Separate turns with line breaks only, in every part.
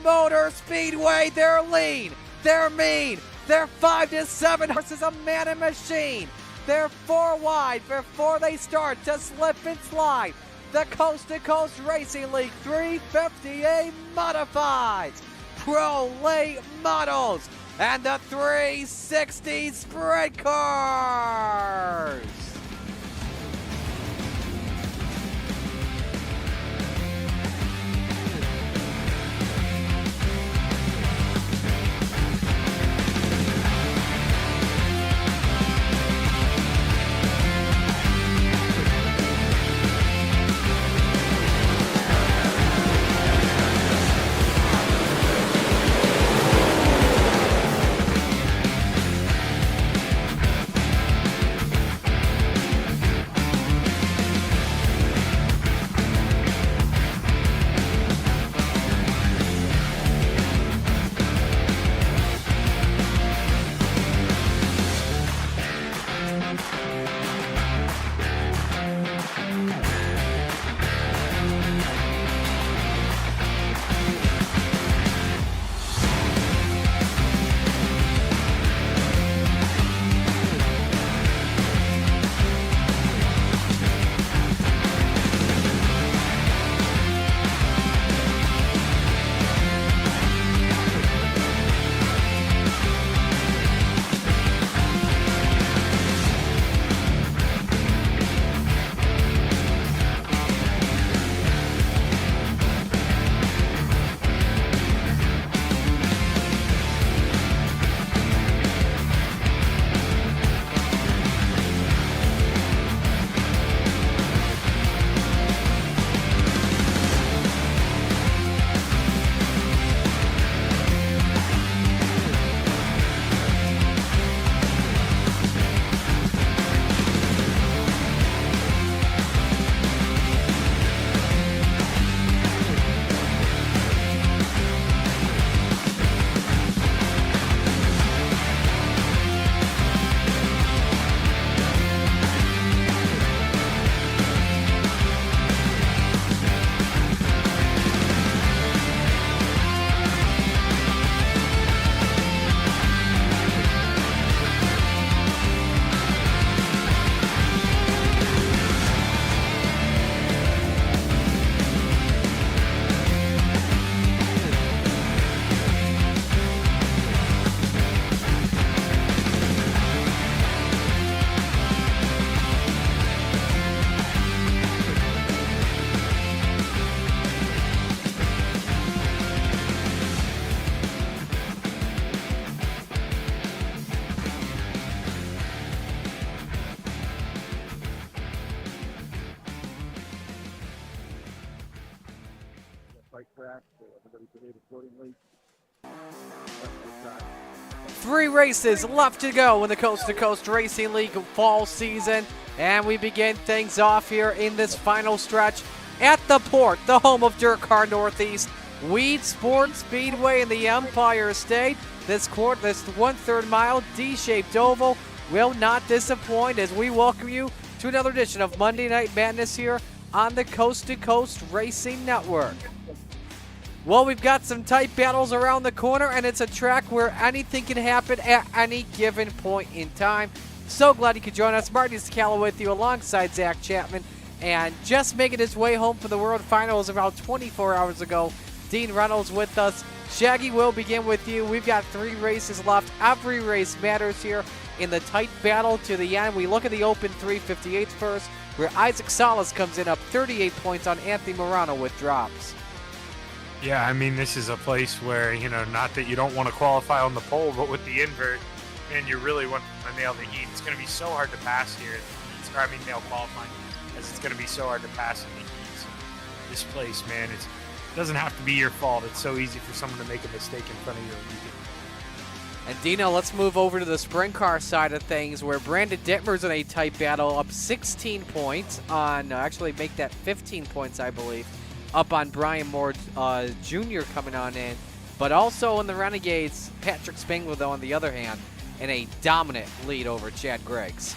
Motor Speedway. They're lean, they're mean, they're 5 to 7 horses, a man and machine. They're 4 wide before they start to slip and slide. The Coast to Coast Racing League 350A Modifieds, Pro Late Models, and the 360 Sprint Cars. Three races left to go in the Coast to Coast Racing League fall season, and we begin things off here in this final stretch at the Port, the home of Dirt Car Northeast, Weed Sports Speedway in the Empire State. This 1/3 mile D-shaped oval will not disappoint as we welcome you to another edition of Monday Night Madness here on the Coast to Coast Racing Network. Well, we've got some tight battles around the corner, and it's a track where anything can happen at any given point in time. So glad you could join us. Marty Scala with you alongside Zach Chapman, and just making his way home for the World Finals about 24 hours ago, Dean Reynolds with us. Shaggy, will begin with you. We've got 3 races left. Every race matters here in the tight battle to the end. We look at the Open 358 first, where Isaac Salas comes in up 38 points on Anthony Morano with drops.
Yeah, I mean, this is a place where, not that you don't want to qualify on the pole, but with the invert, and you really want to nail the heat. It's going to be so hard to pass here. Nail qualifying, as it's going to be so hard to pass in the heat. So this place, man, it doesn't have to be your fault. It's so easy for someone to make a mistake in front of you.
And Dino, let's move over to the sprint car side of things, where Brandon Dittmer's in a tight battle, up 16 points on, actually make that 15 points, I believe, up on Brian Moore Jr. coming on in. But also in the Renegades, Patrick Spangler, though, on the other hand, in a dominant lead over Chad Greggs.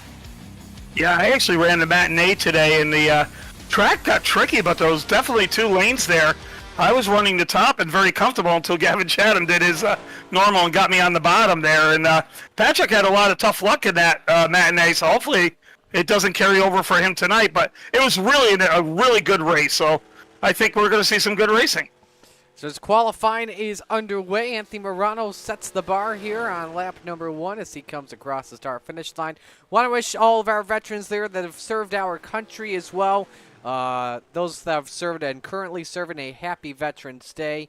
Yeah, I actually ran the matinee today, and the track got tricky, but there was definitely 2 lanes there I was running the top and very comfortable until Gavin Chatham did his normal and got me on the bottom there. And Patrick had a lot of tough luck in that matinee, so hopefully it doesn't carry over for him tonight. But it was really a really good race, so I think we're going to see some good racing.
So as qualifying is underway, Anthony Morano sets the bar here on lap number 1 as he comes across the start-finish line. Want to wish all of our veterans there that have served our country as well, those that have served and currently serving, a happy Veterans Day.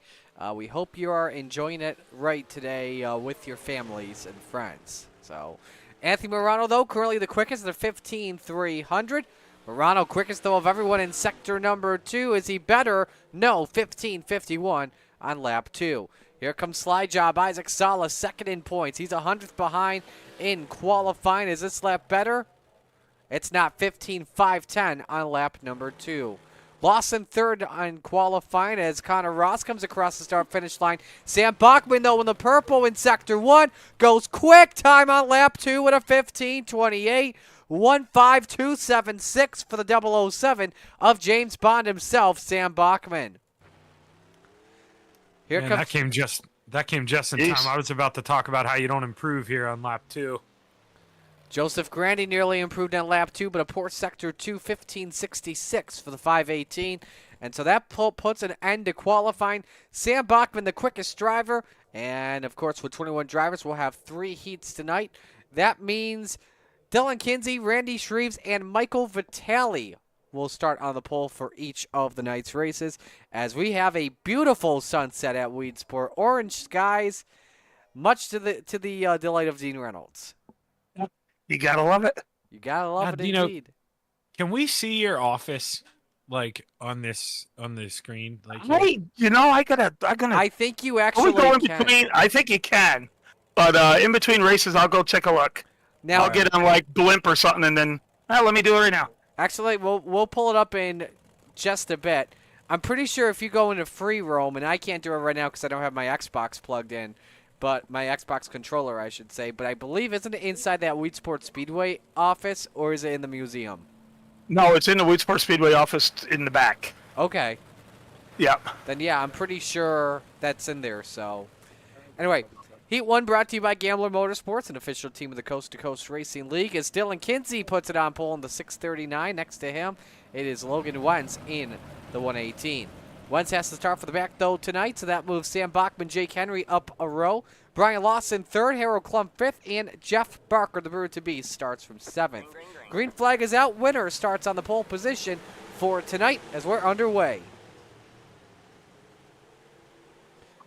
We hope you are enjoying it right today with your families and friends. So Anthony Morano, though, currently the quickest at 15,300. Morano quickest, though, of everyone in sector number 2. Is he better? No, 15:51 on lap 2. Here comes Slide Job. Isaac Sala second in points. He's 100th behind in qualifying. Is this lap better? It's not. 15:510 on lap number 2. Lawson third on qualifying as Connor Ross comes across the start-finish line. Sam Bachman, though, in the purple in sector 1, goes quick time on lap 2 with a 15:28. 15276 for the 007 of James Bond himself, Sam Bachman. Here comes.
That came just in time. I was about to talk about how you don't improve here on lap 2.
Joseph Grandy nearly improved on lap 2, but a poor sector 2, 1566 for the 518. And so that puts an end to qualifying. Sam Bachman, the quickest driver. And, of course, with 21 drivers, we'll have 3 heats tonight. That means Dylan Kinsey, Randy Shreves, and Michael Vitale will start on the pole for each of the night's races as we have a beautiful sunset at Weedsport. Orange skies, much to the delight of Dean Reynolds.
You gotta love it.
You gotta love it,
Dino,
indeed.
Can we see your office, like on this screen? Like,
I think you actually can.
I think you can, but in between races, I'll go take a look.
Now,
I'll get on like Blimp or something, and then let me do it right now.
Actually, we'll pull it up in just a bit. I'm pretty sure if you go into free roam, and I can't do it right now because I don't have my Xbox plugged in, but my Xbox controller, I should say. But I believe, isn't it inside that Weedsport Speedway office, or is it in the museum?
No, it's in the Weedsport Speedway office in the back.
Okay.
Yeah.
Then, yeah, I'm pretty sure that's in there. So, anyway, Heat 1 brought to you by Gambler Motorsports, an official team of the Coast to Coast Racing League. As Dylan Kinsey puts it on pole in the 639. Next to him, it is Logan Wentz in the 118. Wentz has to start for the back, though, tonight, so that moves Sam Bachman, Jake Henry up a row. Brian Lawson third, Harold Klump fifth, and Jeff Barker, the brewer-to-be, starts from 7th. Green flag is out. Winner starts on the pole position for tonight as we're underway.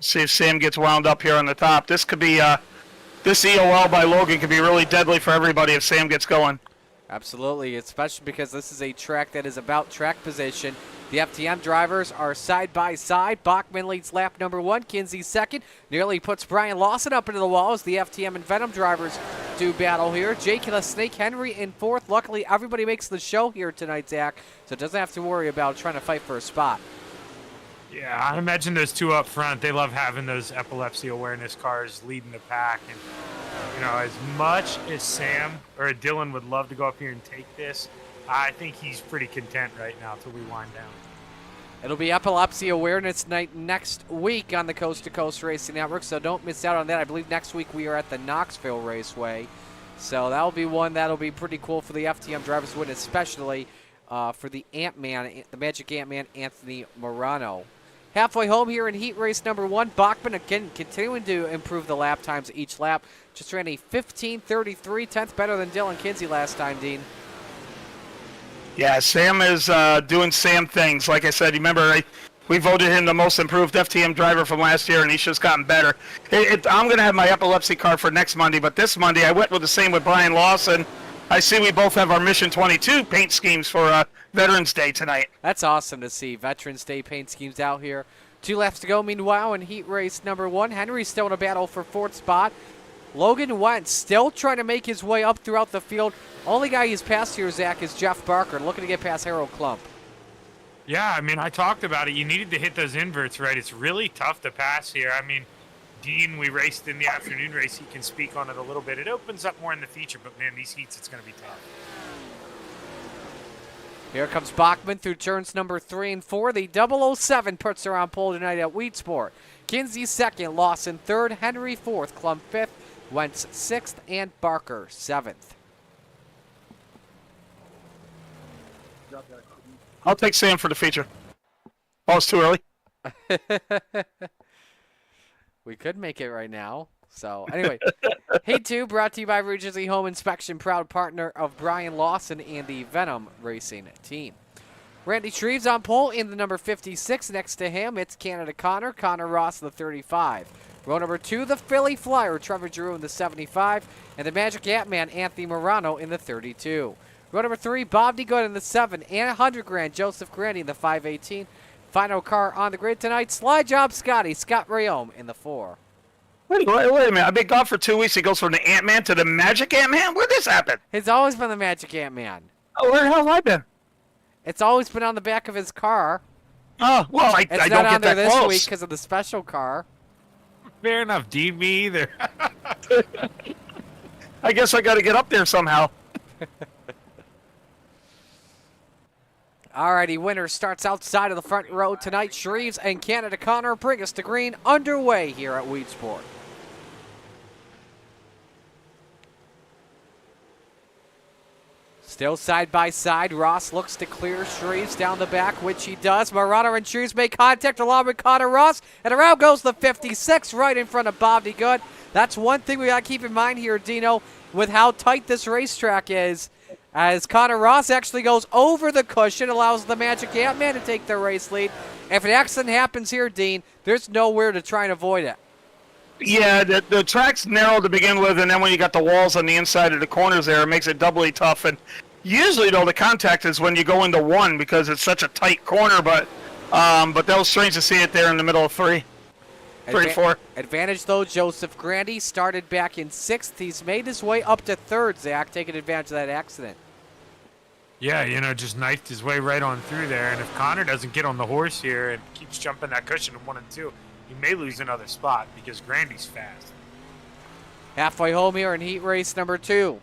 See if Sam gets wound up here on the top. This could be, this EOL by Logan could be really deadly for everybody if Sam gets going.
Absolutely, especially because this is a track that is about track position. The FTM drivers are side by side. Bachman leads lap number 1. Kinsey second. Nearly puts Brian Lawson up into the wall as the FTM and Venom drivers do battle here. Jake the Snake Henry in 4th. Luckily, everybody makes the show here tonight, Zach, so it doesn't have to worry about trying to fight for a spot.
Yeah, I imagine those two up front, they love having those epilepsy awareness cars leading the pack. And, you know, as much as Sam or Dylan would love to go up here and take this, I think he's pretty content right now until we wind down.
It'll be Epilepsy Awareness Night next week on the Coast to Coast Racing Network, so don't miss out on that. I believe next week we are at the Knoxville Raceway. So that'll be one that'll be pretty cool for the FTM drivers to win, especially for the Ant-Man, the Magic Ant-Man, Anthony Morano. Halfway home here in heat race number 1. Bachman again continuing to improve the lap times each lap. Just ran a 15:33, 10th better than Dylan Kinsey last time, Dean.
Yeah, Sam is doing Sam things. Like I said, remember, we voted him the most improved FTM driver from last year, and he's just gotten better. I'm going to have my epilepsy car for next Monday, but this Monday I went with the same with Brian Lawson. I see we both have our Mission 22 paint schemes for Veterans Day tonight.
That's awesome to see. Veterans Day paint schemes out here. 2 laps to go, meanwhile, in heat race number 1. Henry's still in a battle for 4th spot. Logan Wentz still trying to make his way up throughout the field. Only guy he's passed here, Zach, is Jeff Barker, looking to get past Harold Klump.
Yeah, I mean, I talked about it. You needed to hit those inverts, right? It's really tough to pass here. I mean, Dean, we raced in the afternoon race. He can speak on it a little bit. It opens up more in the feature, but, man, these heats, it's going to be tough.
Here comes Bachman through turns number 3 and 4. The 007 puts her on pole tonight at Wheatsport. Kinsey second, Lawson third, Henry fourth, Klum fifth, Wentz sixth, and Barker seventh.
I'll take Sam for the feature. Oh, it's too early.
We could make it right now. So, anyway, Heat 2 brought to you by Regency Home Inspection, proud partner of Brian Lawson and the Venom Racing team. Randy Shreves on pole in the number 56. Next to him, it's Canada Connor Ross in the 35. Row number 2, the Philly Flyer, Trevor Giroux in the 75. And the Magic Ant-Man, Anthony Morano in the 32. Row number 3, Bob DeGood in the 7. And 100 grand, Joseph Grandy in the 518. Final car on the grid tonight, Slide Job Scott Rayome in the 4.
Wait a minute. I've been gone for 2 weeks. He goes from the Ant-Man to the Magic Ant-Man? Where'd this happen?
It's always been the Magic Ant-Man.
Oh, where the hell have I been?
It's always been on the back of his car.
Oh, well, I
It's
don't
not
get
on there
that
this
close.
week because of the special car.
Fair enough, D. Me either.
I guess I got to get up there somehow.
Alrighty, winner starts outside of the front row tonight. Shreves and Canada Connor bring us to green underway here at Wheatsport. Still side by side, Ross looks to clear Shreves down the back, which he does. Marauder and Shreves make contact along with Connor Ross, and around goes the 56 right in front of Bob DeGood. That's one thing we got to keep in mind here, Dino, with how tight this racetrack is. As Connor Ross actually goes over the cushion, allows the Magic Ant-Man to take the race lead. If an accident happens here, Dean, there's nowhere to try and avoid it.
Yeah, the track's narrow to begin with, and then when you got the walls on the inside of the corners there, it makes it doubly tough. And usually, though, the contact is when you go into 1 because it's such a tight corner, but that was strange to see it there in the middle of 3. 34.
Advantage, though, Joseph Grandy started back in 6th. He's made his way up to 3rd, Zach, taking advantage of that accident.
Yeah, just knifed his way right on through there. And if Connor doesn't get on the horse here and keeps jumping that cushion in 1 and 2, he may lose another spot because Grandy's fast.
Halfway home here in heat race number 2.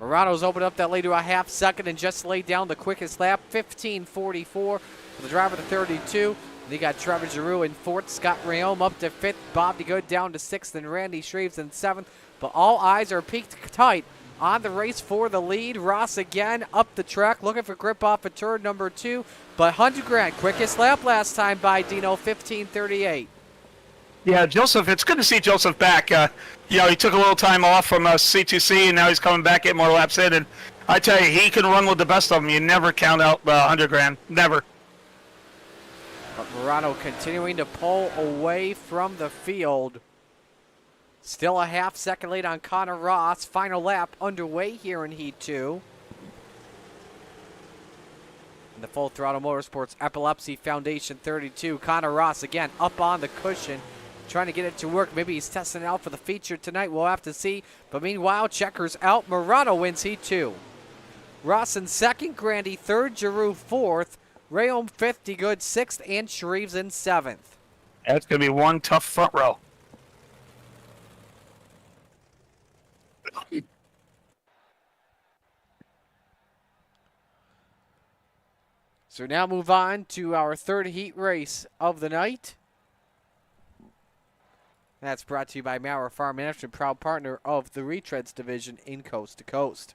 Morano's opened up that lead to a half second and just laid down the quickest lap, 15:44 for the driver to 32. They got Trevor Giroux in 4th, Scott Rayome up to 5th, Bob DeGood down to 6th, and Randy Shreves in 7th. But all eyes are peaked tight on the race for the lead. Ross again up the track, looking for grip off of turn number 2. But 100 grand, quickest lap last time by Dino, 15:38.
Yeah, Joseph, it's good to see Joseph back. He took a little time off from C2C, and now he's coming back, getting more laps in. And I tell you, he can run with the best of them. You never count out 100 grand. Never.
But Morano continuing to pull away from the field. Still a half second lead on Connor Ross. Final lap underway here in Heat 2. In the Full Throttle Motorsports Epilepsy Foundation 32. Connor Ross again up on the cushion, trying to get it to work. Maybe he's testing it out for the feature tonight. We'll have to see. But meanwhile, checkers out. Morano wins Heat 2. Ross in 2nd, Grandy 3rd, Giroux 4th, Rayome 5th, DeGood 6th, and Shreves in 7th.
That's going to be one tough front row.
So now move on to our 3rd heat race of the night. That's brought to you by Maurer Farm Management, proud partner of the Retreads division in Coast to Coast.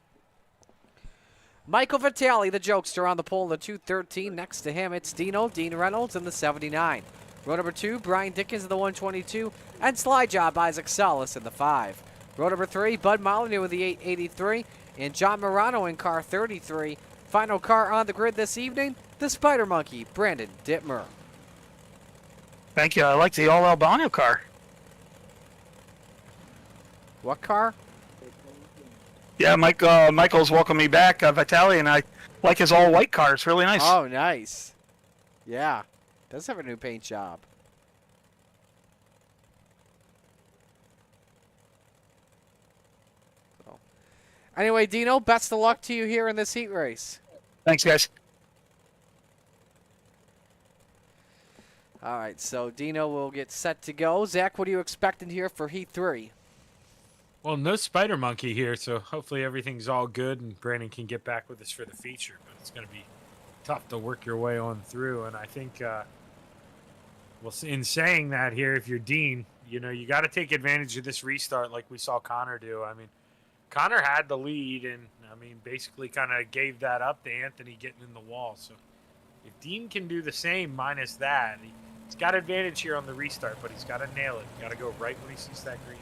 Michael Vitale, the jokester, on the pole in the 213. Next to him, it's Dean Reynolds in the 79. Row number 2, Brian Dickens in the 122. And Slide Job Isaac Salas in the 5. Row number 3, Bud Molyneux in the 883. And John Morano in car 33. Final car on the grid this evening, the Spider Monkey, Brandon Dittmer.
Thank you. I like the all Albano car.
What car?
Yeah, Michael's welcomed me back, Vitale, and I like his all-white car. It's really nice.
Oh, nice. Yeah, does have a new paint job. So. Anyway, Dino, best of luck to you here in this heat race.
Thanks, guys.
All right, so Dino will get set to go. Zach, what are you expecting here for Heat 3?
Well, no Spider Monkey here, so hopefully everything's all good and Brandon can get back with us for the feature. But it's going to be tough to work your way on through. And I think, well, in saying that here, if you're Dean, you know, you got to take advantage of this restart like we saw Connor do. I mean, Connor had the lead and, I mean, basically kind of gave that up to Anthony getting in the wall. So if Dean can do the same minus that, he's got advantage here on the restart, but he's got to nail it. Got to go right when he sees that green.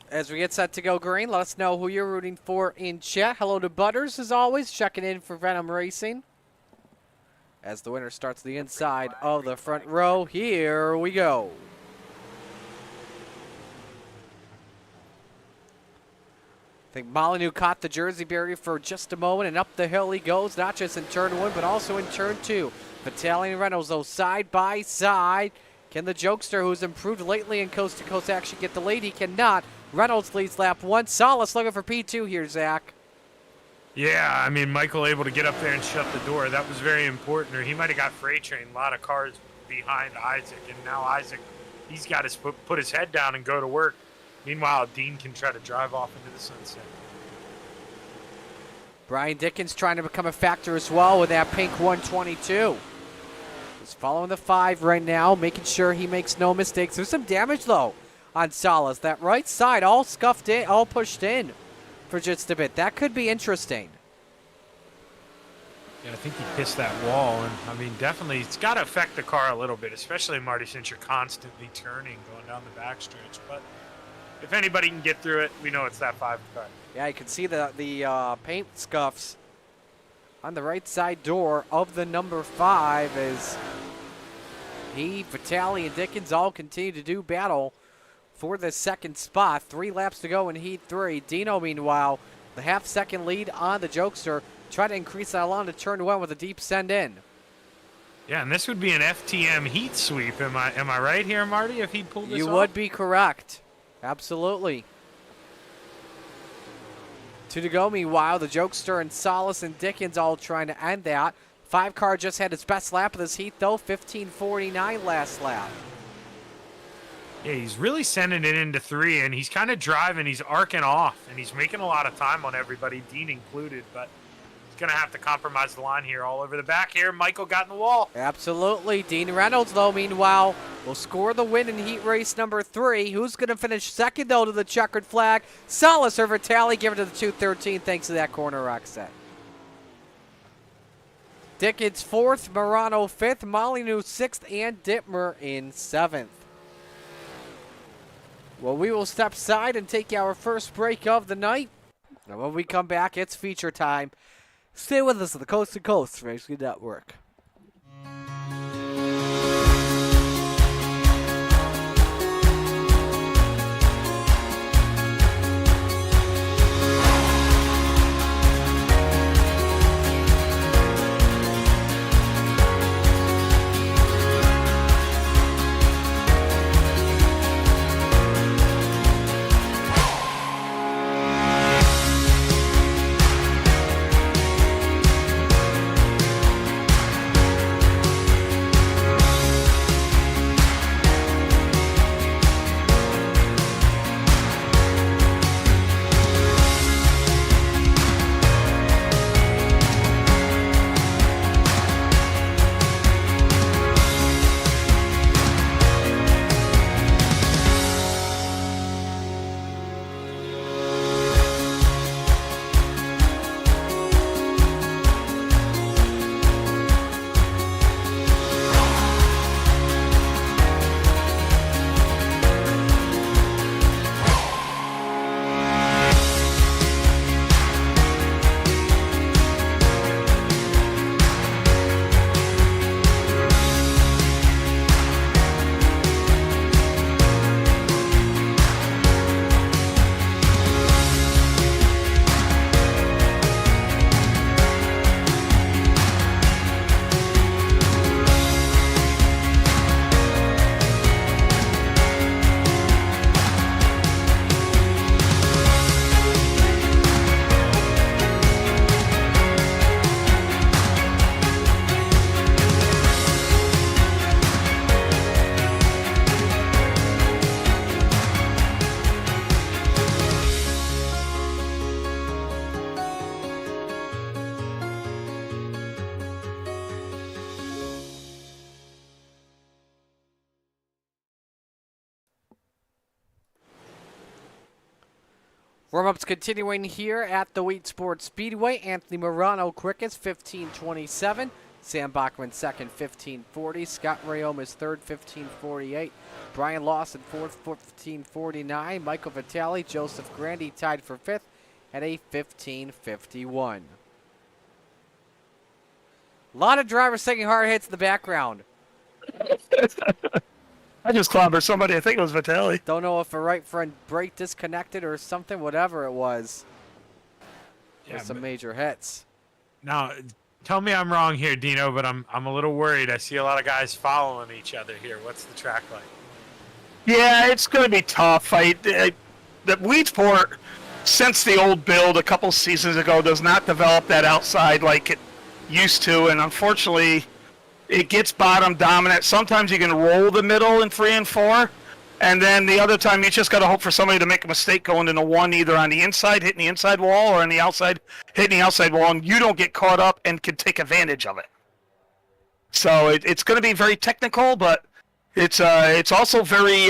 As we get set to go green, let us know who you're rooting for in chat. Hello to Butters, as always, checking in for Venom Racing. As the winner starts the inside of the front row, here we go. I think Molyneux caught the Jersey barrier for just a moment, and up the hill he goes, not just in turn 1, but also in turn 2. Vitale and Reynolds, though, side by side. Can the jokester, who's improved lately in coast to coast, actually get the lead? He cannot. Reynolds leads lap 1. Salas looking for P2 here, Zach.
Yeah, I mean, Michael able to get up there and shut the door. That was very important, or he might have got freight train. A lot of cars behind Isaac, and now Isaac, he's got to put his head down and go to work. Meanwhile, Dean can try to drive off into the sunset.
Brian Dickens trying to become a factor as well with that pink 122. He's following the 5 right now, making sure he makes no mistakes. There's some damage, though, on Salas. That right side all scuffed in, all pushed in for just a bit. That could be interesting.
Yeah, I think he pissed that wall, and I mean, definitely it's got to affect the car a little bit, especially Marty, since you're constantly turning going down the backstretch. But if anybody can get through it, we know it's that 5 car.
Yeah, you can see the paint scuffs on the right side door of the number 5 as he, Vitale, and Dickens all continue to do battle for the second spot. 3 laps to go in Heat 3. Dino, meanwhile, the half-second lead on the jokester. Try to increase that along to turn 1 with a deep send in.
Yeah, and this would be an FTM heat sweep. Am I right here, Marty, if he pulled this off?
You would be correct. Absolutely. 2 to go, meanwhile, the jokester and Salas and Dickens all trying to end that. 5 car just had its best lap of this heat, though. 15:49 last lap.
Yeah, he's really sending it into 3, and he's kind of driving. He's arcing off, and he's making a lot of time on everybody, Dean included, but he's going to have to compromise the line here all over the back here. Michael got in the wall.
Absolutely. Dean Reynolds, though, meanwhile, will score the win in heat race number 3. Who's going to finish second, though, to the checkered flag? Salas or Vitale, give it to the 213 thanks to that corner rock set. Dickens 4th, Morano 5th, Molyneux 6th, and Dittmer in 7th. Well, we will step aside and take our first break of the night. And when we come back, it's feature time. Stay with us on the Coast to Coast Racing Network. Warm-ups continuing here at the Wheat Sports Speedway. Anthony Morano quickest, 15:27. Sam Bachman second, 15:40. Scott Rayome is third, 15:48. Brian Lawson fourth, 15:49. Michael Vitale, Joseph Grandy tied for fifth at a 15:51. A lot of drivers taking hard hits in the background.
I just clobbered somebody. I think it was Vitale.
Don't know if a right front brake disconnected or something, whatever it was.
Yeah,
Some major hits.
Now, tell me I'm wrong here, Dino, but I'm a little worried. I see a lot of guys following each other here. What's the track like?
Yeah, it's going to be tough. The Weedsport, since the old build a couple seasons ago, does not develop that outside like it used to, and unfortunately, it gets bottom dominant. Sometimes you can roll the middle in 3 and 4, and then the other time you just got to hope for somebody to make a mistake going into 1, either on the inside, hitting the inside wall, or on the outside, hitting the outside wall, and you don't get caught up and can take advantage of it. So it's going to be very technical, but it's also very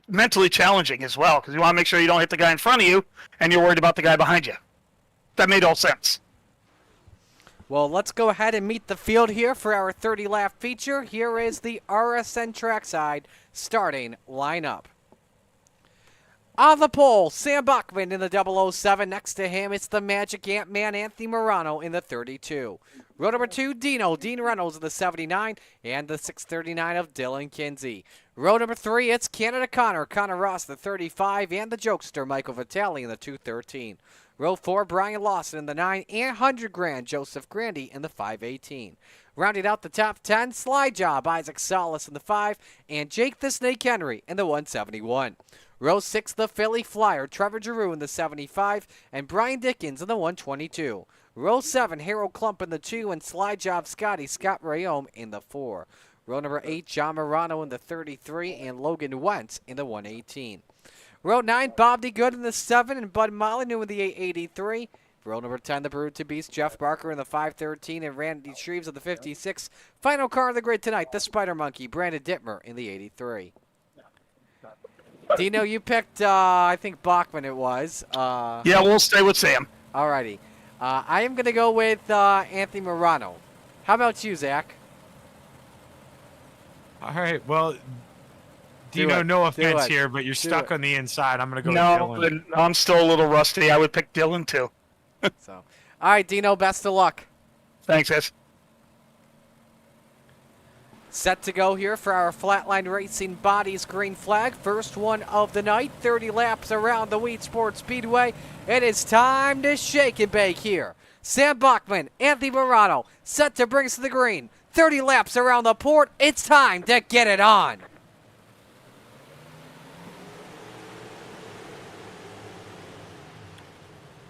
mentally challenging as well, because you want to make sure you don't hit the guy in front of you, and you're worried about the guy behind you. That made all sense.
Well, let's go ahead and meet the field here for our 30-lap feature. Here is the RSN trackside starting lineup. On the pole, Sam Bachman in the 007. Next to him, it's the Magic Ant-Man, Anthony Morano in the 32. Row number 2, Dean Reynolds in the 79, and the 639 of Dylan Kinsey. Row number 3, it's Canada Connor Ross, the 35, and the jokester, Michael Vitale in the 213. Row 4, Brian Lawson in the 9, and 100 grand, Joseph Grandy in the 518. Rounding out the top 10, Slide Job, Isaac Salas in the 5, and Jake the Snake Henry in the 171. Row 6, the Philly Flyer, Trevor Giroux in the 75, and Brian Dickens in the 122. Row 7, Harold Klump in the 2, and Slide Job Scott Rayome in the 4. Row number 8, John Morano in the 33, and Logan Wentz in the 118. Row 9, Bob D. Good in the 7, and Bud Molyneux in the 883. Row number 10, the Brood to Beast, Jeff Barker in the 513, and Randy Shreves in the 56. Final car of the grid tonight, the Spider Monkey, Brandon Dittmer in the 83. Dino, you picked, I think Bachman it was.
Yeah, we'll stay with Sam.
Alrighty. I am going to go with Anthony Morano. How about you, Zach?
All right, well, Dino, no offense here, but you're stuck on the inside. I'm going to go with Dylan.
But I'm still a little rusty. I would pick Dylan, too.
So, all right, Dino, best of luck.
Thanks, guys.
Set to go here for our Flatline Racing Bodies green flag. First one of the night, 30 laps around the Wheat Sports Speedway. It is time to shake and bake here. Sam Bachman, Anthony Morano, set to bring us to the green. 30 laps around the port. It's time to get it on.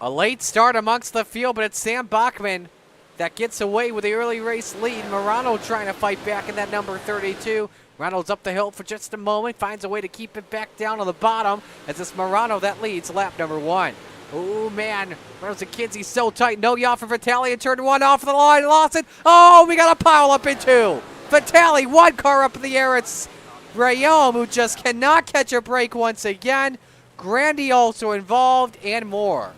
A late start amongst the field, but it's Sam Bachman that gets away with the early race lead. Morano trying to fight back in that number 32. Reynolds up the hill for just a moment, finds a way to keep it back down on the bottom as it's Morano that leads lap number 1. Oh, man. Reynolds and Kinsey so tight. No yaw for Vitale in turn 1 off the line. Lawson. Oh, we got a pile up in 2. Vitale, 1 car up in the air. It's Rayome who just cannot catch a break once again. Grandy also involved and more.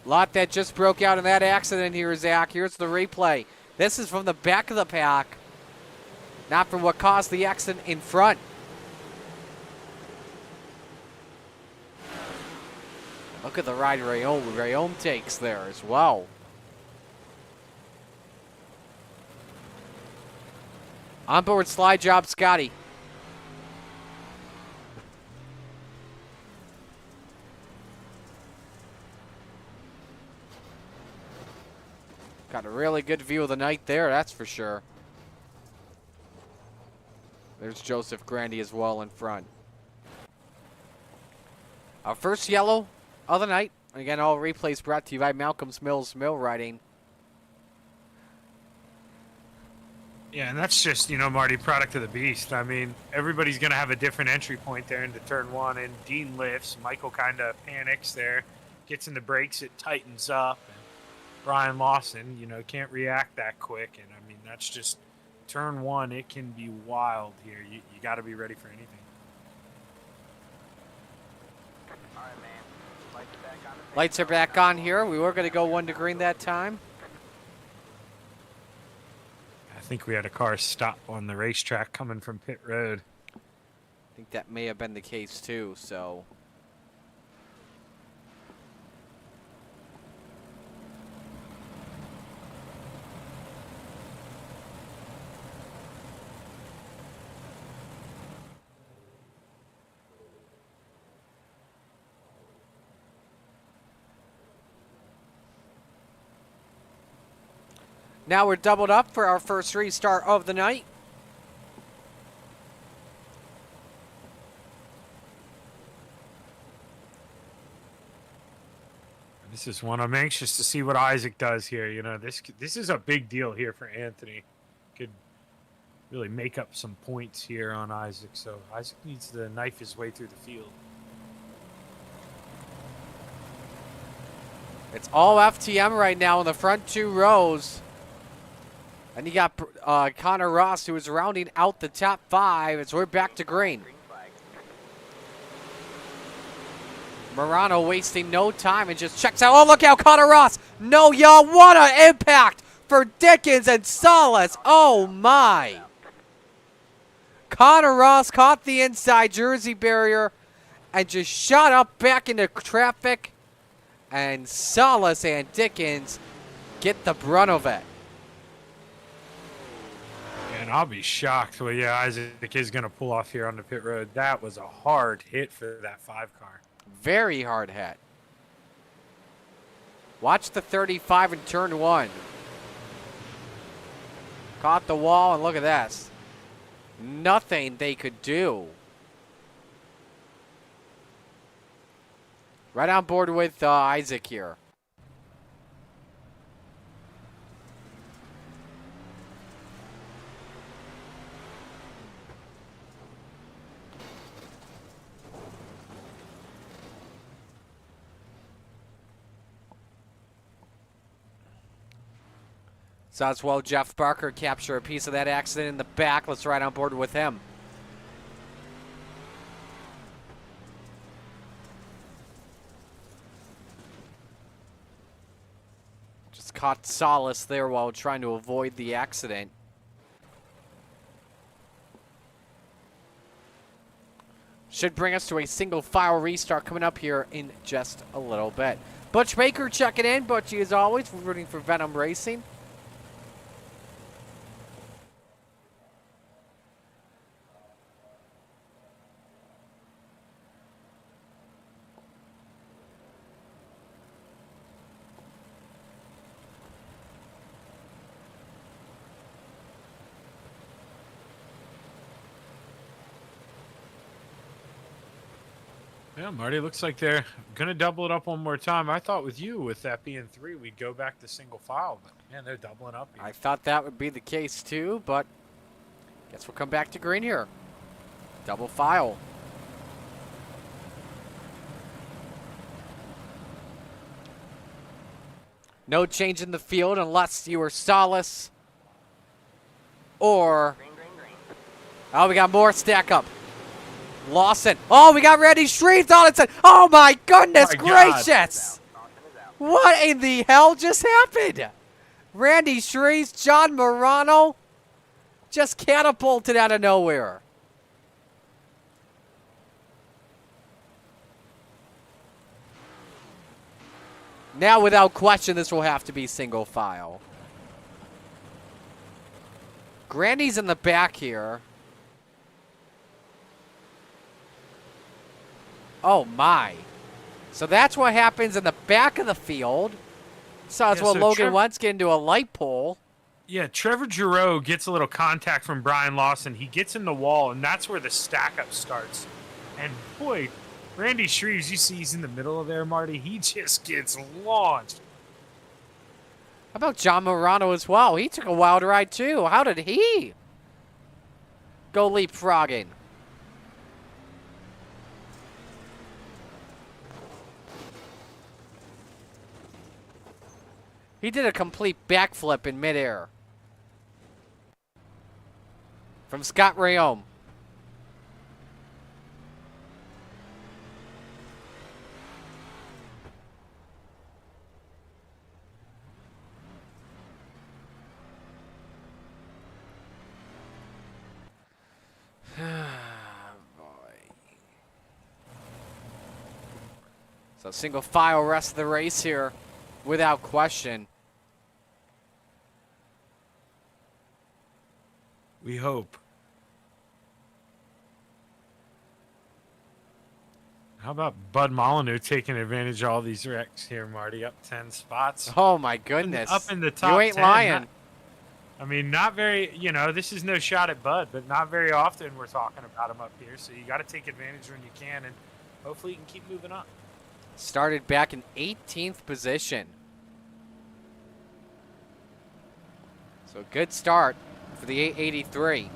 Lot that just broke out in that accident here, Zach. Here's the replay. This is from the back of the pack, not from what caused the accident in front. Look at the ride Rayome takes there as well. Onboard slide job, Scotty. Got a really good view of the night there, that's for sure. There's Joseph Grandy as well in front. Our first yellow of the night. Again, all replays brought to you by Malcolm's Mills Mill Riding.
Yeah, and that's just, Marty, product of the beast. I mean, everybody's going to have a different entry point there into turn 1, and Dean lifts. Michael kind of panics there, gets in the brakes, it tightens up. And Brian Lawson, can't react that quick. And, I mean, that's just turn one, it can be wild here. You got to be ready for anything.
Lights are back on here. We were going to go 1 to green that time.
I think we had a car stop on the racetrack coming from pit road.
I think that may have been the case too, so. Now we're doubled up for our first restart of the night.
This is one I'm anxious to see what Isaac does here. You know, this is a big deal here for Anthony. Could really make up some points here on Isaac. So Isaac needs to knife his way through the field.
It's all FTM right now in the front 2 rows. And you got Connor Ross, who is rounding out the top 5 as we're back to green. Morano wasting no time and just checks out. Oh, look out, Connor Ross. No, y'all, what an impact for Dickens and Salas. Oh, my. Connor Ross caught the inside jersey barrier and just shot up back into traffic. And Salas and Dickens get the brunt of it.
And I'll be shocked. Well, yeah, Isaac is going to pull off here on the pit road. That was a hard hit for that 5 car.
Very hard hit. Watch the 35 in turn 1. Caught the wall, and look at this. Nothing they could do. Right on board with Isaac here. So as well, Jeff Barker capture a piece of that accident in the back. Let's ride on board with him. Just caught Salas there while trying to avoid the accident. Should bring us to a single file restart coming up here in just a little bit. Butch Baker checking in. Butchie, as always, rooting for Venom Racing.
Yeah, Marty, looks like they're going to double it up one more time. I thought with you, with that being 3, we'd go back to single file. But, man, they're doubling up here.
I thought that would be the case, too, but guess we'll come back to green here. Double file. No change in the field unless you were Salas or... Oh, we got more stack up. Lawson. Oh, we got Randy Shreve on it. Oh, my goodness gracious. What in the hell just happened? Randy Shreve, John Morano just catapulted out of nowhere. Now, without question, this will have to be single file. Grandy's in the back here. Oh, my. So that's what happens in the back of the field. So that's what Logan Wentz get into a light pole.
Yeah, Trevor Giroux gets a little contact from Brian Lawson. He gets in the wall, and that's where the stack-up starts. And, boy, Randy Shreves, you see he's in the middle of there, Marty. He just gets launched.
How about John Morano as well? He took a wild ride, too. How did he go leapfrogging? He did a complete backflip in midair. from Scott Rayome. So single file rest of the race here without question.
We hope. How about Bud Molyneux taking advantage of all these wrecks here, Marty? Up 10 spots.
Oh my goodness.
Up in the top 10.
You ain't lying.
I mean, not very, this is no shot at Bud, but not very often we're talking about him up here. So you got to take advantage when you can, and hopefully you can keep moving up.
Started back in 18th position. So good start for the 883.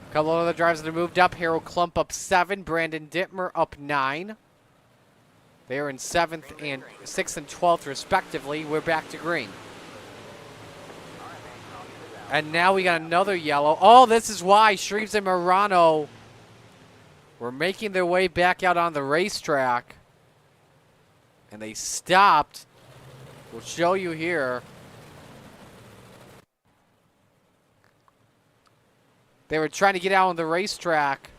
A couple of other drivers that have moved up. Harold Klump up 7. Brandon Dittmer up 9. They are in 7th and 6th and 12th respectively. We're back to green. And now we got another yellow. Oh, this is why Shreves and Morano were making their way back out on the racetrack. And they stopped. We'll show you here. They were trying to get out on the racetrack.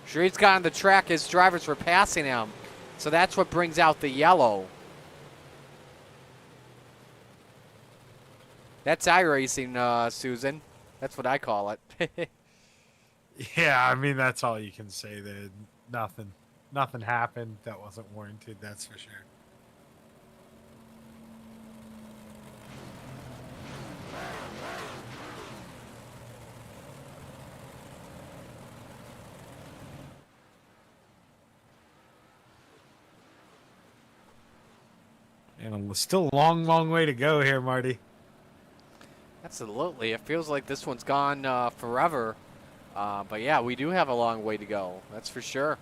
Shreves got on the track. His drivers were passing him. So that's what brings out the yellow. That's iRacing, Susan. That's what I call it.
Yeah, I mean, that's all you can say. That nothing happened that wasn't warranted, that's for sure. And still a long, long way to go here, Marty.
Absolutely. It feels like this one's gone forever. But yeah, we do have a long way to go. That's for sure.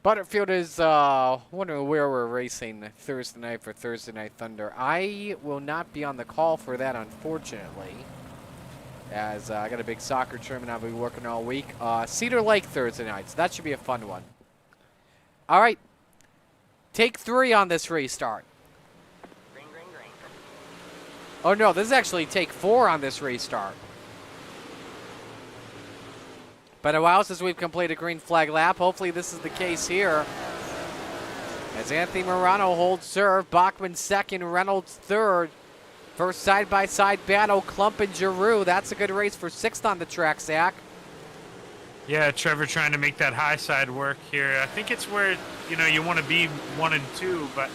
Butterfield is wondering where we're racing Thursday night for Thursday Night Thunder. I will not be on the call for that, unfortunately, as I got a big soccer tournament I'll be working all week. Cedar Lake Thursday night, so that should be a fun one. All right, take 3 on this restart.
Green, green, green.
Oh no, this is actually take 4 on this restart. Been a while since we've completed a green flag lap. Hopefully this is the case here. As Anthony Morano holds serve, Bachman second, Reynolds third. First side-by-side battle, Klump and Giroux. That's a good race for 6th on the track, Zach.
Yeah, Trevor trying to make that high side work here. I think it's where, you want to be 1 and 2, but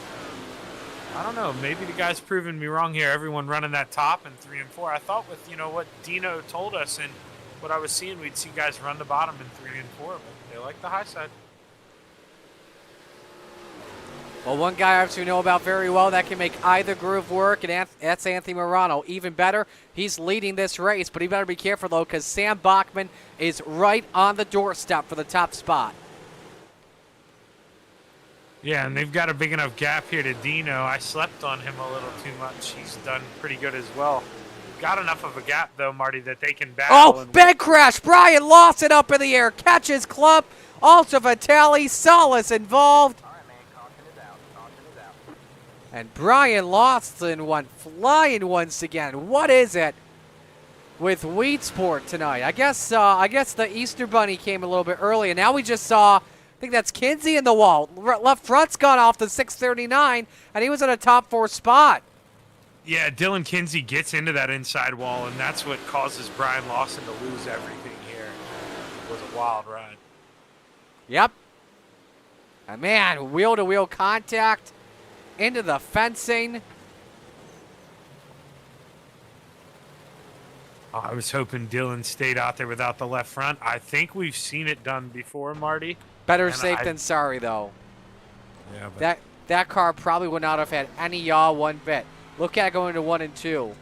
I don't know. Maybe the guy's proving me wrong here. Everyone running that top in 3 and 4. I thought with, what Dino told us and what I was seeing, we'd see guys run the bottom in 3 and 4, but they like the high side.
Well, one guy obviously we know about very well that can make either groove work, and that's Anthony Morano. Even better, he's leading this race, but he better be careful, though, because Sam Bachman is right on the doorstep for the top spot.
Yeah, and they've got a big enough gap here to Dino. I slept on him a little too much. He's done pretty good as well. Got enough of a gap, though, Marty, that they can battle.
Oh, big crash. Brian Lawson up in the air. Catches Klump. Also Vitale. Solis involved. And Brian Lawson went flying once again. What is it with Weedsport tonight? I guess the Easter Bunny came a little bit early, and now we just saw, I think that's Kinsey in the wall. Left front's gone off the 639, and he was in a top 4 spot.
Yeah, Dylan Kinsey gets into that inside wall, and that's what causes Brian Lawson to lose everything here. It was a wild ride.
Yep. And man, wheel-to-wheel contact into the fencing.
I was hoping Dylan stayed out there without the left front. I think we've seen it done before, Marty.
Better safe than sorry, though.
Yeah, but
that car probably would not have had any yaw one bit. Look at going to 1 and 2.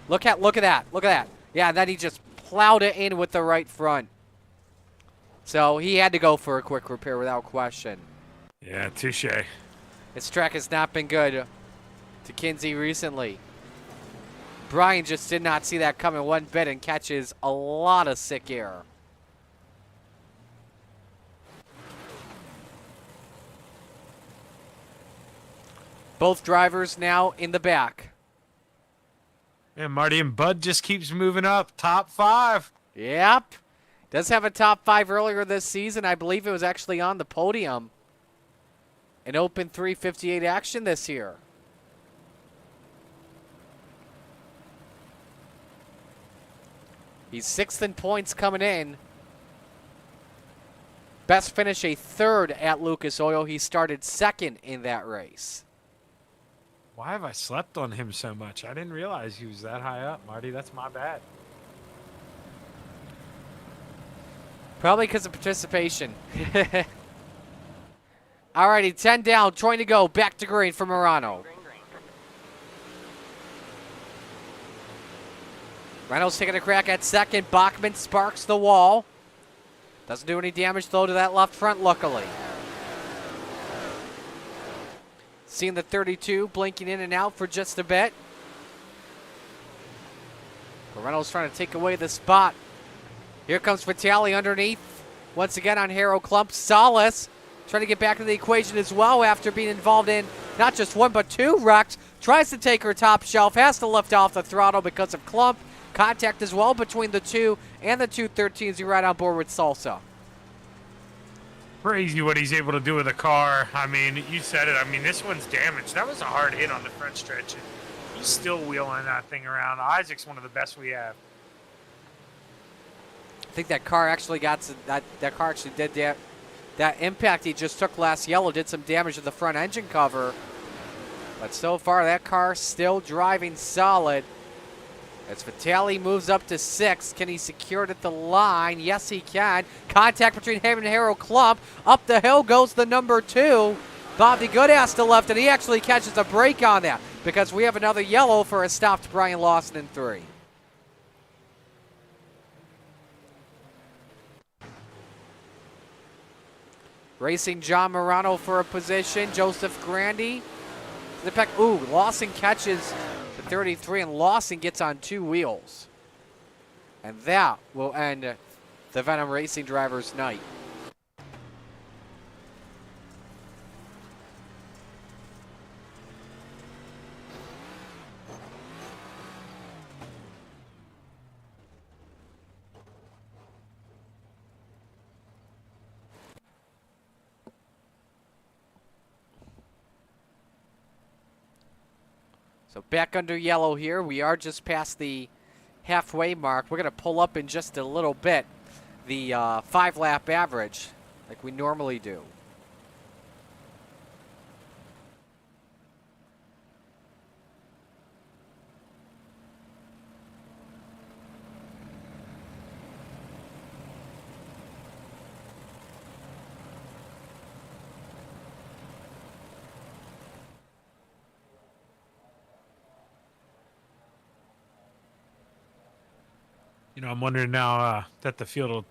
Look at that. Look at that. Yeah, and then he just plowed it in with the right front. So he had to go for a quick repair without question.
Yeah, touche.
His track has not been good to Kinsey recently. Brian just did not see that coming one bit and catches a lot of sick air. Both drivers now in the back.
And Marty and Bud just keeps moving up. Top 5.
Yep. Does have a top 5 earlier this season. I believe it was actually on the podium. An open 358 action this year. He's 6th in points coming in. Best finish a 3rd at Lucas Oil. He started 2nd in that race.
Why have I slept on him so much? I didn't realize he was that high up, Marty. That's my bad.
Probably because of participation. Alrighty, 10 down, trying to go. Back to green for Morano.
Green, green.
Reynolds taking a crack at 2nd. Bachman sparks the wall. Doesn't do any damage, though, to that left front, luckily. Seeing the 32 blinking in and out for just a bit. But Reynolds trying to take away the spot. Here comes Vitale underneath. Once again on Harrow Clump. Solis trying to get back into the equation as well after being involved in not just 1 but 2 wrecks. Tries to take her top shelf. Has to lift off the throttle because of Clump. Contact as well between the 2 and the 213s who ride on board with Salsa.
Crazy what he's able to do with a car. I mean, you said it. I mean, this one's damaged. That was a hard hit on the front stretch. And he's still wheeling that thing around. Isaac's one of the best we have.
I think that car actually got some, that car actually did that impact he just took last yellow did some damage to the front engine cover. But so far that car still driving solid. As Vitale moves up to 6th, can he secure it at the line? Yes, he can. Contact between him and Harrow Clump. Up the hill goes the number 2. Bobby Goodass to left, and he actually catches a break on that because we have another yellow for a stopped Brian Lawson in 3. Racing John Morano for a position. Joseph Grandy. The pack. Ooh, Lawson catches the 33, and Lawson gets on 2 wheels. And that will end the Venom Racing driver's night. So back under yellow here. We are just past the halfway mark. We're going to pull up in just a little bit the 5-lap average like we normally do.
You know, I'm wondering now that the field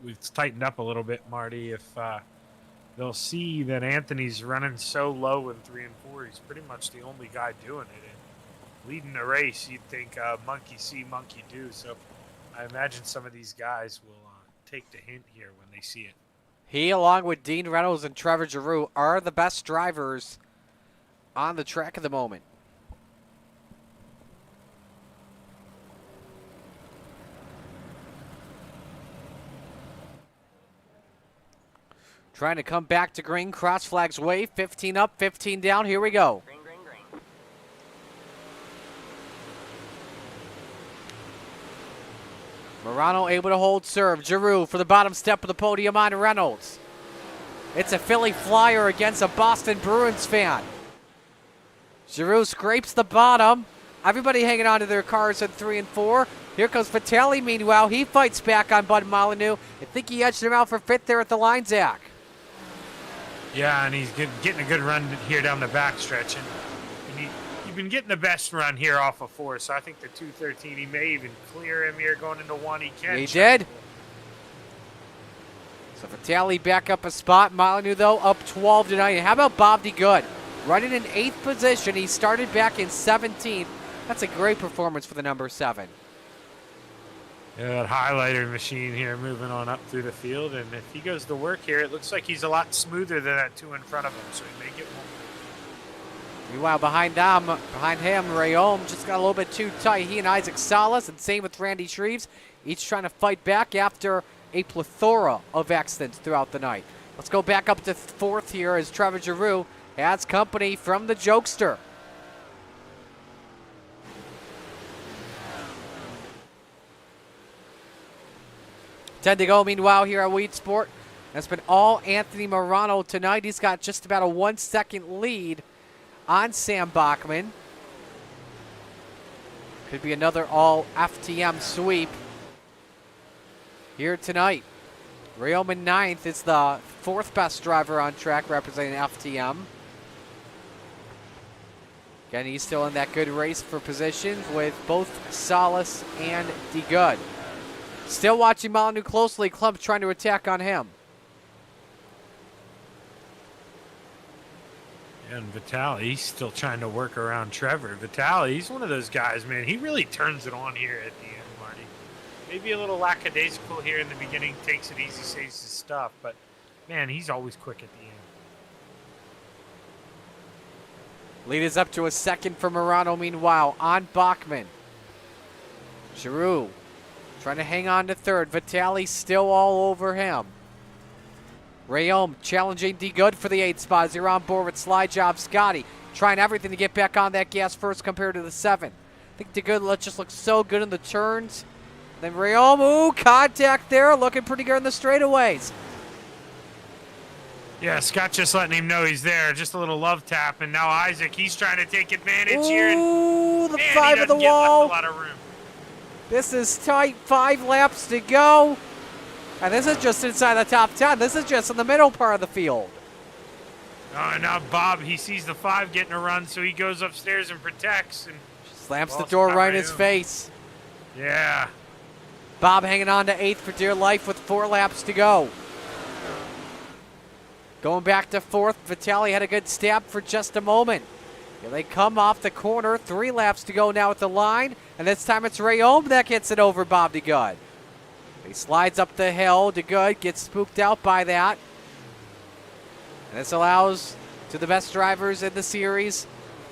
we've tightened up a little bit, Marty, if they'll see that Anthony's running so low in 3 and 4. He's pretty much the only guy doing it. And leading the race, you'd think monkey see, monkey do. So I imagine some of these guys will take the hint here when they see it.
He, along with Dean Reynolds and Trevor Giroux, are the best drivers on the track at the moment. Trying to come back to green. Cross flags wave. 15 up, 15 down. Here we go.
Green, green, green.
Morano able to hold serve. Giroux for the bottom step of the podium on Reynolds. It's a Philly Flyer against a Boston Bruins fan. Giroux scrapes the bottom. Everybody hanging on to their cars at 3 and 4. Here comes Vitale, meanwhile. He fights back on Bud Molyneux. I think he edged him out for 5th there at the line, Zach.
Yeah, and he's getting a good run here down the back stretch. And he He's been getting the best run here off of 4, so I think the 213, he may even clear him here going into 1. He can.
He did. So Vitale back up a spot. Molyneux, though, up 12 tonight. And how about Bob DeGood? Running in 8th position. He started back in 17th. That's a great performance for the number 7.
Yeah, that highlighter machine here moving on up through the field. And if he goes to work here, it looks like he's a lot smoother than that 2 in front of him, so he may get one.
Meanwhile, behind him, Rayom just got a little bit too tight. He and Isaac Salas, and same with Randy Shreves, each trying to fight back after a plethora of accidents throughout the night. Let's go back up to 4th here as Trevor Giroux has company from the Jokester. Ten to go, meanwhile, here at Weed Sport. That's been all Anthony Morano tonight. He's got just about a 1-second lead on Sam Bachman. Could be another all FTM sweep here tonight. Rayom in 9th is the 4th best driver on track representing FTM. Again, he's still in that good race for positions with both Salas and DeGood. Still watching Molyneux closely. Clump trying to attack on him.
And Vitale, he's still trying to work around Trevor. Vitale, he's one of those guys, man. He really turns it on here at the end, Marty. Maybe a little lackadaisical here in the beginning, takes it easy, saves his stuff, but man, he's always quick at the end.
Lead is up to a 2nd for Morano, meanwhile, on Bachman. Giroux trying to hang on to 3rd. Vitale still all over him. Rayom challenging DeGood for the 8th spot as you're on board with Slide Job Scotty. Trying everything to get back on that gas first compared to the 7. I think DeGood just looks so good in the turns. Then Rayom, ooh, contact there, looking pretty good in the straightaways.
Yeah, Scott just letting him know he's there. Just a little love tap, and now Isaac, he's trying to take advantage here.
Ooh,
And
the
man,
5
he
of the
doesn't get left
wall.
a lot of room.
This is tight, 5 laps to go. And this is just inside the top 10. This is just in the middle part of the field.
Oh, and now Bob, he sees the 5 getting a run, so he goes upstairs and protects. And
Slams the door right in his face.
Yeah.
Bob hanging on to 8th for dear life with 4 laps to go. Going back to 4th, Vitale had a good stab for just a moment. Here they come off the corner. 3 laps to go now at the line. And this time it's Rayom that gets it over Bob DeGood. He slides up the hill. DeGood gets spooked out by that. And this allows to the best drivers in the series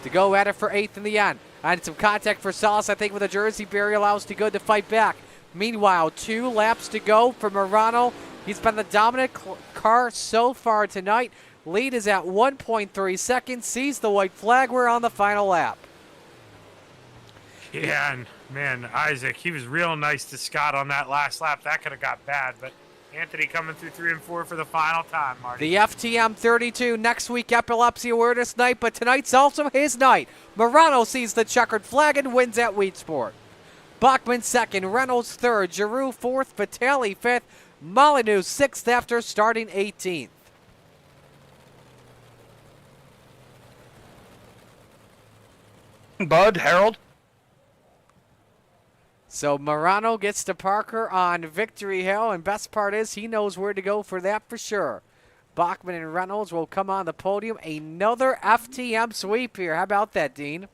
to go at it for 8th in the end. And some contact for Salas, I think, with a jersey barrier allows DeGood to fight back. Meanwhile, 2 laps to go for Morano. He's been the dominant car so far tonight. Lead is at 1.3 seconds. Sees the white flag. We're on the final lap.
Yeah, and man, Isaac, he was real nice to Scott on that last lap. That could have got bad, but Anthony coming through 3 and 4 for the final time, Marty.
The FTM 32 next week, Epilepsy Awareness Night, but tonight's also his night. Morano sees the checkered flag and wins at Weed Sport. Bachman 2nd, Reynolds 3rd, Giroux 4th, Vitale 5th, Molyneux 6th after starting 18th.
Bud, Harold.
So Morano gets to Parker on Victory Hill, and best part is he knows where to go for that for sure. Bachman and Reynolds will come on the podium. Another FTM sweep here. How about that, Dean?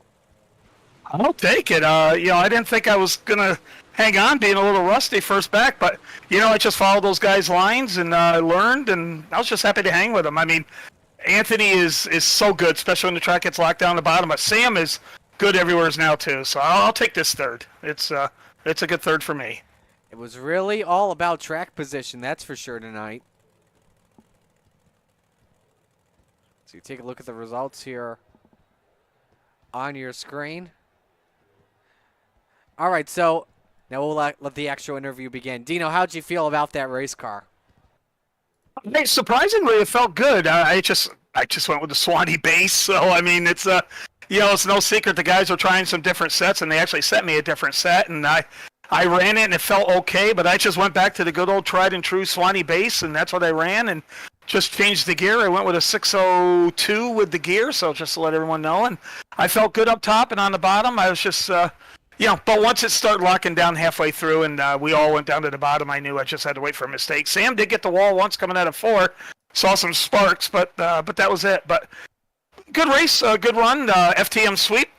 I'll take it. I didn't think I was going to hang on, being a little rusty first back, but, I just followed those guys' lines and learned, and I was just happy to hang with them. I mean, Anthony is so good, especially when the track gets locked down the bottom, but Sam is good everywhere now, too, so I'll take this 3rd. It's a good 3rd for me.
It was really all about track position, that's for sure tonight. So you take a look at the results here on your screen. All right, so now we'll let the actual interview begin. Dino, how'd you feel about that race car?
Hey, surprisingly, it felt good. I just went with the Swanee base, so I mean, it's it's no secret the guys are trying some different sets, and they actually sent me a different set, and I ran it and it felt okay, but I just went back to the good old tried and true Swanee base, and that's what I ran, and just changed the gear. I went with a 602 with the gear, so just to let everyone know. And I felt good up top and on the bottom. I was just, but once it started locking down halfway through and we all went down to the bottom, I knew I just had to wait for a mistake. Sam did get the wall once coming out of 4. Saw some sparks, but that was it. But good race, good run, FTM sweep.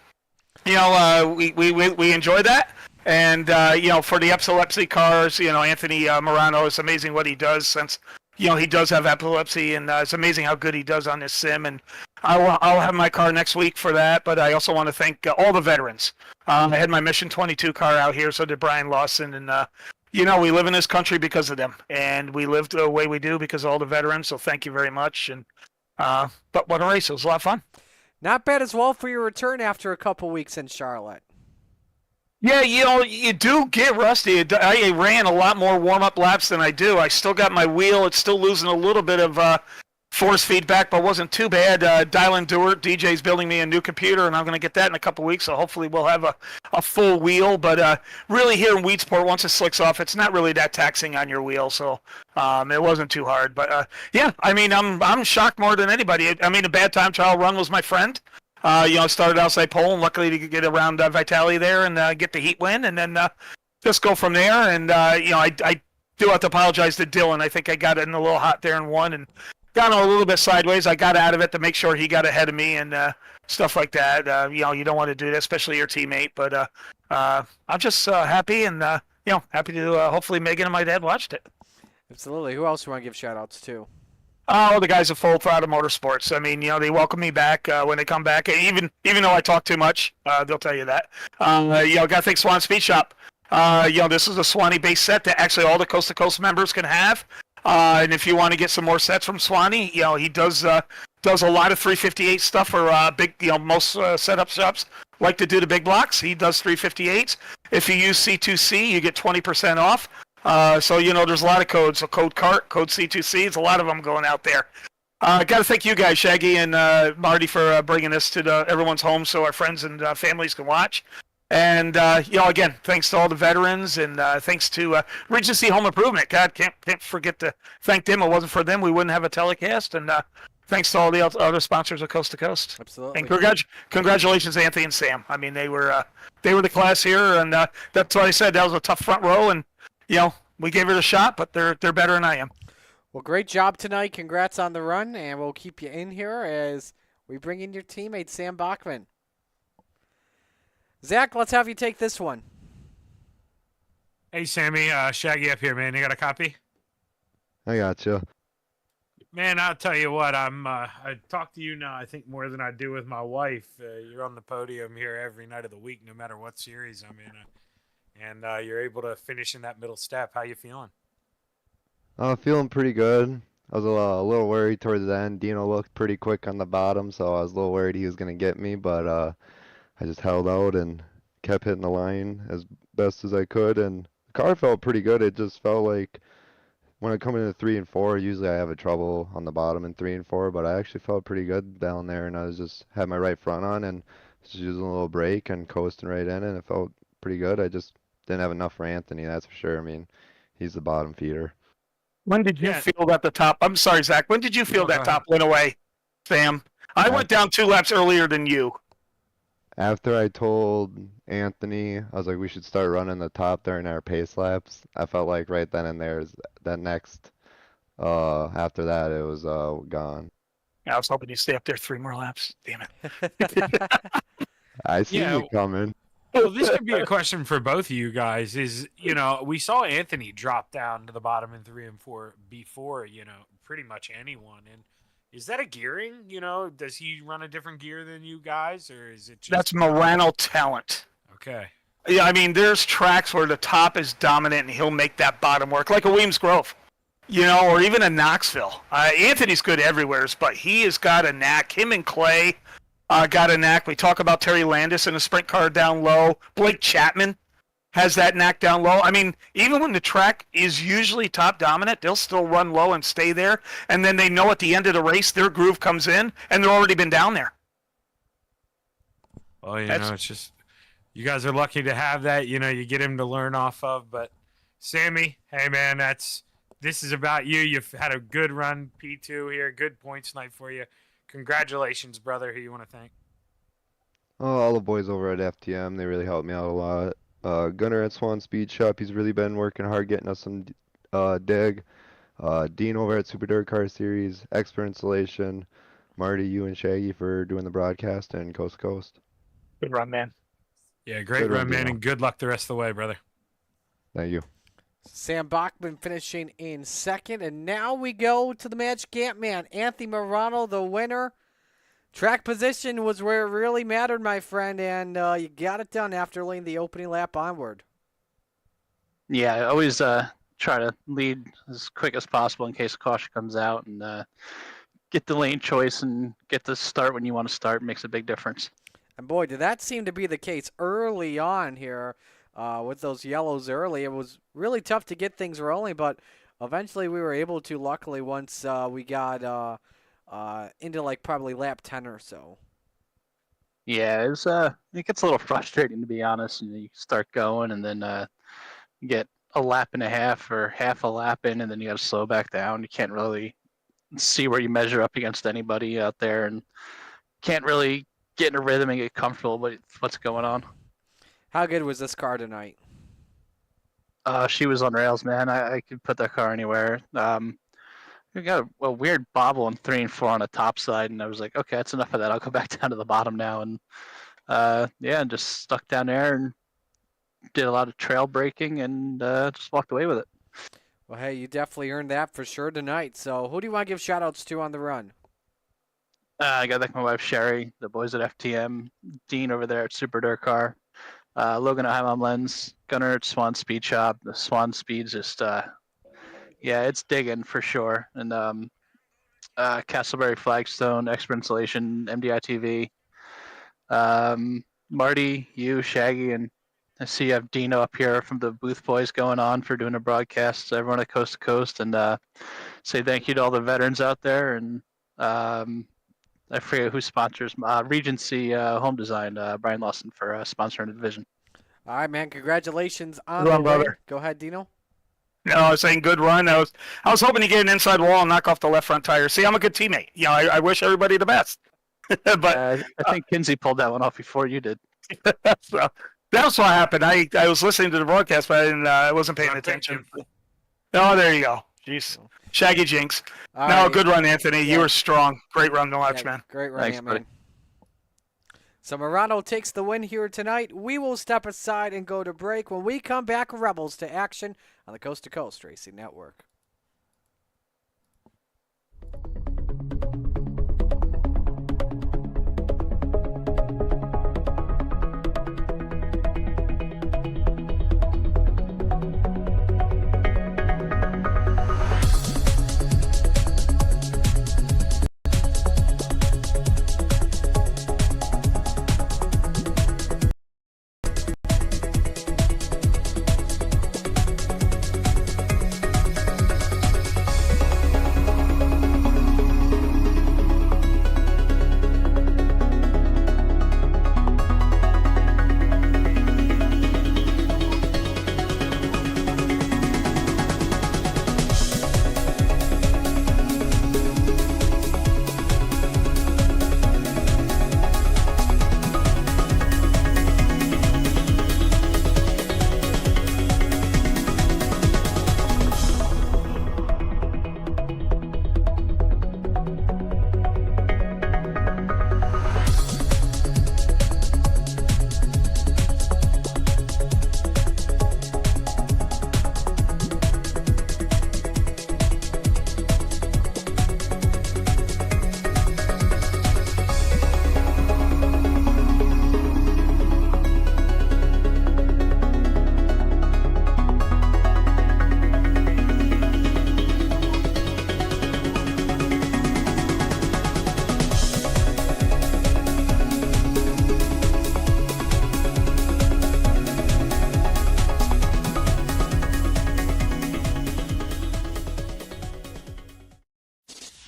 We enjoy that. And, for the epilepsy cars, Anthony Morano, it's amazing what he does since, he does have epilepsy, and it's amazing how good he does on this sim. And I'll have my car next week for that, but I also want to thank all the veterans. I had my Mission 22 car out here, so did Brian Lawson, and, we live in this country because of them, and we live the way we do because of all the veterans, so thank you very much. And but what a race. It was a lot of fun.
Not bad as well for your return after a couple weeks in Charlotte.
Yeah, you do get rusty. I ran a lot more warm-up laps than I do. I still got my wheel. It's still losing a little bit of force feedback, but wasn't too bad. Dylan Dewart, DJ's building me a new computer, and I'm going to get that in a couple weeks, so hopefully we'll have a full wheel. But really here in Weedsport, once it slicks off, it's not really that taxing on your wheel, so it wasn't too hard. But, I'm shocked more than anybody. A bad time trial run was my friend. Started outside pole, and luckily to get around Vitali there and get the heat win, and then just go from there. And, I do have to apologize to Dylan. I think I got in a little hot there and won, and got a little bit sideways. I got out of it to make sure he got ahead of me and stuff like that. You don't want to do that, especially your teammate. But I'm just happy and, happy to hopefully Megan and my dad watched it.
Absolutely. Who else do you want to give shout-outs to?
Oh, the guys at Full Throttle Motorsports. They welcome me back when they come back. Even though I talk too much, they'll tell you that. Got to thank Swan Speed Shop. This is a Swanee-based set that actually all the Coast to Coast members can have. And if you want to get some more sets from Swanee, he does a lot of 358 stuff for big. Most setup shops like to do the big blocks. He does 358s. If you use C2C, you get 20% off. So there's a lot of codes. So code CART, code C2C. There's a lot of them going out there. Got to thank you guys, Shaggy and Marty, for bringing this to everyone's home so our friends and families can watch. And again, thanks to all the veterans, and thanks to Regency Home Improvement. God, can't forget to thank them. If it wasn't for them, we wouldn't have a telecast. And thanks to all the other sponsors of Coast to Coast.
Absolutely.
And congratulations, Anthony and Sam. They were the class here, and that's what I said. That was a tough front row, and we gave it a shot, but they're better than I am.
Well, great job tonight. Congrats on the run, and we'll keep you in here as we bring in your teammate, Sam Bachman. Zach, let's have you take this one.
Hey, Sammy, Shaggy up here, man. You got a copy?
I got you.
Man, I'll tell you what. I talk to you now, I think, more than I do with my wife. You're on the podium here every night of the week, no matter what series I'm in. And you're able to finish in that middle step. How you feeling?
Feeling pretty good. I was a little worried towards the end. Dino looked pretty quick on the bottom, so I was a little worried he was going to get me, but I just held out and kept hitting the line as best as I could, and the car felt pretty good. It just felt like when I come into 3 and 4, usually I have a trouble on the bottom in 3 and 4, but I actually felt pretty good down there, and I was just had my right front on and just using a little brake and coasting right in, and it felt pretty good. I just didn't have enough for Anthony, that's for sure. He's the bottom feeder.
When did you feel that the top? I'm sorry, Zach. When did you feel that top went away, Sam? I went down 2 laps earlier than you.
After I told Anthony, I was like, we should start running the top during our pace laps. I felt like right then and there, that next, after that, it was gone.
I was hoping you'd stay up there 3 more laps. Damn it.
I see you coming.
Well, this could be a question for both of you guys. We saw Anthony drop down to the bottom in 3 and 4 before, pretty much anyone. And is that a gearing? Does he run a different gear than you guys, or is it just...
That's Morano talent.
Okay.
Yeah, there's tracks where the top is dominant and he'll make that bottom work, like a Williams Grove, or even a Knoxville. Anthony's good everywhere, but he has got a knack. Him and Clay got a knack. We talk about Terry Landis in a sprint car down low. Blake Chapman has that knack down low. Even when the track is usually top dominant, they'll still run low and stay there. And then they know at the end of the race, their groove comes in, and they've already been down there.
Well, it's just, you guys are lucky to have that. You get him to learn off of. But Sammy, hey man, that's this is about you. You've had a good run, P2 here. Good points night for you. Congratulations, brother. Who you want to thank?
Oh, all the boys over at FTM, they really helped me out a lot. Gunnar at Swan Speed Shop, he's really been working hard getting us some dig. Dean over at Super Dirt Car Series, Expert Installation, Marty, you and Shaggy for doing the broadcast, and Coast to Coast.
Good run, man.
Yeah, great
Good run,
run, man,
Dino.
and good luck the rest of the way, brother.
Thank you.
Sam Bachman finishing in second. And now we go to the Magic Ant-Man. Anthony Morano, the winner. Track position was where it really mattered, my friend, and you got it done after laying the opening lap onward.
Yeah, I always try to lead as quick as possible in case a caution comes out, and get the lane choice and get the start when you want to start makes a big difference.
And boy, did that seem to be the case early on here with those yellows early. It was really tough to get things rolling, but eventually we were able to, luckily, once we got into like probably lap 10 or so.
Yeah, it gets a little frustrating, to be honest. You start going and then you get a lap and a half or half a lap in, and then you got to slow back down. You can't really see where you measure up against anybody out there, and can't really get in a rhythm and get comfortable with what's going on.
How good was this car tonight?
She was on rails, man. I could put that car anywhere. We got a weird bobble in 3 and 4 on the top side, and I was like, okay, that's enough of that. I'll go back down to the bottom now, and and just stuck down there and did a lot of trail braking and just walked away with it.
Well, hey, you definitely earned that for sure tonight. So who do you want to give shout-outs to on the run?
I got to thank my wife, Sherry, the boys at FTM, Dean over there at Super Dirt Car, Logan at High Mom Lens, Gunnar at Swan Speed Shop. The Swan Speed's just, it's digging for sure. And Castleberry Flagstone, Expert Installation, MDI TV, Marty, you, Shaggy, and I see you have Dino up here from the Booth Boys going on for doing a broadcast. Everyone at Coast to Coast, and say thank you to all the veterans out there. And I forget who sponsors Regency Home Design, Brian Lawson, for sponsoring the division.
All right, man. Congratulations on
Good
the
run,
win.
brother.
Go ahead, Dino.
No, I was saying good run. I was hoping to get an inside wall and knock off the left front tire. See, I'm a good teammate. You know, I wish everybody the best. But
I think Kinsey pulled that one off before you did.
so, that's what happened. I was listening to the broadcast, but I wasn't paying attention. Oh, there you go. Jeez. Shaggy Jinx.
All
No,
right.
good run, Anthony.
Yeah.
You were strong. Great run to watch,
Yeah,
man.
Great run,
Thanks,
man.
buddy.
So Morano takes the win here tonight. We will step aside and go to break. When we come back, Rebels to action on the Coast to Coast Racing Network.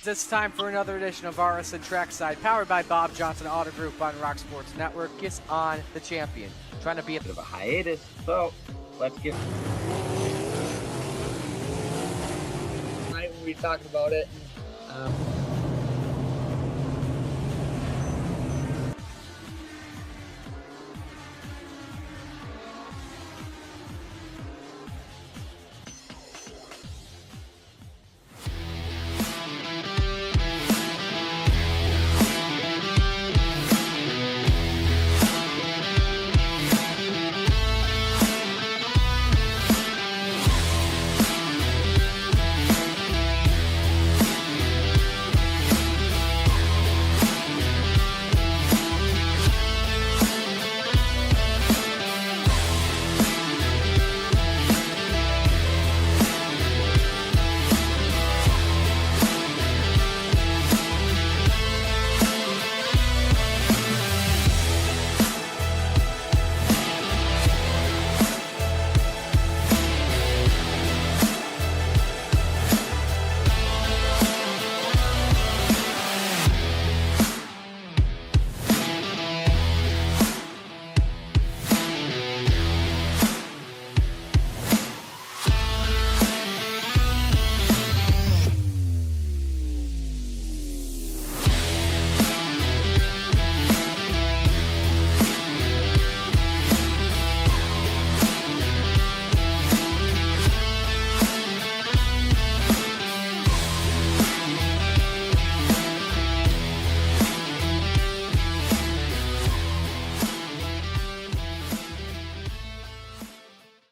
It's time for another edition of RSN Trackside, powered by Bob Johnson Auto Group on Rock Sports Network. Gets on the champion, trying to be at
Bit of a hiatus, so let's get.
be talking about it.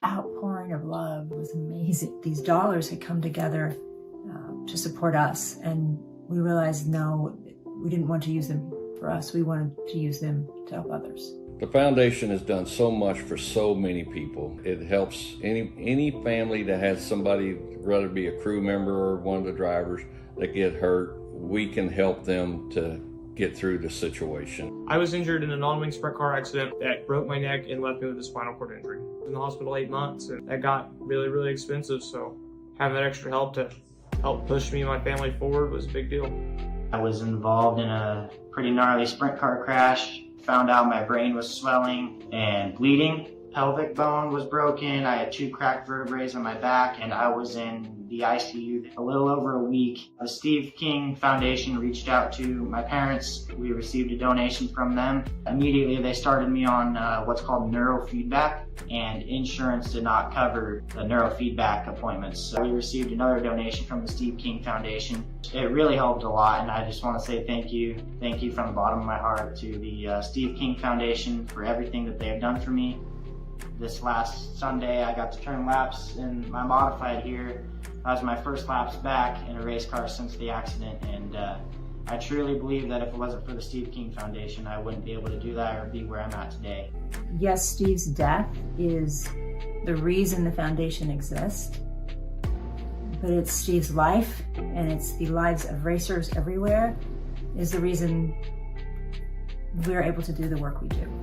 Outpouring of love was amazing. These dollars had come together to support us, and we realized no, we didn't want to use them for us. We wanted to use them to help others.
The foundation has done so much for so many people. It helps any family that has somebody, whether it be a crew member or one of the drivers, that get hurt. We can help them to get through the situation.
I was injured in a non-wing sprint car accident that broke my neck and left me with a spinal cord injury. I was in the hospital 8 months, and that got really, really expensive. So having that extra help to help push me and my family forward was a big deal.
I was involved in a pretty gnarly sprint car crash. Found out my brain was swelling and bleeding. Pelvic bone was broken. I had 2 cracked vertebrae on my back, and I was in the ICU a little over a week. The Steve King Foundation reached out to my parents. We received a donation from them. Immediately, they started me on what's called neurofeedback, and insurance did not cover the neurofeedback appointments. So we received another donation from the Steve King Foundation. It really helped a lot, and I just want to say thank you. Thank you from the bottom of my heart to the Steve King Foundation for everything that they have done for me. This last Sunday, I got to turn laps in my modified here. That was my first laps back in a race car since the accident, and I truly believe that if it wasn't for the Steve King Foundation, I wouldn't be able to do that or be where I'm at today.
Yes, Steve's death is the reason the foundation exists, but it's Steve's life, and it's the lives of racers everywhere, is the reason we're able to do the work we do.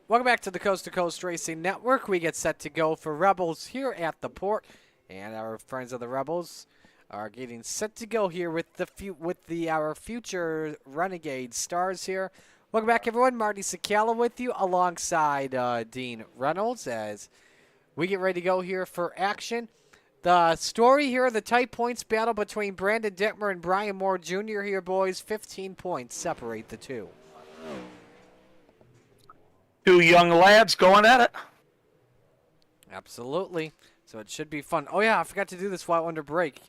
Welcome back to the Coast to Coast Racing Network. We get set to go for Rebels here at the port, and our friends of the Rebels are getting set to go here with our future Renegade stars here. Welcome back, everyone. Marty Sakala with you alongside Dean Reynolds as we get ready to go here for action. The story here, the tight points battle between Brandon Dittmer and Brian Moore Jr. here, boys. 15 points separate the two.
2 young lads going at it.
Absolutely. So it should be fun. Oh, yeah, I forgot to do this while under break.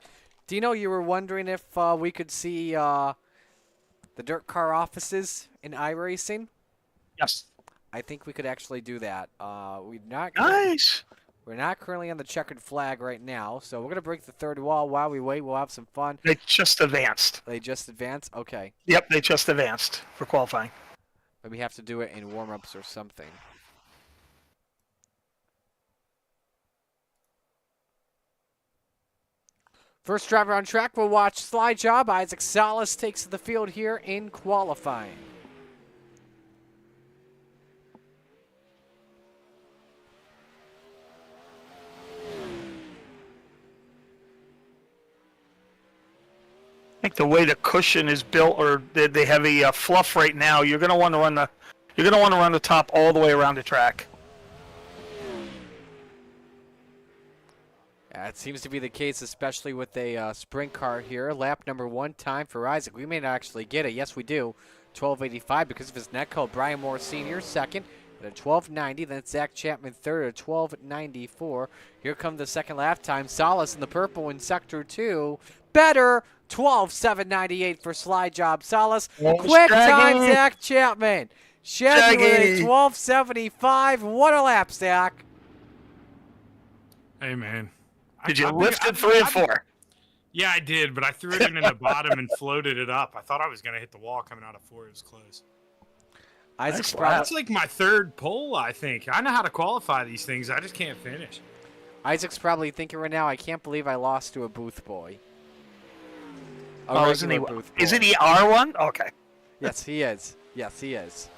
Dino, you were wondering if we could see the dirt car offices in iRacing?
Yes.
I think we could actually do that.
Nice.
We're not currently on the checkered flag right now, so we're going to break the third wall while we wait. We'll have some fun.
They just advanced.
They just advanced? Okay.
Yep, they just advanced for qualifying.
Maybe have to do it in warm-ups or something. First driver on track, we'll watch Slide Job. Isaac Salas takes the field here in qualifying.
think the way the cushion is built, or they have a fluff right now, you're gonna want to run the top all the way around the track.
It seems to be the case, especially with a sprint car here. Lap number 1 time for Isaac. We may not actually get it. Yes, we do. 12:85 because of his net code. Brian Moore Sr. second at a 12:90. Then it's Zach Chapman third at a 12:94. Here comes the second lap time. Salas in the purple in sector 2. Better. 12:798 for Slide Job Salas. Quick time, Zach Chapman. Shaggy with a 12:75. What a lap, Zach.
Hey, man.
Did you lift it 3 and 4?
Yeah, I did, but I threw it in the bottom and floated it up. I thought I was going to hit the wall coming out of 4. It was close.
Isaac's
That's like my 3rd pole, I think. I know how to qualify these things. I just can't finish.
Isaac's probably thinking right now, I can't believe I lost to a booth boy.
Isn't he R1? Okay.
Yes, he is. Yes, he is.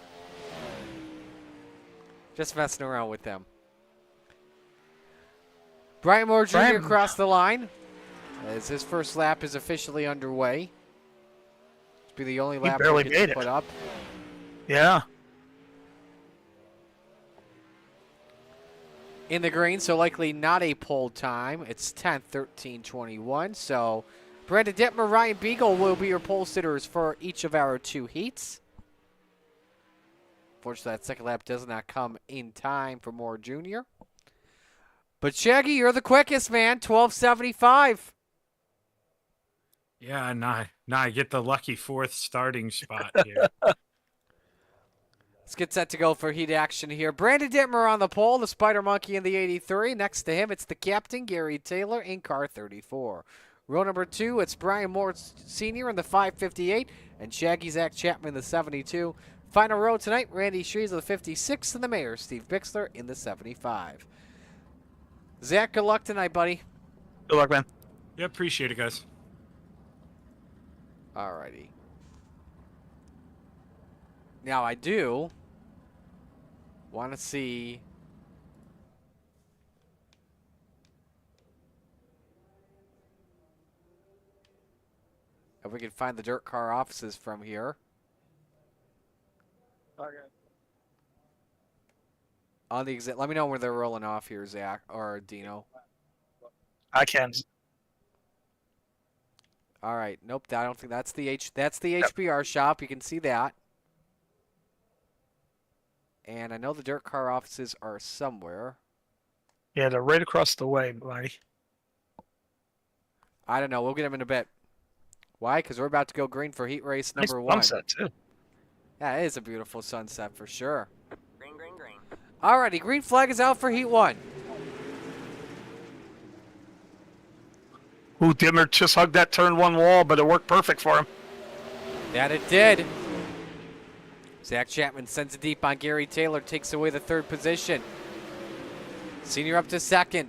Just messing around with them. Brian Moore Jr. across the line as his first lap is officially underway. This will be the only lap he gets put up.
Yeah.
In the green, so likely not a pole time. It's 10:13:21. So Brandon Dittmer, Ryan Beagle will be your pole sitters for each of our 2 heats. Fortunately, that second lap does not come in time for Moore Jr. But Shaggy, you're the quickest, man. 12:75.
Yeah, now I get the lucky 4th starting spot here.
Let's get set to go for heat action here. Brandon Dittmer on the pole, the Spider Monkey in the 83. Next to him, it's the captain, Gary Taylor, in car 34. Row number 2, it's Brian Moore Sr. in the 558, and Shaggy Zach Chapman in the 72. Final row tonight, Randy Shreves in the 56, and the mayor, Steve Bixler, in the 75. Zach, good luck tonight, buddy.
Good luck, man.
Yeah, appreciate it, guys.
Alrighty. Now, I do want to see if we can find the dirt car offices from here.
Okay.
On the exit, let me know where they're rolling off here, Zach or Dino.
I can.
All right, nope. I don't think that's the HBR shop. You can see that. And I know the dirt car offices are somewhere.
Yeah, they're right across the way, buddy.
I don't know. We'll get them in a bit. Why? Because we're about to go green for heat race number 1.
Sunset too.
Yeah, it is a beautiful sunset for sure.
Green, green, green.
Alrighty, green flag is out for heat 1.
Ooh, Dimmer just hugged that turn 1 wall, but it worked perfect for him.
That it did. Zach Chapman sends it deep on Gary Taylor, takes away the 3rd position. Senior up to 2nd.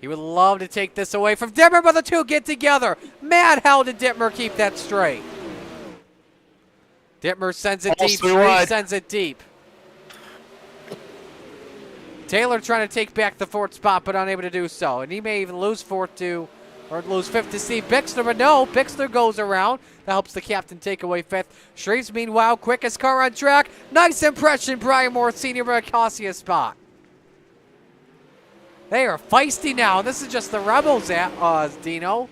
He would love to take this away from Dittmer, but the 2 get together. Man, how did Dittmer keep that straight? Dittmer sends it deep. Shreve sends it deep. Taylor trying to take back the 4th spot, but unable to do so. And he may even lose 4th to, or lose 5th to Steve Bixler, but no, Bixler goes around. That helps the captain take away 5th. Shreves, meanwhile, quickest car on track. Nice impression, Brian Moore Sr., but it costs you a spot. They are feisty now. This is just the Rebels, Dino.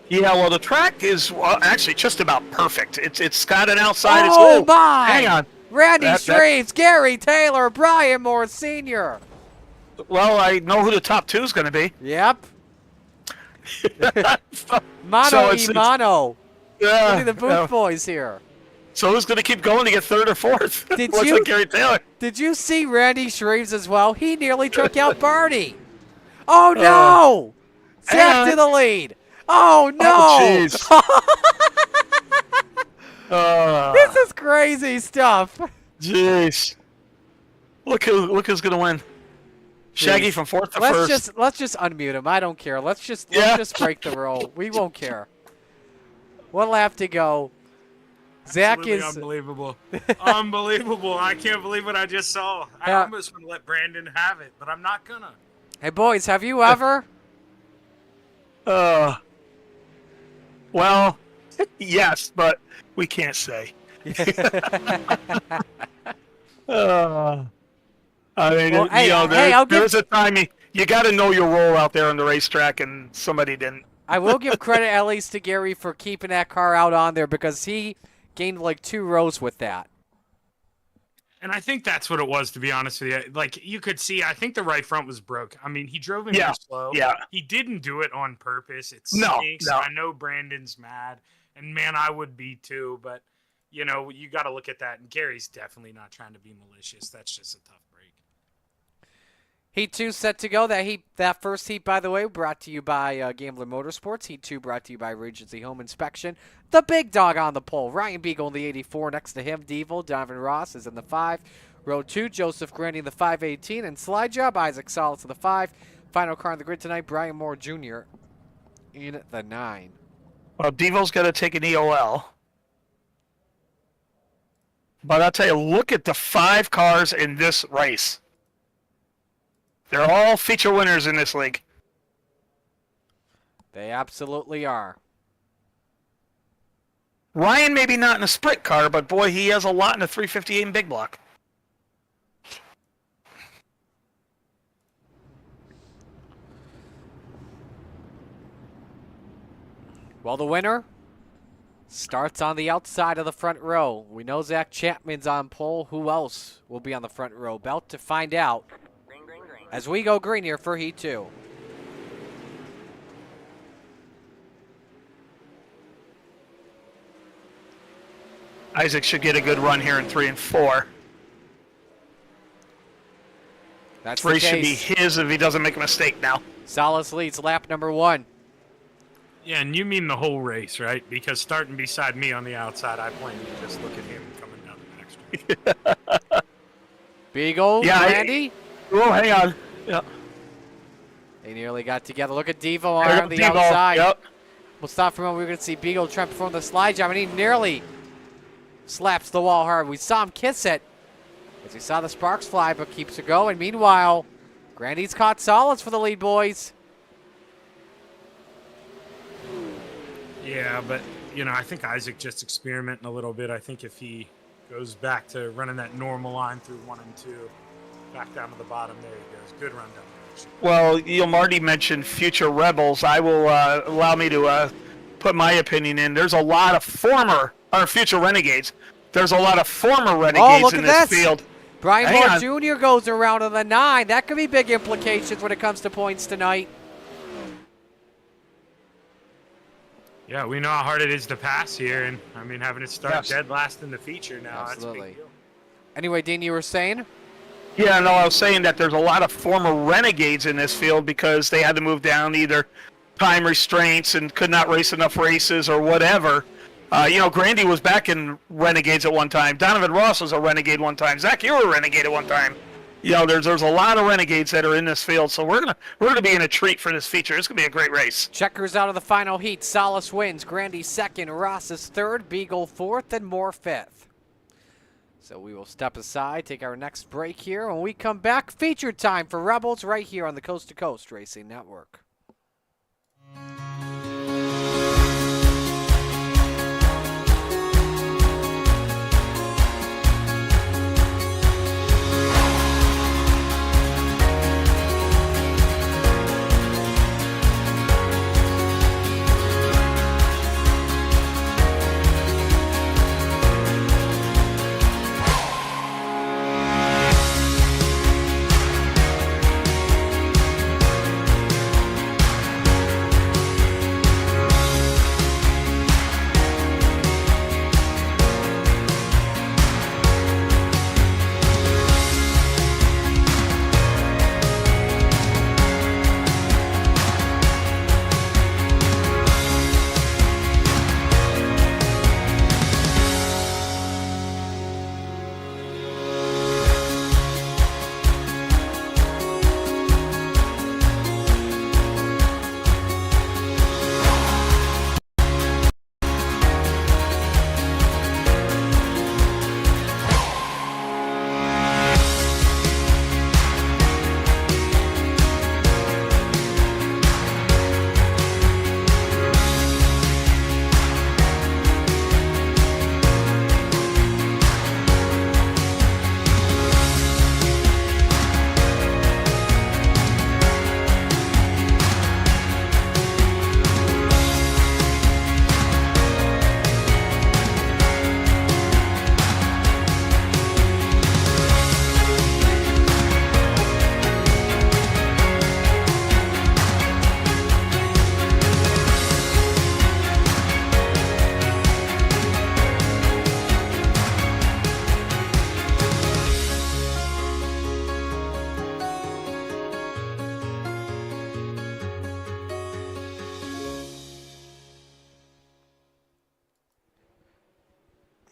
Yeah, well, the track is actually just about perfect. It's got an outside.
Oh, my!
Hang on.
Randy Shreves, Gary Taylor, Brian Moore Sr.
Well, I know who the top 2 is going to be.
Yep. Mano y mano.
Yeah.
Look at the Booth boys here.
So who's going to keep going to get 3rd or 4th? Looks like Gary Taylor.
Did you see Randy Shreves as well? He nearly took out Barney. Oh, no! Zach to the lead. Oh, no!
Oh, jeez.
This is crazy stuff.
Jeez. Look who's going to win. Shaggy from 4th to 1st.
Let's just unmute him. I don't care. Let's just break the rule. We won't care. 1 lap to go. Zach
Absolutely
is
unbelievable. Unbelievable. I can't believe what I just saw. I almost want to let Brandon have it, but I'm not gonna.
Hey boys, have you ever?
Well, Yes, but we can't say. I mean,
Well, hey,
there,
I'll give-
there's a time you got to know your role out there on the racetrack, and somebody didn't.
I will give credit at least to Gary for keeping that car out on there because he gained like 2 rows with that.
And I think that's what it was, to be honest with you. Like, you could see, I think the right front was broke. I mean, he drove him too slow.
Yeah.
He didn't do it on purpose. It
No,
stinks.
no.
I know Brandon's mad. And, man, I would be too. But, you know, you got to look at that. And Gary's definitely not trying to be malicious. That's just a tough break.
Heat 2 set to go. That first heat, by the way, brought to you by Gambler Motorsports. Heat 2 brought to you by Regency Home Inspection. The big dog on the pole, Ryan Beagle in the 84. Next to him, Devil. Donovan Ross is in the 5. Row 2, Joseph Grandy in the 518. And slide job, Isaac Solis in the 5. Final car on the grid tonight, Brian Moore Jr. in the 9.
Well, Devo's got to take an EOL. But I'll tell you, look at the 5 cars in this race. They're all feature winners in this league.
They absolutely are.
Ryan maybe not in a sprint car, but boy, he has a lot in the 358 and big block.
Well, the winner starts on the outside of the front row. We know Zach Chapman's on pole. Who else will be on the front row? About to find out as we go green here for Heat 2.
Isaac should get a good run here in 3 and 4.
That's
3
the
should be
case.
his if he doesn't make a mistake now.
Solis leads lap number 1.
Yeah, and you mean the whole race, right? Because starting beside me on the outside, I plan to just look at him coming down the backstretch.
Beagle, Randy.
Oh, hang on. Yeah.
They nearly got together. Look at Devo on the
Devo,
outside.
Yep.
We'll stop for a moment. We're going to see Beagle try to perform the slide job, and he nearly slaps the wall hard. We saw him kiss it as he saw the sparks fly, but keeps it going. Meanwhile, Grandy's caught solids for the lead, boys.
Yeah, but, you know, I think Isaac just experimenting a little bit. I think if he goes back to running that normal line through 1 and 2, back down to the bottom, there he goes. Good run down there.
Well, Marty mentioned future rebels. I will allow me to put my opinion in. There's a lot of future renegades. There's a lot of former renegades in this field.
Brian Moore Jr. goes around in the 9. That could be big implications when it comes to points tonight.
Yeah, we know how hard it is to pass here, and I mean, having it start dead last in the feature now,
Absolutely.
that's a big deal.
Anyway, Dean, you were saying?
Yeah, no, I was saying that there's a lot of former renegades in this field because they had to move down either time restraints and could not race enough races or whatever. Grandy was back in Renegades at one time. Donovan Ross was a Renegade one time. Zach, you were a Renegade at one time. There's a lot of Renegades that are in this field, so we're gonna be in a treat for this feature. It's gonna be a great race.
Checkers out of the final heat. Solis wins. Grandy 2nd. Ross is 3rd. Beagle 4th. And Moore 5th. So we will step aside, take our next break here. When we come back, feature time for Rebels right here on the Coast to Coast Racing Network.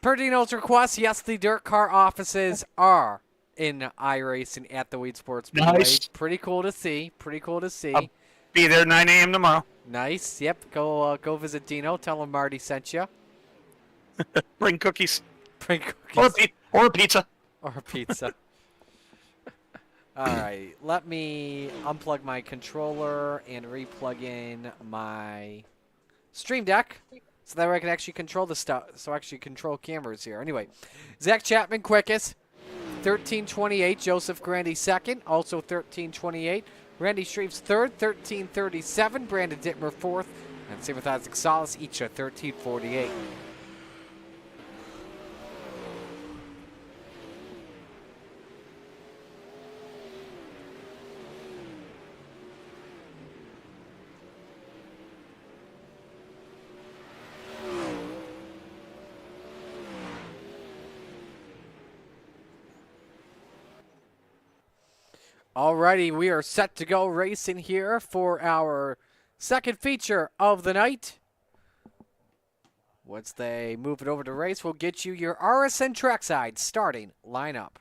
Per Dino's request, yes, the dirt car offices are in iRacing at the Weed Sports Speedway.
Nice.
Pretty cool to see. Pretty cool to see.
I'll be there 9 a.m. tomorrow.
Nice. Yep. Go visit Dino. Tell him Marty sent you.
Bring cookies.
Bring cookies.
Or a pizza.
Or a pizza. All right. Let me unplug my controller and replug in my Stream Deck so that way I can actually control the stuff. So actually control cameras here. Anyway, Zach Chapman quickest. 13:28. Joseph Grandy second. Also 13:28. Randy Shreves third. 13:37. Brandon Dittmer fourth. And same with Isaac Salas, each at 13:48. Alrighty, we are set to go racing here for our second feature of the night. Once they move it over to race, we'll get you your RSN trackside starting lineup.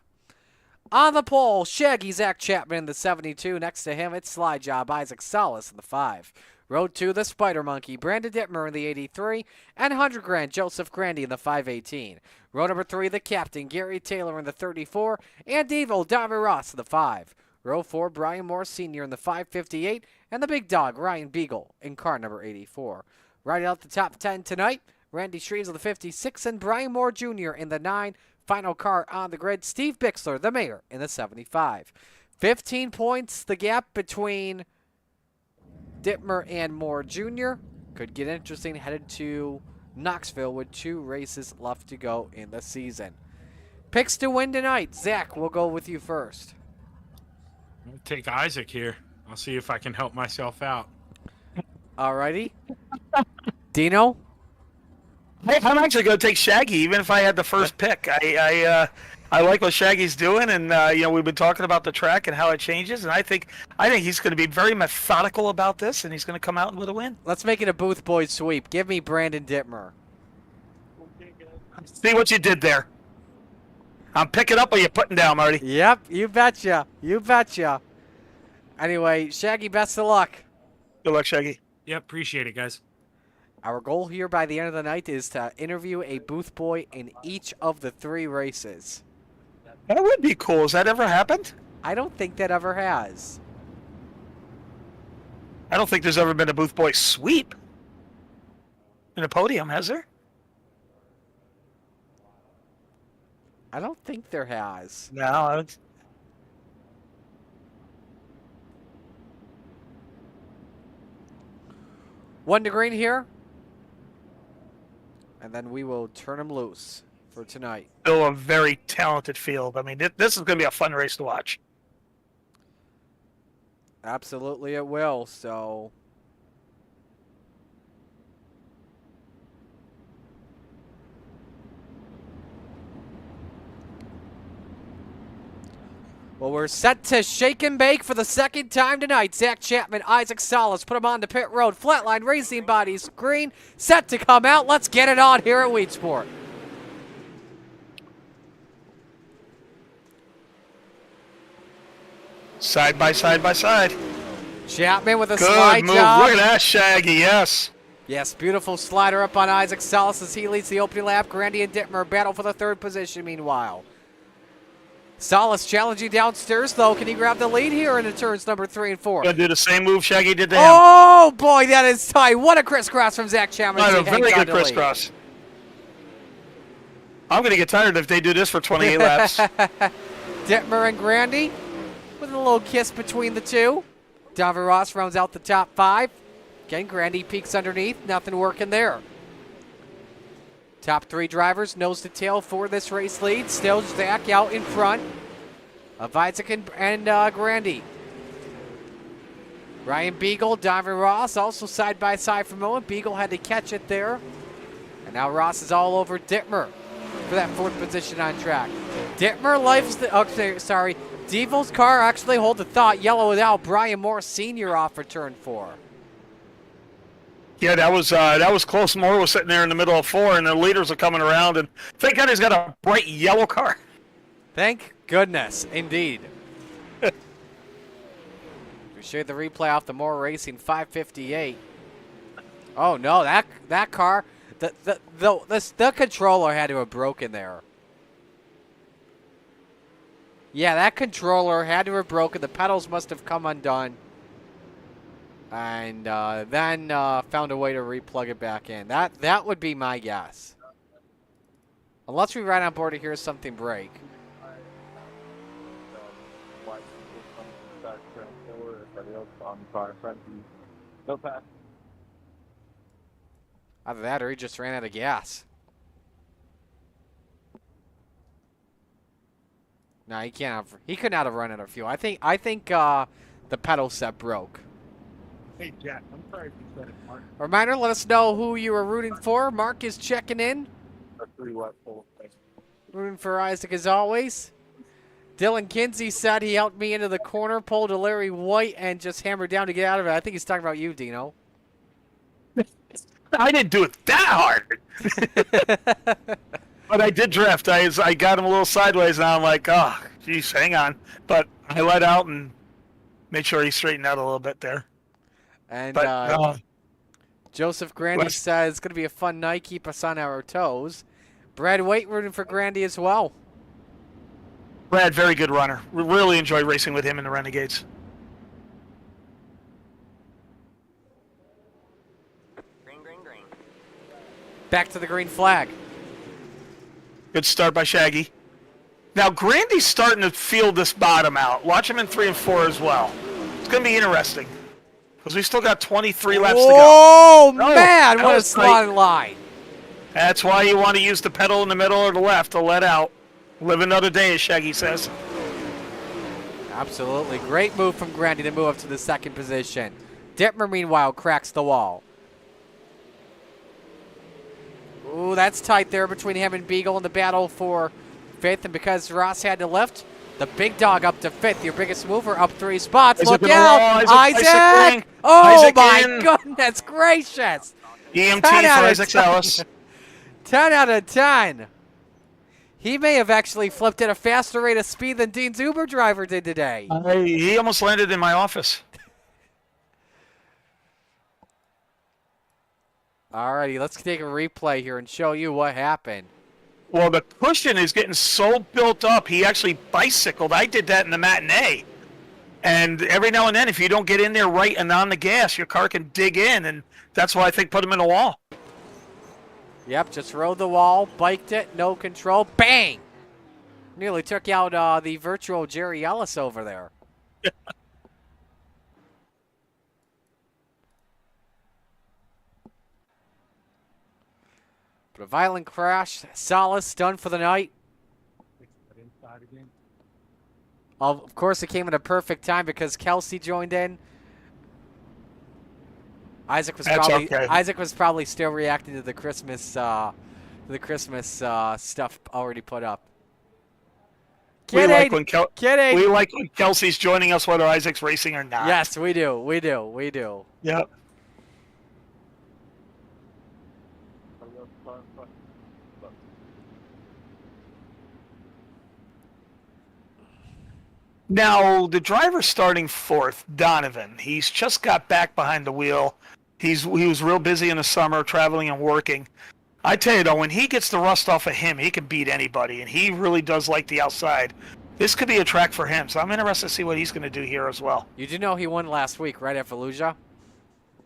On the pole, Shaggy Zach Chapman in the 72. Next to him, it's Slide Job Isaac Salas in the 5. Road 2, the Spider Monkey, Brandon Dittmer in the 83. And 100 grand, Joseph Grandy in the 518. Row number 3, the Captain, Gary Taylor in the 34. And Evil, Davi Ross in the 5. Row 4, Brian Moore Sr. in the 558, and the big dog, Ryan Beagle, in car number 84. Riding out the top 10 tonight, Randy Shreves in the 56, and Brian Moore Jr. in the 9. Final car on the grid, Steve Bixler, the mayor, in the 75. 15 points, the gap between Dittmer and Moore Jr. Could get interesting headed to Knoxville with 2 races left to go in the season. Picks to win tonight. Zach, we'll go with you first.
I'll take Isaac here. I'll see if I can help myself out.
Alrighty. Dino?
I'm actually going to take Shaggy, even if I had the first pick. I like what Shaggy's doing, and we've been talking about the track and how it changes, and I think he's going to be very methodical about this, and he's going to come out with a win.
Let's make it a Booth Boys sweep. Give me Brandon Dittmer.
See what you did there. I'm picking up what you're putting down, Marty.
Yep, you betcha. You betcha. Anyway, Shaggy, best of luck.
Good luck, Shaggy.
Yep, appreciate it, guys.
Our goal here by the end of the night is to interview a booth boy in each of the 3 races.
That would be cool. Has that ever happened?
I don't think that ever has.
I don't think there's ever been a booth boy sweep in a podium, has there?
I don't think there has.
No.
One to green here. And then we will turn him loose for tonight.
Still a very talented field. I mean, this is going to be a fun race to watch.
Absolutely it will, so... Well, we're set to shake and bake for the second time tonight. Zach Chapman, Isaac Salas, put him on to pit road. Flatline Racing Bodies, green, set to come out. Let's get it on here at Weed Sport.
Side by side by side.
Chapman with a
Good
slide
move.
job.
Look at that, Shaggy. Yes.
Yes, beautiful slider up on Isaac Salas as he leads the opening lap. Grandy and Dittmer battle for the 3rd position meanwhile. Salas challenging downstairs, though. Can he grab the lead here into turns number 3 and 4?
Gonna do the same move Shaggy did to him.
Oh, boy, that is tight. What a crisscross from Zach Chapman.
A very good crisscross. I'm going to get tired if they do this for 28 laps.
Dittmer and Grandy with a little kiss between the two. Davi Ross rounds out the top 5. Again, Grandy peeks underneath. Nothing working there. Top 3 drivers, nose to tail for this race lead. Still Zach out in front of Isaac and Grandy. Ryan Beagle, Davi Ross, also side by side for a moment. Beagle had to catch it there. And now Ross is all over Dittmer for that 4th position on track. Dittmer lifes the, okay, sorry. Devil's car actually hold the thought, yellow it out. Brian Moore Sr. off for turn 4.
Yeah, that was close. Moore was sitting there in the middle of 4, and the leaders are coming around. And thank God he's got a bright yellow car.
Thank goodness, indeed. We showed the replay off the Moore Racing 558. Oh no, that car, the controller had to have broken there. Yeah, that controller had to have broken. The pedals must have come undone. And then found a way to replug it back in. That would be my guess. Unless we ride on board to hear something break. Either that or he just ran out of gas. No, he can't have. He could not have run out of fuel. I think the pedal set broke.
Hey, Jack, I'm sorry if you said it, Mark.
Reminder, let us know who you were rooting for. Mark is checking in. Rooting for Isaac as always. Dylan Kinsey said he helped me into the corner, pulled a Larry White, and just hammered down to get out of it. I think he's talking about you, Dino.
I didn't do it that hard. But I did drift. I got him a little sideways, and I'm like, oh, geez, hang on. But I let out and made sure he straightened out a little bit there.
And
But,
Joseph Grandy says it's going to be a fun night. Keep us on our toes. Brad Waite rooting for Grandy as well.
Brad, very good runner. We really enjoy racing with him in the Renegades.
Green, green, green.
Back to the green flag.
Good start by Shaggy. Now, Grandy's starting to feel this bottom out. Watch him in 3 and 4 as well. It's going to be interesting. Because we still got 23 laps to go.
Oh, man, what a slotted line.
That's why you want to use the pedal in the middle or the left to let out. Live another day, as Shaggy says.
Absolutely. Great move from Grandy to move up to the second position. Dittmer, meanwhile, cracks the wall. Ooh, that's tight there between him and Beagle in the battle for fifth. And because Ross had to lift, the big dog up to fifth. Your biggest mover up 3 spots.
Isaac
Look out. Isaac. Oh,
Isaac
my
in.
goodness gracious.
EMT
10
for
out of
Isaac
10.
Salas.
10 out of 10. He may have actually flipped at a faster rate of speed than Dean's Uber driver did today.
He almost landed in my office.
Alrighty, let's take a replay here and show you what happened.
Well, the cushion is getting so built up, he actually bicycled. I did that in the matinee. And every now and then, if you don't get in there right and on the gas, your car can dig in, and that's why I think put him in a wall.
Yep, just rode the wall, biked it, no control, bang! Nearly took out the virtual Jerry Ellis over there. But a violent crash, Salas done for the night. Of course, it came at a perfect time because Kelsey joined in. Isaac was probably still reacting to the Christmas stuff already put up.
We like
Kidding.
when Kelsey's joining us, whether Isaac's racing or not.
Yes, we do. We do. We do.
Yep. Now, the driver starting fourth, Donovan, he's just got back behind the wheel. He was real busy in the summer, traveling and working. I tell you, though, when he gets the rust off of him, he can beat anybody, and he really does like the outside. This could be a track for him, so I'm interested to see what he's going to do here as well.
You do know he won last week, right, at Fallujah?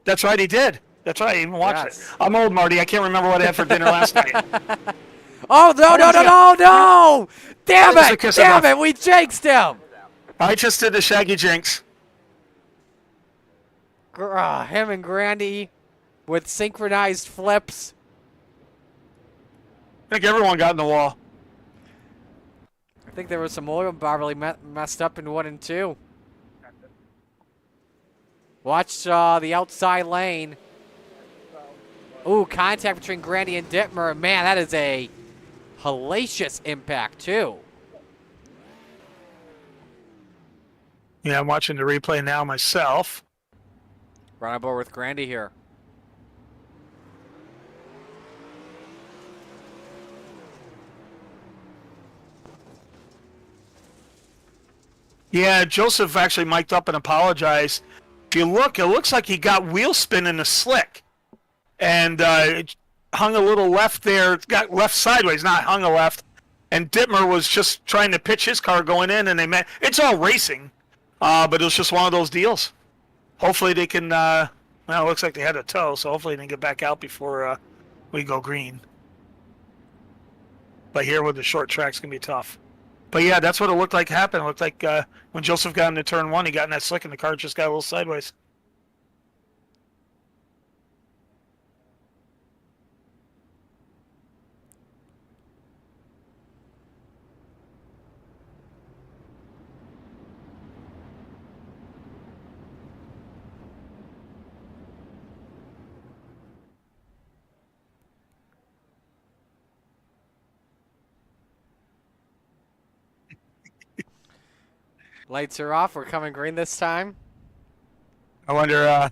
That's right, he did. That's right, I even watched it. I'm old, Marty. I can't remember what I had for dinner last night.
Oh, no! Damn it, we jinxed him!
I just did the Shaggy Jinx.
Him and Grandy with synchronized flips.
I think everyone got in the wall.
I think there was some oil probably messed up in 1 and 2. Watch the outside lane. Ooh, contact between Grandy and Dittmer. Man, that is a hellacious impact, too.
Yeah, I'm watching the replay now myself.
Right on board with Grandy here.
Yeah, Joseph actually mic'd up and apologized. If you look, it looks like he got wheel spin in the slick. And it hung a little left there. It got left sideways, not hung a left. And Dittmer was just trying to pitch his car going in, and they met. It's all racing, but it was just one of those deals. Hopefully they can, well, it looks like they had a tow, so hopefully they can get back out before we go green. But here with the short track's going to be tough. But yeah, that's what it looked like happened. It looked like when Joseph got into turn one, he got in that slick and the car just got a little sideways.
Lights are off. We're coming green this time.
I wonder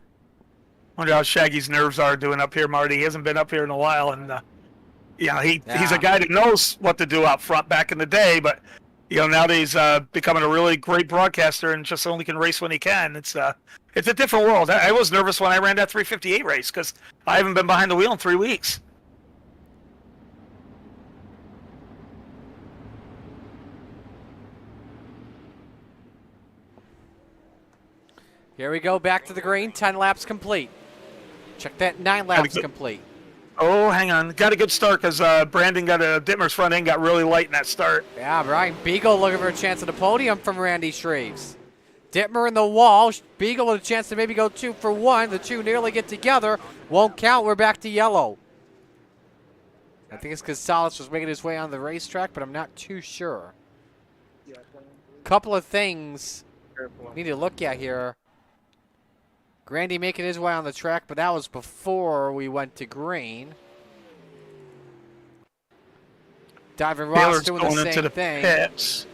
how Shaggy's nerves are doing up here, Marty. He hasn't been up here in a while, and he's a guy that knows what to do out front back in the day, but now that he's becoming a really great broadcaster and just only can race when he can, it's a different world. I was nervous when I ran that 358 race because I haven't been behind the wheel in 3 weeks.
Here we go, back to the green. 10 laps complete. Check that, 9 laps complete.
Oh, hang on. Got a good start because Brandon got Dittmer's front end got really light in that start.
Yeah, Ryan Beagle looking for a chance at the podium from Randy Shreves. Dittmer in the wall. Beagle with a chance to maybe go 2 for 1. The two nearly get together. Won't count. We're back to yellow. I think it's because Salas was making his way on the racetrack, but I'm not too sure. Couple of things we need to look at here. Grandy making his way on the track, but that was before we went to green. Diver Ross doing the same thing.
Pits.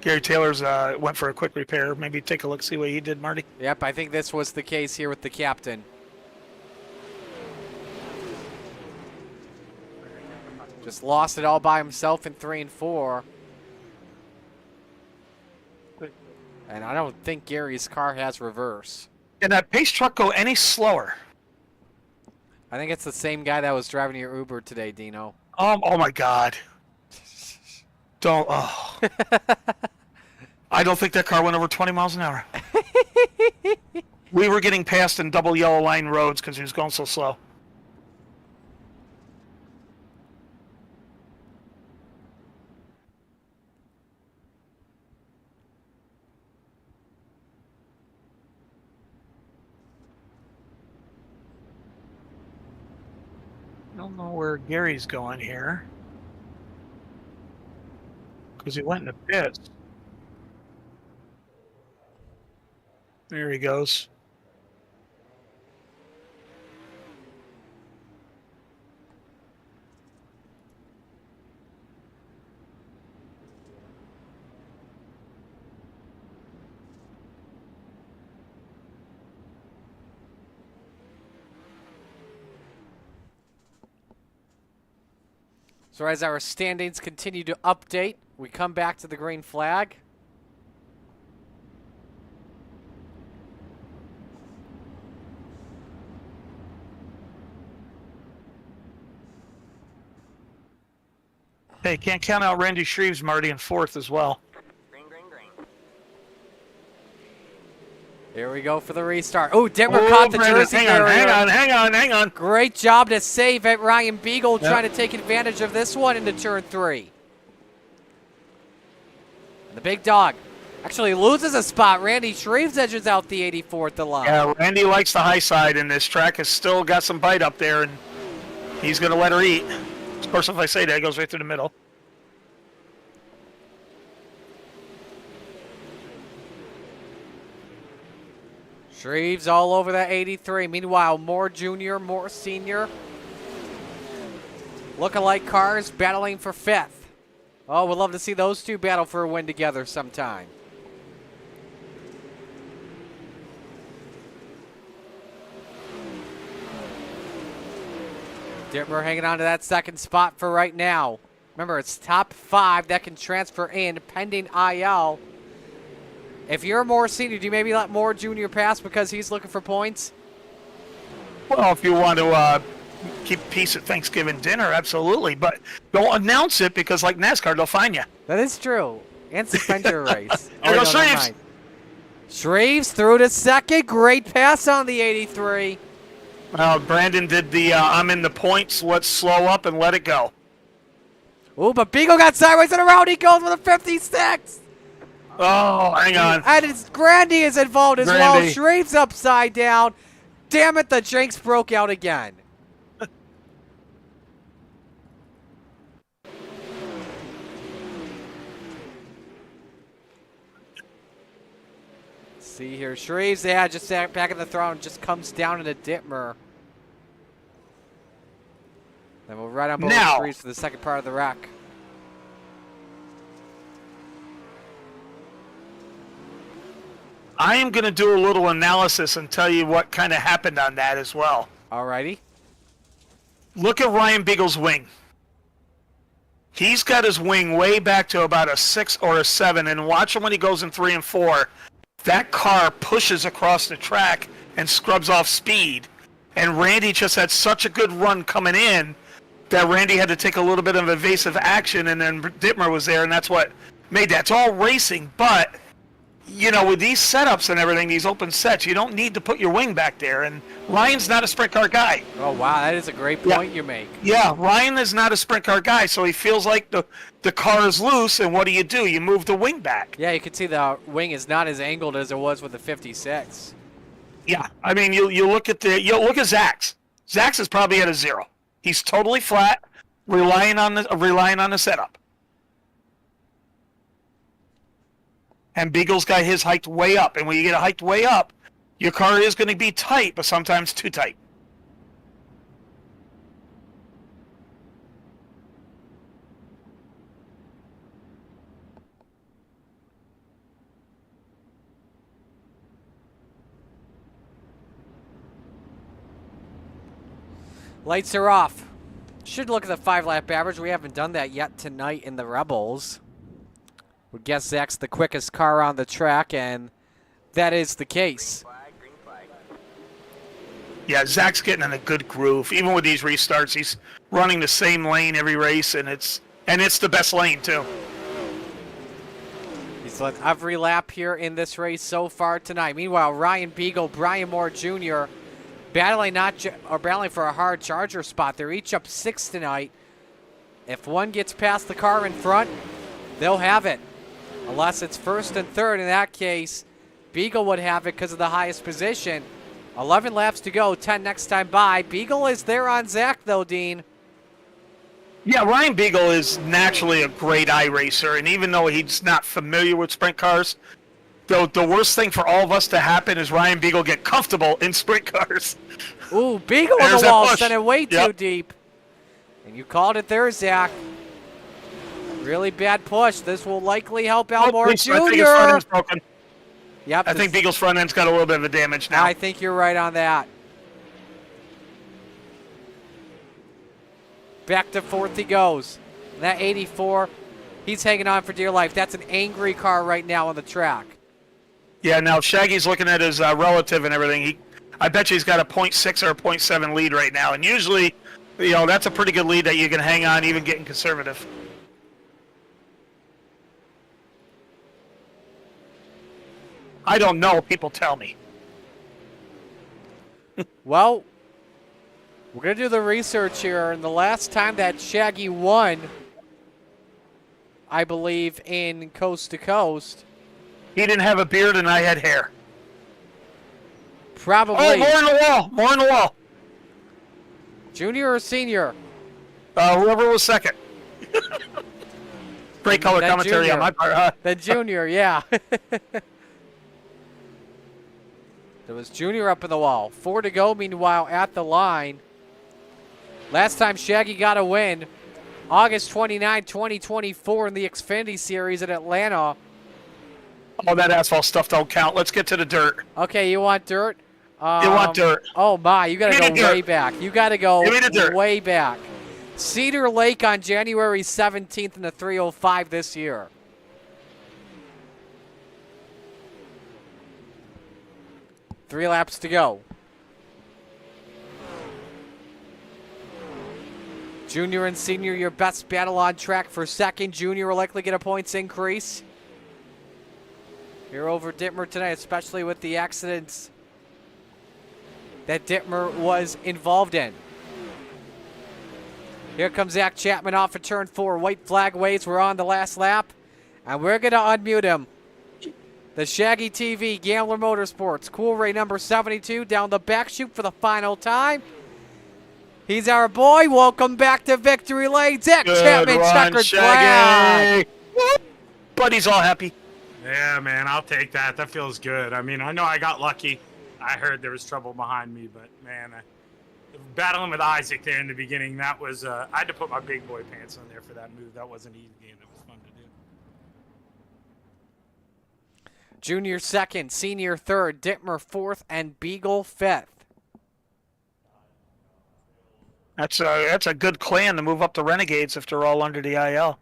Gary Taylor's went for a quick repair. Maybe take a look, see what he did, Marty.
Yep, I think this was the case here with the captain. Just lost it all by himself in 3 and 4. And I don't think Gary's car has reverse.
Can that pace truck go any slower?
I think it's the same guy that was driving your Uber today, Dino.
Oh my God. Don't. Oh. I don't think that car went over 20 miles an hour. We were getting passed in double yellow line roads because he was going so slow. I don't know where Gary's going here. Because he went in the pits. There he goes.
So as our standings continue to update, we come back to the green flag.
Hey, can't count out Randy Shreves, Marty, in 4th as well.
Green, green, green.
Here we go for the restart. Oh, Dittmer caught the
Brandon,
jersey
hang
barrier.
hang on.
Great job to save it. Ryan Beagle trying to take advantage of this one into turn 3. The big dog actually loses a spot. Randy Shreves edges out the 84th the line.
Yeah, Randy likes the high side, and this track has still got some bite up there, and he's going to let her eat. Of course, if I say that, it goes right through the middle.
Shreves all over that 83. Meanwhile, more junior, more senior. Look-alike cars battling for 5th. Oh, we'd love to see those two battle for a win together sometime. Dittmer hanging on to that 2nd spot for right now. Remember, it's top 5 that can transfer in pending IL If you're more senior, do you maybe let more junior pass because he's looking for points?
Well, if you want to keep peace at Thanksgiving dinner, absolutely. But don't announce it because, like NASCAR, they'll fine you.
That is true. And suspend your race.
There goes
never
Shreves.
mind. Shreves through to second. Great pass on the 83.
Brandon did the I'm in the points, let's slow up and let it go.
Ooh, but Beagle got sideways and around. He goes with a 56.
Oh, hang on.
And Grandy is involved as well.
Grandy.
Shreves upside down. Damn it, the jinx broke out again. See here, Shreves, yeah, just back in the throne, just comes down into Dittmer. Then we'll ride on both
Now.
Shreves for the second part of the wreck.
I am going to do a little analysis and tell you what kind of happened on that as well.
Alrighty.
Look at Ryan Beagle's wing. He's got his wing way back to about a 6 or a 7, and watch him when he goes in 3 and 4. That car pushes across the track and scrubs off speed. And Randy just had such a good run coming in that Randy had to take a little bit of evasive action, and then Dittmer was there, and that's what made that. It's all racing, but, you know, with these setups and everything, these open sets, you don't need to put your wing back there. And Ryan's not a sprint car guy.
Oh, wow, that is a great point you make.
Yeah, Ryan is not a sprint car guy, so he feels like the car is loose, and what do? You move the wing back.
Yeah, you can see the wing is not as angled as it was with the 56.
Yeah, I mean, you look at Zach's. Zach's is probably at a 0. He's totally flat, relying on the setup. And Beagle's got his hiked way up, and when you get it hiked way up, your car is going to be tight, but sometimes too tight.
Lights are off. Should look at the 5-lap average. We haven't done that yet tonight in the Rebels. Would guess Zach's the quickest car on the track, and that is the case.
Green flag.
Yeah, Zach's getting in a good groove. Even with these restarts, he's running the same lane every race, and it's the best lane too.
He's led every lap here in this race so far tonight. Meanwhile, Ryan Beagle, Brian Moore Jr. battling for a hard charger spot. They're each up 6 tonight. If one gets past the car in front, they'll have it. Unless it's first and third. In that case, Beagle would have it because of the highest position. 11 laps to go, 10 next time by. Beagle is there on Zach, though, Dean.
Yeah, Ryan Beagle is naturally a great iRacer, and even though he's not familiar with sprint cars, the worst thing for all of us to happen is Ryan Beagle get comfortable in sprint cars.
Ooh, Beagle on
There's
the
that
wall,
push.
sent it way too
Yep.
deep. And you called it there, Zach. Really bad push. This will likely help out Moore
I think his front
Jr.
end's broken.
Yep.
I think Beagle's front end's got a little bit of a damage now.
I think you're right on that. Back to fourth he goes. And that 84, he's hanging on for dear life. That's an angry car right now on the track.
Yeah, now Shaggy's looking at his relative and everything. I bet you he's got a 0.6 or a 0.7 lead right now. And usually, you know, that's a pretty good lead that you can hang on even getting conservative. I don't know. People tell me.
Well, we're going to do the research here. And the last time that Shaggy won, I believe, in Coast to Coast.
He didn't have a beard and I had hair.
Probably.
Oh, more in the wall. More in the wall.
Junior or senior?
Whoever was second. Great color
That
commentary
junior.
on my part. Huh?
The junior, yeah. There was Junior up in the wall. 4 to go, meanwhile, at the line. Last time Shaggy got a win, August 29, 2024 in the Xfinity Series at Atlanta.
All that asphalt stuff don't count. Let's get to the dirt.
Okay, you want dirt?
You want dirt.
Oh, my. You got to
Give me
go
the
way
dirt.
back. You got to go
Give me the dirt.
way back. Cedar Lake on January 17th in the 305 this year. 3 laps to go. Junior and senior, your best battle on track for second. Junior will likely get a points increase. Here over Dittmer tonight, especially with the accidents that Dittmer was involved in. Here comes Zach Chapman off of turn 4. White flag waves. We're on the last lap. And we're going to unmute him. The Shaggy TV, Gambler Motorsports, Cool Ray number 72 down the back chute for the final time. He's our boy. Welcome back to Victory Lane. Zach Chapman, checkered flag.
Buddy's all happy.
Yeah, man, I'll take that. That feels good. I mean, I know I got lucky. I heard there was trouble behind me, but, man, battling with Isaac there in the beginning, that was, I had to put my big boy pants on there for that move. That wasn't easy, and it was fun to do.
Junior second, senior third, Dittmer fourth, and Beagle fifth.
That's a good clan to move up the Renegades if they're all under the IL.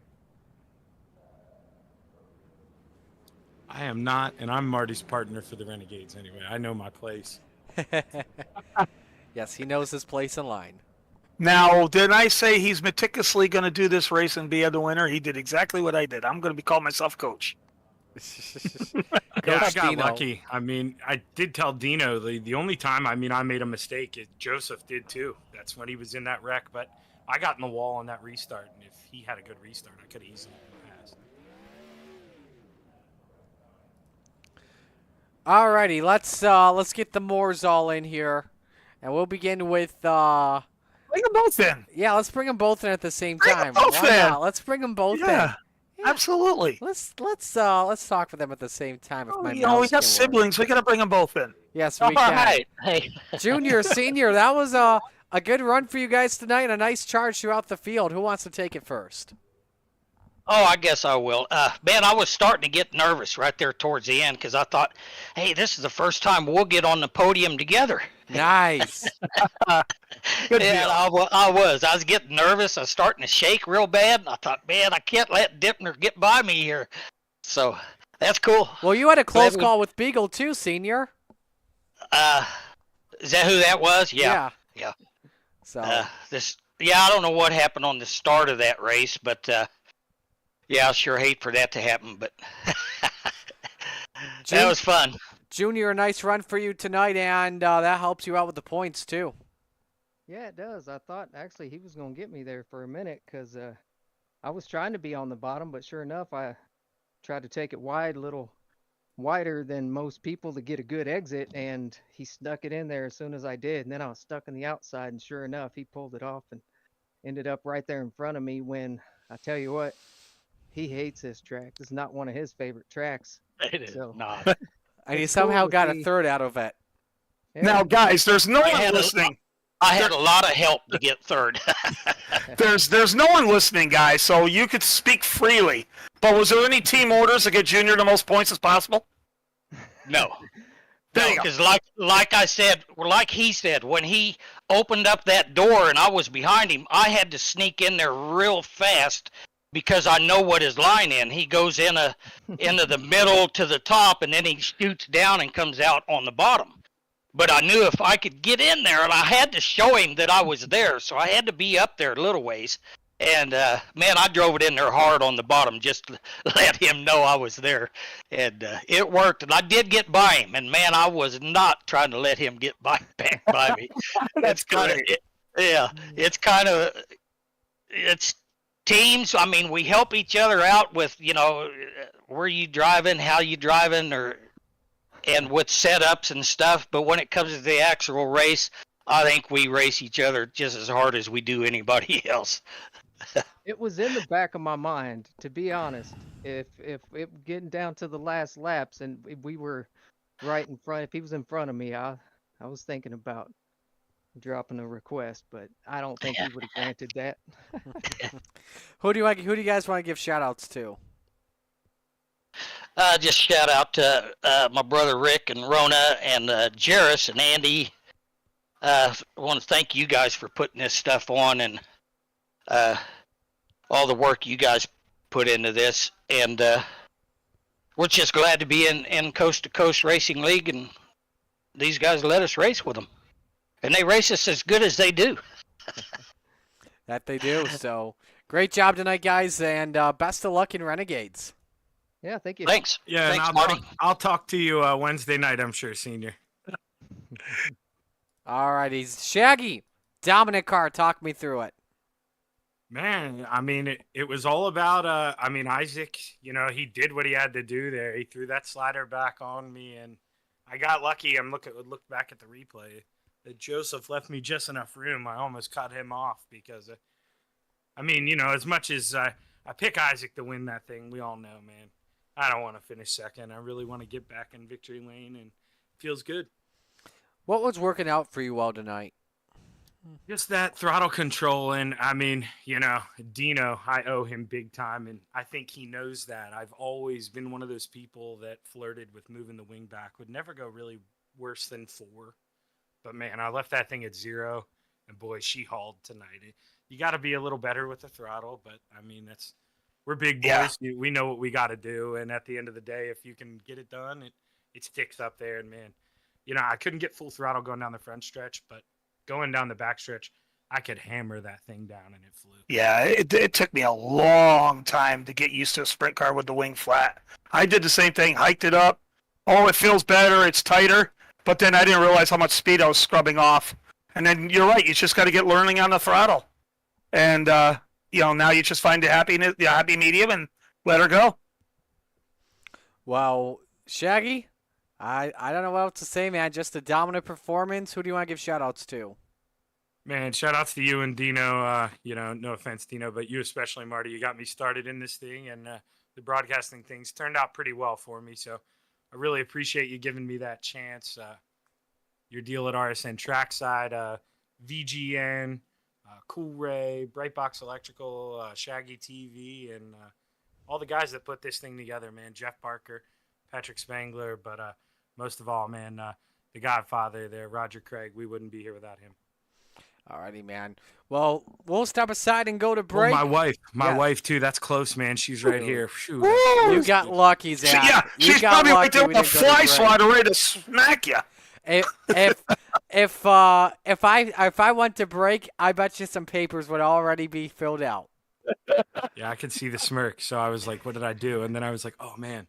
I am not, and I'm Marty's partner for the Renegades anyway. I know my place.
Yes, he knows his place in line.
Now, did I say he's meticulously going to do this race and be the winner? He did exactly what I did. I'm going to be calling myself coach.
Yeah, I got
Dino.
lucky. I mean, I did tell Dino the only time, I made a mistake. Joseph did too. That's when he was in that wreck, but I got in the wall on that restart, and if he had a good restart, I could have easily passed.
Alrighty, let's get the Moors all in here, and we'll begin with
Bring them both in.
yeah, let's bring them both in at the same
Bring
time.
them both
Why
in.
not? Let's bring them both in.
Yeah, absolutely.
Let's talk with them at the same time. If my
We
mouse
got
can work.
siblings. We got to bring them both in.
Yes, we
All
can.
right. Hey.
Junior, senior, that was a good run for you guys tonight. A nice charge throughout the field. Who wants to take it first?
Oh, I guess I will. Man, I was starting to get nervous right there towards the end because I thought, hey, this is the first time we'll get on the podium together.
Nice.
Good
Yeah,
deal.
I was getting nervous. I was starting to shake real bad. And I thought, man, I can't let Dittmer get by me here. So that's cool.
Well, you had a close
Glad we-
call with Beagle too, senior.
Is that who that was? Yeah.
So
I don't know what happened on the start of that race, but yeah, I sure hate for that to happen, but that was fun.
Junior, a nice run for you tonight, and that helps you out with the points too.
Yeah, it does. I thought actually he was going to get me there for a minute because I was trying to be on the bottom, but sure enough, I tried to take it wide, a little wider than most people to get a good exit, and he snuck it in there as soon as I did. And then I was stuck on the outside, and sure enough, he pulled it off and ended up right there in front of me when, I tell you what, he hates this track. This is not one of his favorite tracks.
It is
So-
not.
And you
It's cool
somehow
to
got a
see.
third out of it.
Yeah.
Now, guys, there's no
I
one
had a-
listening.
I had a lot of help to get third.
There's no one listening, guys, so you could speak freely. But was there any team orders to get Junior the most points as possible?
No.
There
No,
you go.
because like I said, or like he said, when he opened up that door and I was behind him, I had to sneak in there real fast because I know what his line in. He goes into the middle to the top, and then he shoots down and comes out on the bottom. But I knew if I could get in there, and I had to show him that I was there, so I had to be up there a little ways. And, man, I drove it in there hard on the bottom just to let him know I was there. And it worked. And I did get by him. And, man, I was not trying to let him get back by me.
That's
kind of
great.
yeah, it's teams. I mean, we help each other out with, where you driving, how you driving, and with setups and stuff. But when it comes to the actual race, I think we race each other just as hard as we do anybody else.
It was in the back of my mind, to be honest. If it getting down to the last laps and we were right in front, if he was in front of me, I was thinking about dropping a request, but I don't think he would have granted that.
Who do you guys want to give shout outs to?
Just shout out to my brother Rick and Rona and Jairus and Andy. I want to thank you guys for putting this stuff on and all the work you guys put into this. And we're just glad to be in Coast to Coast Racing League and these guys let us race with them, and they race us as good as they do.
That they do. So great job tonight, guys, and best of luck in Renegades.
Yeah, thank you.
Thanks.
Yeah,
Thanks,
and
Marty.
I'll talk to you Wednesday night, I'm sure, Senior.
All righty. Shaggy, dominant car. Talk me through it.
Man, I mean, it was all about, Isaac, he did what he had to do there. He threw that slider back on me, and I got lucky. Look back at the replay. That Joseph left me just enough room. I almost cut him off because, as much as I pick Isaac to win that thing, we all know, man, I don't want to finish second. I really want to get back in victory lane, and it feels good.
What was working out for you well tonight?
Just that throttle control, and Dino, I owe him big time, and I think he knows that. I've always been one of those people that flirted with moving the wing back, would never go really worse than 4. But man, I left that thing at 0, and boy, she hauled tonight. You got to be a little better with the throttle, but we're big boys.
Yeah.
We know what we got to do, and at the end of the day, if you can get it done, it sticks up there. And man, I couldn't get full throttle going down the front stretch, but going down the back stretch, I could hammer that thing down, and it flew.
Yeah, it took me a long time to get used to a sprint car with the wing flat. I did the same thing, hiked it up. Oh, it feels better, it's tighter. But then I didn't realize how much speed I was scrubbing off. And then you're right, you just got to get learning on the throttle. And, now you just find the happy medium and let her go.
Well, Shaggy, I don't know what else to say, man. Just a dominant performance. Who do you want to give shout-outs to?
Man, shout-outs to you and Dino. No offense, Dino, but you especially, Marty. You got me started in this thing, and the broadcasting things turned out pretty well for me. So I really appreciate you giving me that chance. Your deal at RSN Trackside, VGN, Cool Ray, Brightbox Electrical, Shaggy TV, and all the guys that put this thing together, man. Jeff Parker, Patrick Spangler, but most of all, man, the Godfather there, Roger Craig. We wouldn't be here without him.
Alrighty, man. Well, we'll step aside and go to break.
Oh, my wife too. That's close, man. She's right here. Shoot.
You got lucky, Zach.
Yeah, she's probably right there with a fly swatter ready to smack you.
If I went to break, I bet you some papers would already be filled out.
Yeah, I could see the smirk. So I was like, "What did I do?" And then I was like, "Oh man."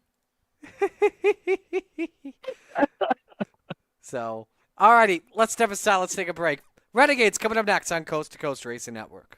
So, alrighty, let's step aside. Let's take a break. Renegades coming up next on Coast to Coast Racing Network.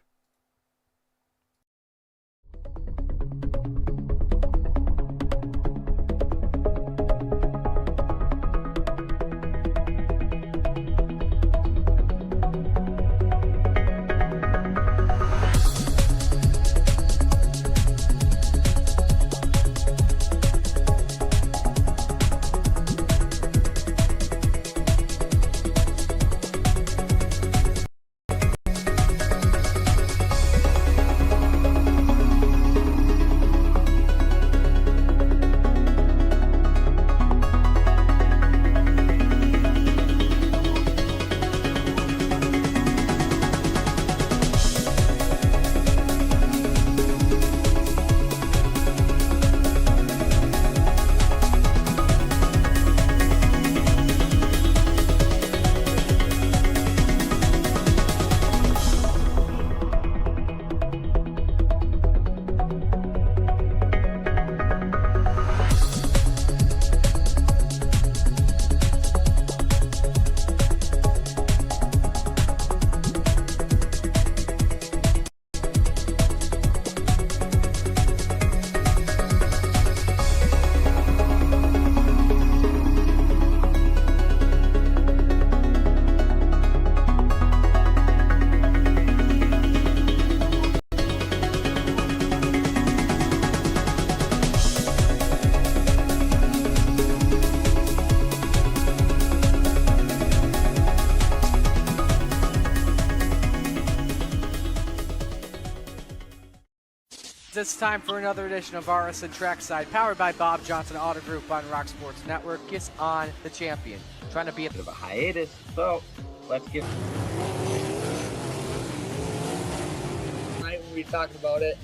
It's time for another edition of RSN Trackside, powered by Bob Johnson Auto Group on Rock Sports Network. Gets on the champion, trying to be a bit of a hiatus. So let's get.
Tonight we talked about it.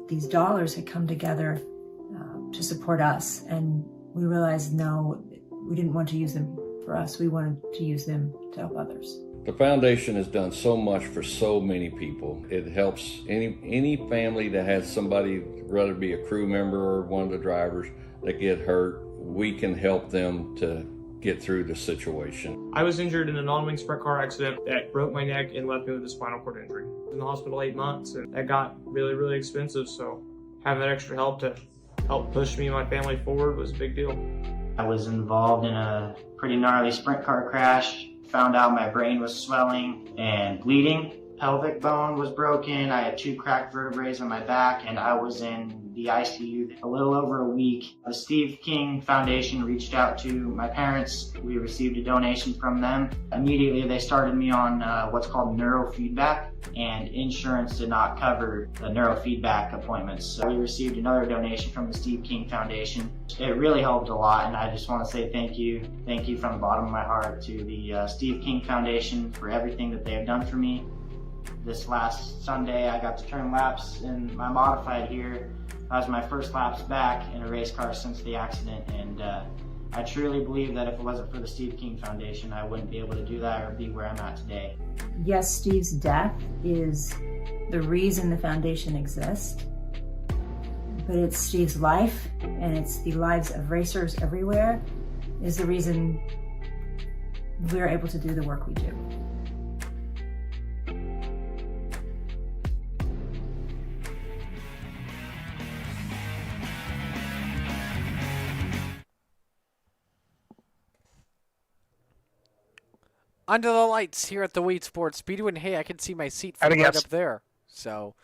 these dollars had come together to support us, and we realized no, we didn't want to use them for us. We wanted to use them to help others.
The foundation has done so much for so many people. It helps any family that has somebody, whether it be a crew member or one of the drivers, that get hurt. We can help them to get through the situation.
I was injured in a non-wing sprint car accident that broke my neck and left me with a spinal cord injury. I was in the hospital 8 months, and that got really, really expensive. So having that extra help to help push me and my family forward was a big deal.
I was involved in a pretty gnarly sprint car crash. Found out my brain was swelling and bleeding. Pelvic bone was broken. I had 2 cracked vertebrae on my back, and I was in the ICU a little over a week. The Steve King Foundation reached out to my parents. We received a donation from them. Immediately, they started me on what's called neurofeedback, and insurance did not cover the neurofeedback appointments. So we received another donation from the Steve King Foundation. It really helped a lot, and I just want to say thank you. Thank you from the bottom of my heart to the Steve King Foundation for everything that they have done for me. This last Sunday, I got to turn laps in my modified here. That was my first laps back in a race car since the accident, and I truly believe that if it wasn't for the Steve King Foundation, I wouldn't be able to do that or be where I'm at today.
Yes, Steve's death is the reason the foundation exists, but it's Steve's life, and it's the lives of racers everywhere, is the reason we're able to do the work we do.
Under the lights here at the Wheat Sports Speedway, and hey, I can see my seat from right up there. So,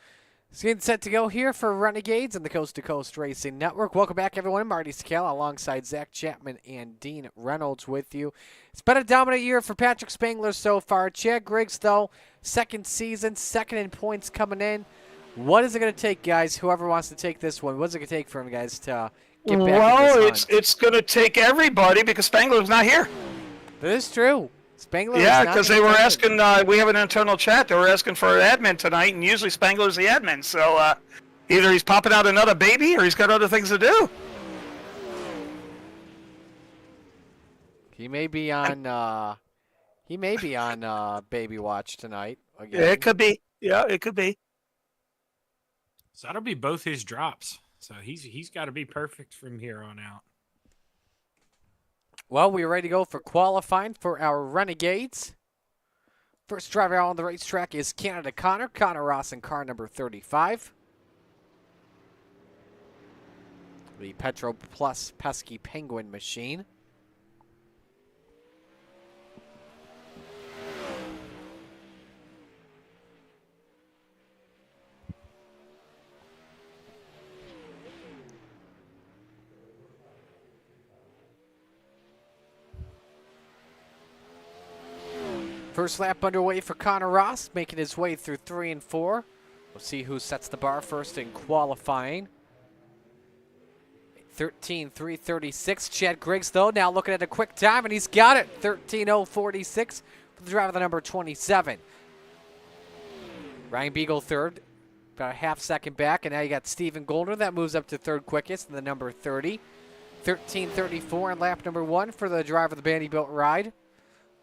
it's getting set to go here for Renegades and the Coast to Coast Racing Network. Welcome back, everyone. Marty Scala alongside Zach Chapman and Dean Reynolds with you. It's been a dominant year for Patrick Spangler so far. Chad Griggs, though, second season, second in points coming in. What is it going to take, guys? Whoever wants to take this one, what's it going to take for him, guys, to get back
Well,
in this hunt?
it's going to take everybody because Spangler's not here.
That is true. Spangler
Yeah, because they were asking, we have an internal chat, they were asking for an admin tonight, and usually Spangler's the admin. So either he's popping out another baby or he's got other things to do.
He may be on baby watch tonight. Again.
Yeah, it could be. Yeah, it could be.
So that'll be both his drops. So he's got to be perfect from here on out.
Well, we're ready to go for qualifying for our Renegades. First driver out on the racetrack is Canada Connor Ross in car number 35. The Petro Plus Pesky Penguin machine. First lap underway for Connor Ross, making his way through 3 and 4. We'll see who sets the bar first in qualifying. 13:336. Chad Griggs, though, now looking at a quick time, and he's got it. 13:046 for the driver, the number 27. Ryan Beagle third, about a half second back, and now you got Steven Goldner. That moves up to third quickest in the number 30. 13:34 in lap number 1 for the driver of the Vanderbilt ride.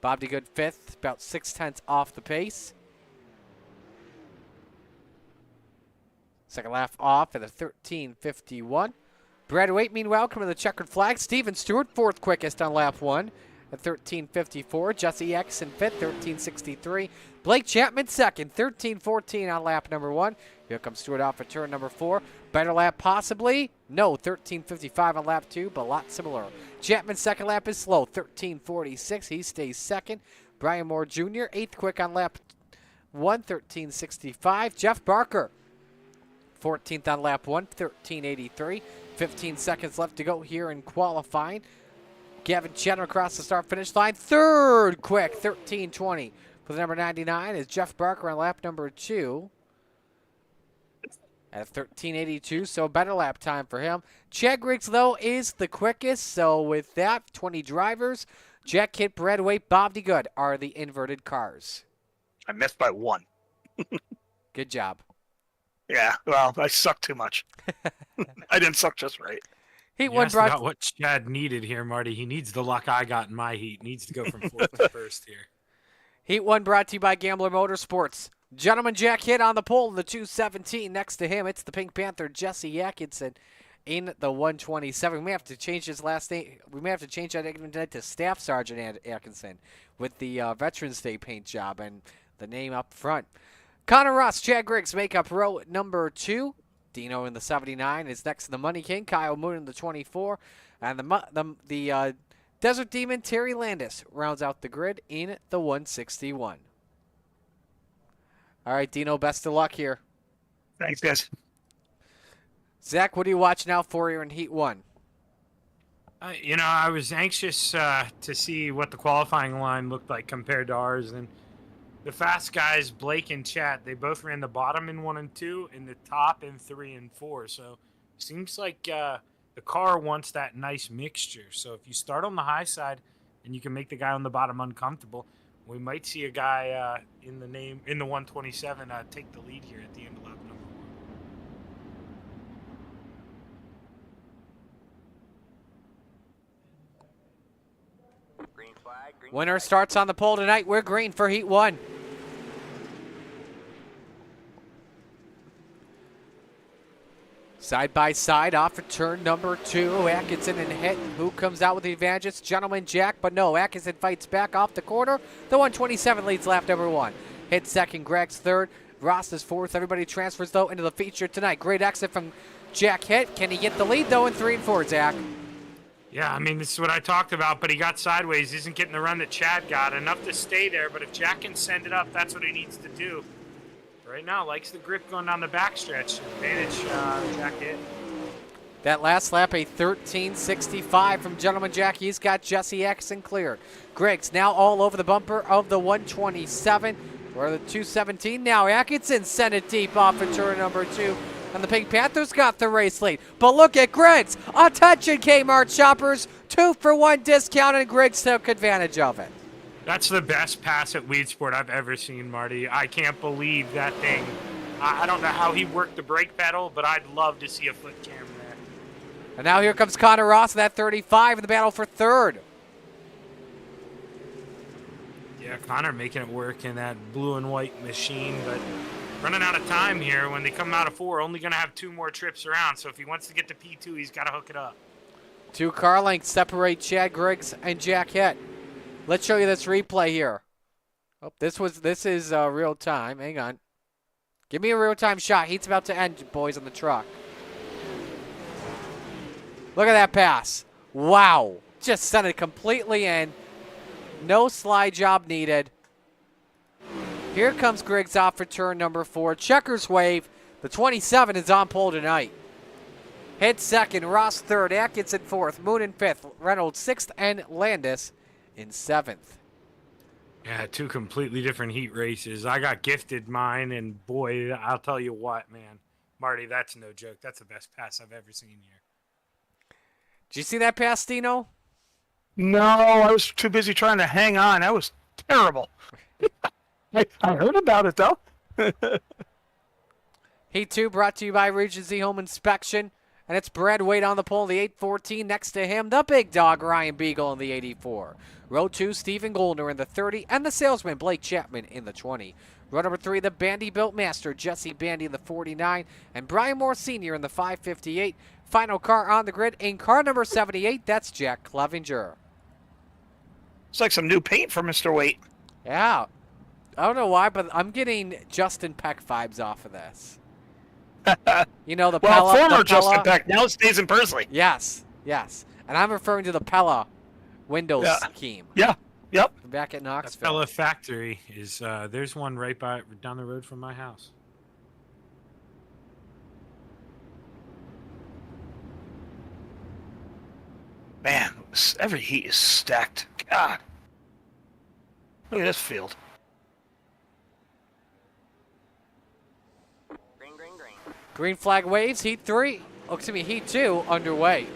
Bob DeGood fifth, about 6/10 off the pace. Second lap off at a 13:51. Brad Waite, meanwhile, coming to the checkered flag. Steven Stewart, fourth quickest on lap 1 at 13:54. Jesse X in fifth, 13:63. Blake Chapman second, 13:14 on lap number 1. Here comes Stewart off at turn number 4. Better lap possibly? No, 13:55 on lap 2, but a lot similar. Chapman's second lap is slow, 13:46. He stays second. Brian Moore Jr., eighth quick on lap 1, 13:65. Jeff Barker, 14th on lap 1, 13:83. 15 seconds left to go here in qualifying. Gavin Cheatham across the start-finish line. Third quick, 13:20. For the number 99 is Jeff Barker on lap number 2 at 13:82, so a better lap time for him. Chad Griggs, though, is the quickest, so with that, 20 drivers. Jack Kit, Brad Waite, Bob DeGood are the inverted cars.
I missed by 1.
Good job.
Yeah, well, I suck too much. I didn't suck just right.
Heat
You
one
asked
brought
about what Chad needed here, Marty. He needs the luck I got in my heat. Needs to go from fourth to first here.
Heat 1 brought to you by Gambler Motorsports. Gentleman Jack hit on the pole in the 217. Next to him, it's the Pink Panther, Jesse Atkinson, in the 127. We may have to change his last name. We may have to change that name to Staff Sergeant Atkinson with the Veterans Day paint job and the name up front. Connor Ross, Chad Griggs make up row number 2. Dino in the 79 is next to the Money King. Kyle Moon in the 24. And the Desert Demon Terry Landis rounds out the grid in the 161. All right, Dino, best of luck here.
Thanks, guys.
Zach, what are you watching out for here in Heat 1?
I was anxious to see what the qualifying line looked like compared to ours. And the fast guys, Blake and Chad, they both ran the bottom in 1 and 2 and the top in 3 and 4. So it seems like the car wants that nice mixture. So if you start on the high side and you can make the guy on the bottom uncomfortable, we might see a guy in the 127 take the lead here at the end of lap number
1. Green flag. Green
Winner
flag.
starts on the pole tonight. We're green for Heat 1. Side by side off for turn number 2. Atkinson and Hit. Who comes out with the advantage? It's Gentleman Jack, but no. Atkinson fights back off the corner. The 127 leads lap number 1. Hit second. Greg's third. Ross is fourth. Everybody transfers, though, into the feature tonight. Great exit from Jack Hit. Can he get the lead, though, in 3 and 4, Zach?
Yeah, I mean, this is what I talked about, but he got sideways. He isn't getting the run that Chad got. Enough to stay there, but if Jack can send it up, that's what he needs to do. Right now, likes the grip going down the backstretch. Advantage Jack Hit.
That last lap, a 13.65 from Gentleman Jack. He's got Jesse Atkinson cleared. Griggs now all over the bumper of the 127. Or the 217 now. Atkinson sent it deep off of turn number 2. And the Pink Panthers got the race lead. But look at Griggs. Attention, Kmart shoppers. 2-for-1 discount, and Griggs took advantage of it.
That's the best pass at Weed Sport I've ever seen, Marty. I can't believe that thing. I don't know how he worked the brake pedal, but I'd love to see a foot cam there.
And now here comes Connor Ross in that 35 in the battle for third.
Yeah, Connor making it work in that blue and white machine, but running out of time here. When they come out of 4, only going to have 2 more trips around. So if he wants to get to P2, he's got to hook it up.
2 car lengths separate Chad Griggs and Jack Hett. Let's show you this replay here. Oh, this is real time. Hang on. Give me a real time shot. Heat's about to end, boys, on the truck. Look at that pass. Wow. Just sent it completely in. No slide job needed. Here comes Griggs off for turn number 4. Checkers wave. The 27 is on pole tonight. Hit second. Ross third. Atkinson fourth. Moon in fifth. Reynolds sixth. And Landis in 7th.
Yeah, 2 completely different heat races. I got gifted mine, and boy, I'll tell you what, man. Marty, that's no joke. That's the best pass I've ever seen here.
Did you see that pass, Dino?
No, I was too busy trying to hang on. That was terrible. I heard about it, though.
Heat 2 brought to you by Regency Home Inspection. And it's Brad Wade on the pole, the 814. Next to him, the big dog, Ryan Beagle in the 84. Row 2, Stephen Goldner in the 30. And the salesman, Blake Chapman in the 20. Row number 3, the Bandy Built Master, Jesse Bandy in the 49. And Brian Moore Sr. in the 558. Final car on the grid in car number 78. That's Jack Clevenger.
It's like some new paint for Mr. Waite.
Yeah. I don't know why, but I'm getting Justin Peck vibes off of this. You know, the
well,
Pella.
former
the
Justin
Pella.
Peck. Now it stays in Pursley.
Yes, yes. And I'm referring to the Pella Windows scheme.
Yeah, yep.
Back at
That
Knoxville.
Pella factory is, there's one right down the road from my house.
Man, every heat is stacked. God. Look at this field.
Green, green, green.
Green flag waves, Heat 3. Oh, excuse me, Heat 2 underway.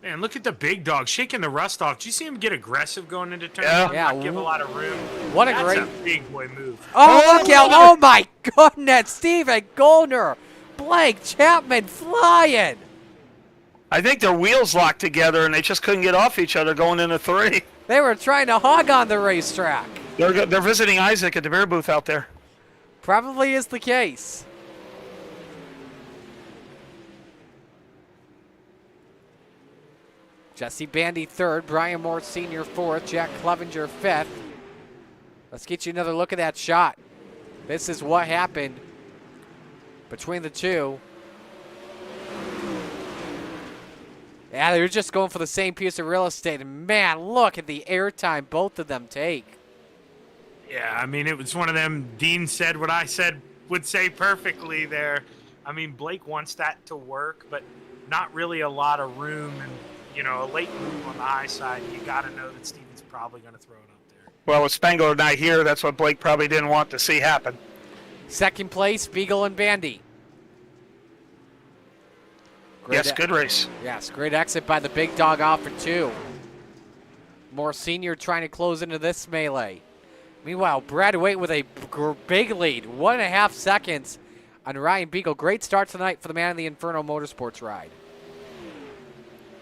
Man, look at the big dog shaking the rust off. Did you see him get aggressive going into turn
Yeah.
one? Not give a lot of room.
What a
That's
great
a big boy move.
Oh, look out. Oh, my goodness. Steven Goldner. Blake Chapman flying.
I think their wheels locked together and they just couldn't get off each other going into 3.
They were trying to hog on the racetrack.
They're visiting Isaac at the beer booth out there.
Probably is the case. Jesse Bandy third, Brian Moore Sr. fourth, Jack Clevenger fifth. Let's get you another look at that shot. This is what happened between the two. Yeah, they were just going for the same piece of real estate. And man, look at the airtime both of them take.
Yeah, I mean, it was one of them. Dean said what I said would say perfectly there. I mean, Blake wants that to work, but not really a lot of room. And, you know, a late move on the high side, you got to know that Steven's probably going to throw it up there.
Well, with Spangler not here, that's what Blake probably didn't want to see happen.
Second place, Beagle and Bandy.
Yes, good race.
Yes, great exit by the big dog off for 2. Moore Sr. trying to close into this melee. Meanwhile, Brad Waite with a big lead, 1.5 seconds on Ryan Beagle. Great start tonight for the man in the Inferno Motorsports ride.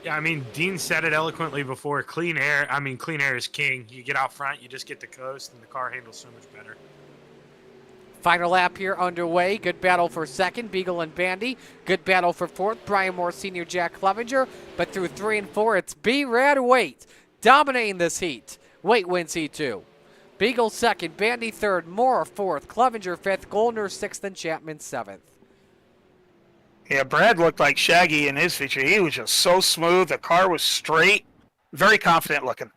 Yeah, I mean, Dean said it eloquently before. Clean air is king. You get out front, you just get the coast, and the car handles so much better.
Final lap here underway. Good battle for second, Beagle and Bandy. Good battle for fourth, Brian Moore Sr., Jack Clevenger. But through 3 and 4, it's B-Rad Waite dominating this heat. Waite wins heat 2. Beagle second, Bandy third, Moore fourth, Clevenger fifth, Goldner sixth, and Chapman seventh.
Yeah, Brad looked like Shaggy in his feature. He was just so smooth. The car was straight. Very confident looking.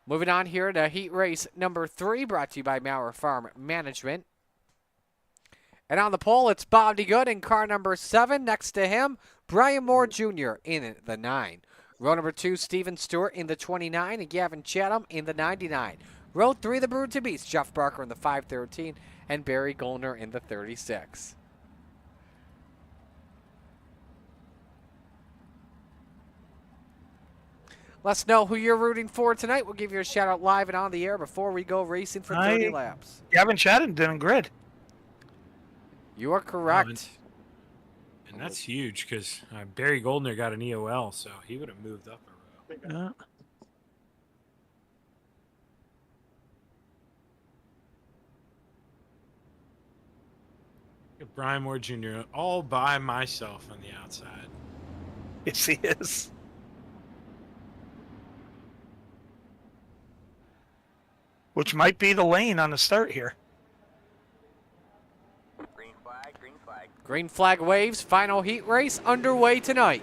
Moving on here to heat race number 3, brought to you by Maurer Farm Management. And on the pole, it's Bob DeGood in car number 7. Next to him, Brian Moore Jr. in the 9. Row number 2, Steven Stewart in the 29, and Gavin Chatham in the 99. Row 3, the Brood to Beast, Jeff Barker in the 513, and Barry Goldner in the 36. Let us know who you're rooting for tonight. We'll give you a shout out live and on the air before we go racing for 30 laps.
Gavin Chatham didn't grid.
You are correct.
And that's huge because Barry Goldner got an EOL, so he would have moved up a row. Brian Moore Jr. all by myself on the outside.
Yes, he is. Which might be the lane on the start here.
Green flag, green flag.
Green flag waves. Final heat race underway tonight.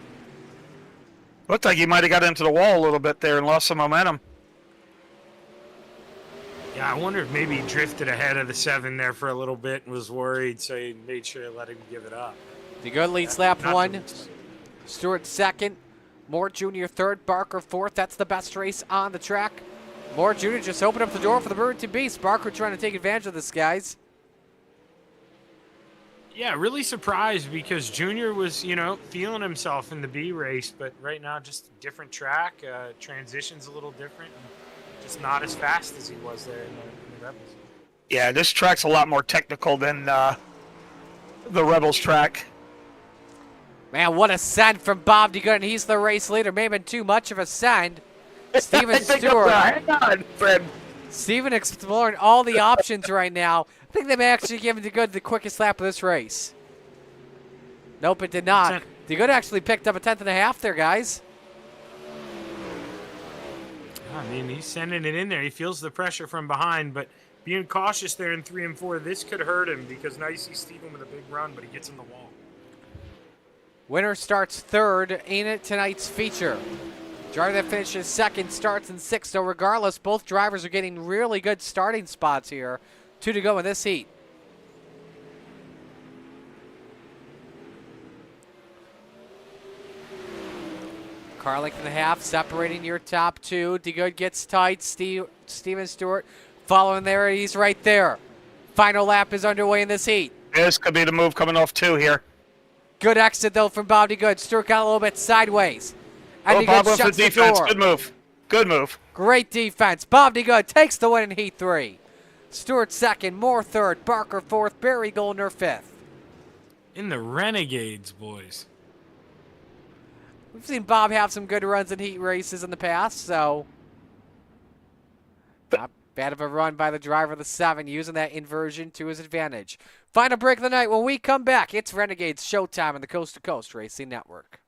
Looked like he might have got into the wall a little bit there and lost some momentum.
Yeah, I wonder if maybe he drifted ahead of the 7 there for a little bit and was worried, so he made sure to let him give it up.
DeGood leads lap 1. Stewart second. Moore Jr. third. Barker fourth. That's the best race on the track. Moore Jr. just opened up the door for the Brewer to Beast. Barker trying to take advantage of this, guys.
Yeah, really surprised because Junior was, feeling himself in the B race, but right now just a different track. Transition's a little different. And just not as fast as he was there in the Rebels.
Yeah, this track's a lot more technical than the Rebels track.
Man, what a send from Bob DeGood, and he's the race leader. May have been too much of a send. Steven Stewart.
Hang on, Fred.
Steven exploring all the options right now. I think they may actually give DeGood the quickest lap of this race. Nope, it did not. DeGood actually picked up a 10th and a half there, guys.
I mean, he's sending it in there. He feels the pressure from behind, but being cautious there in 3 and 4, this could hurt him because now you see Steven with a big run, but he gets in the wall.
Winner starts third in tonight's feature. Driver that finishes second starts in sixth. So regardless, both drivers are getting really good starting spots here. 2 to go in this heat. Car length and a half separating your top 2. DeGood gets tight. Steven Stewart following there. He's right there. Final lap is underway in this heat.
This could be the move coming off 2 here.
Good exit, though, from Bobby Good. Stewart got a little bit sideways. And he
Bob
good
went for
shuts the
defense.
door.
Good move. Good move.
Great defense. Bobby Good takes the win in Heat 3. Stewart second, Moore third, Barker fourth, Barry Goldner fifth.
In the Renegades, boys.
We've seen Bob have some good runs in Heat races in the past, so not bad of a run by the driver of the 7, using that inversion to his advantage. Final break of the night. When we come back, it's Renegades Showtime on the Coast to Coast Racing Network.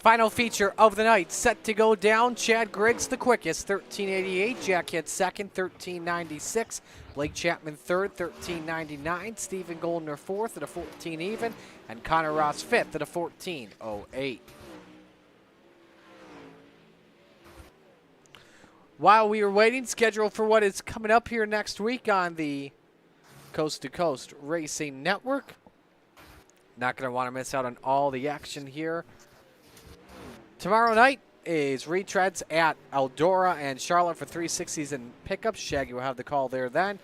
Final feature of the night, set to go down. Chad Griggs the quickest, 1388. Jack hit second, 1396. Blake Chapman third, 1399. Stephen Goldner fourth at a 14 even. And Connor Ross fifth at a 1408. While we were waiting, schedule for what is coming up here next week on the Coast to Coast Racing Network. Not going to want to miss out on all the action here. Tomorrow night is retreads at Eldora and Charlotte for 360s and pickups. Shaggy will have the call there then.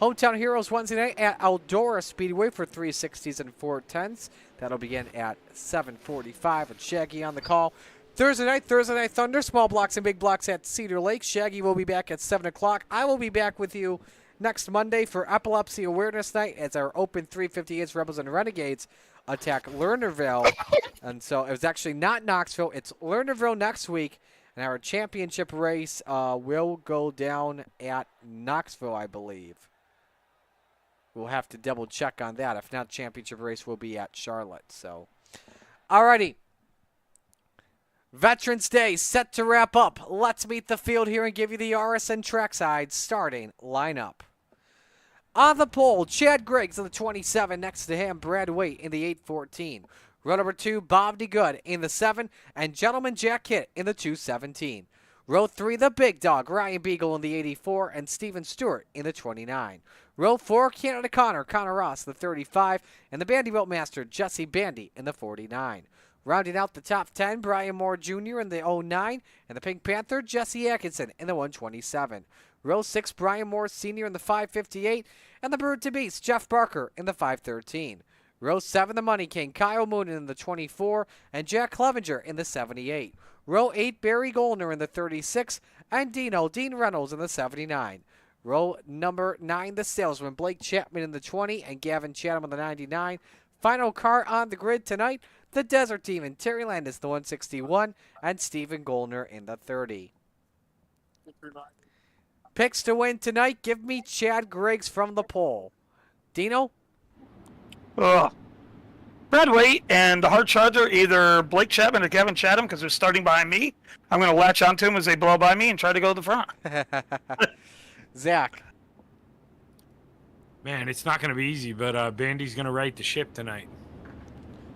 Hometown Heroes Wednesday night at Eldora Speedway for 360s and 410s. That'll begin at 7:45 with Shaggy on the call. Thursday night Thunder, small blocks and big blocks at Cedar Lake. Shaggy will be back at 7 o'clock. I will be back with you next Monday for Epilepsy Awareness Night as our open 358s Rebels and Renegades attack Lernerville. And so it was actually not Knoxville. It's Lernerville next week. And our championship race will go down at Knoxville, I believe. We'll have to double check on that. If not, championship race will be at Charlotte. So, alrighty. Veterans Day set to wrap up. Let's meet the field here and give you the RSN trackside starting lineup. On the pole, Chad Griggs in the 27. Next to him, Brad Waite in the 814. Row number 2, Bob DeGood in the 7. And Gentleman Jack Hitt in the 217. Row 3, the big dog, Ryan Beagle in the 84. And Steven Stewart in the 29. Row 4, Canada Connor Ross, the 35. And the Bandyboat Master, Jesse Bandy in the 49. Rounding out the top 10, Brian Moore Jr. in the 09. And the Pink Panther, Jesse Atkinson in the 127. Row 6, Brian Moore Sr. in the 558. And the Bird to Beast, Jeff Barker in the 513. Row 7, the Money King, Kyle Moon in the 24. And Jack Clevenger in the 78. Row 8, Barry Goldner in the 36. And Dean Reynolds in the 79. Row number 9, the Salesman, Blake Chapman in the 20. And Gavin Chatham in the 99. Final car on the grid tonight, the Desert Demon, Terry Landis, the 161, and Stephen Goldner in the 30. Picks to win tonight. Give me Chad Griggs from the pole. Dino?
Ugh. Brad Waite and the hard charger, either Blake Chapman or Kevin Chatham, because they're starting behind me. I'm going to latch onto them as they blow by me and try to go to the front.
Zach?
Man, it's not going to be easy, but Bandy's going to right the ship tonight.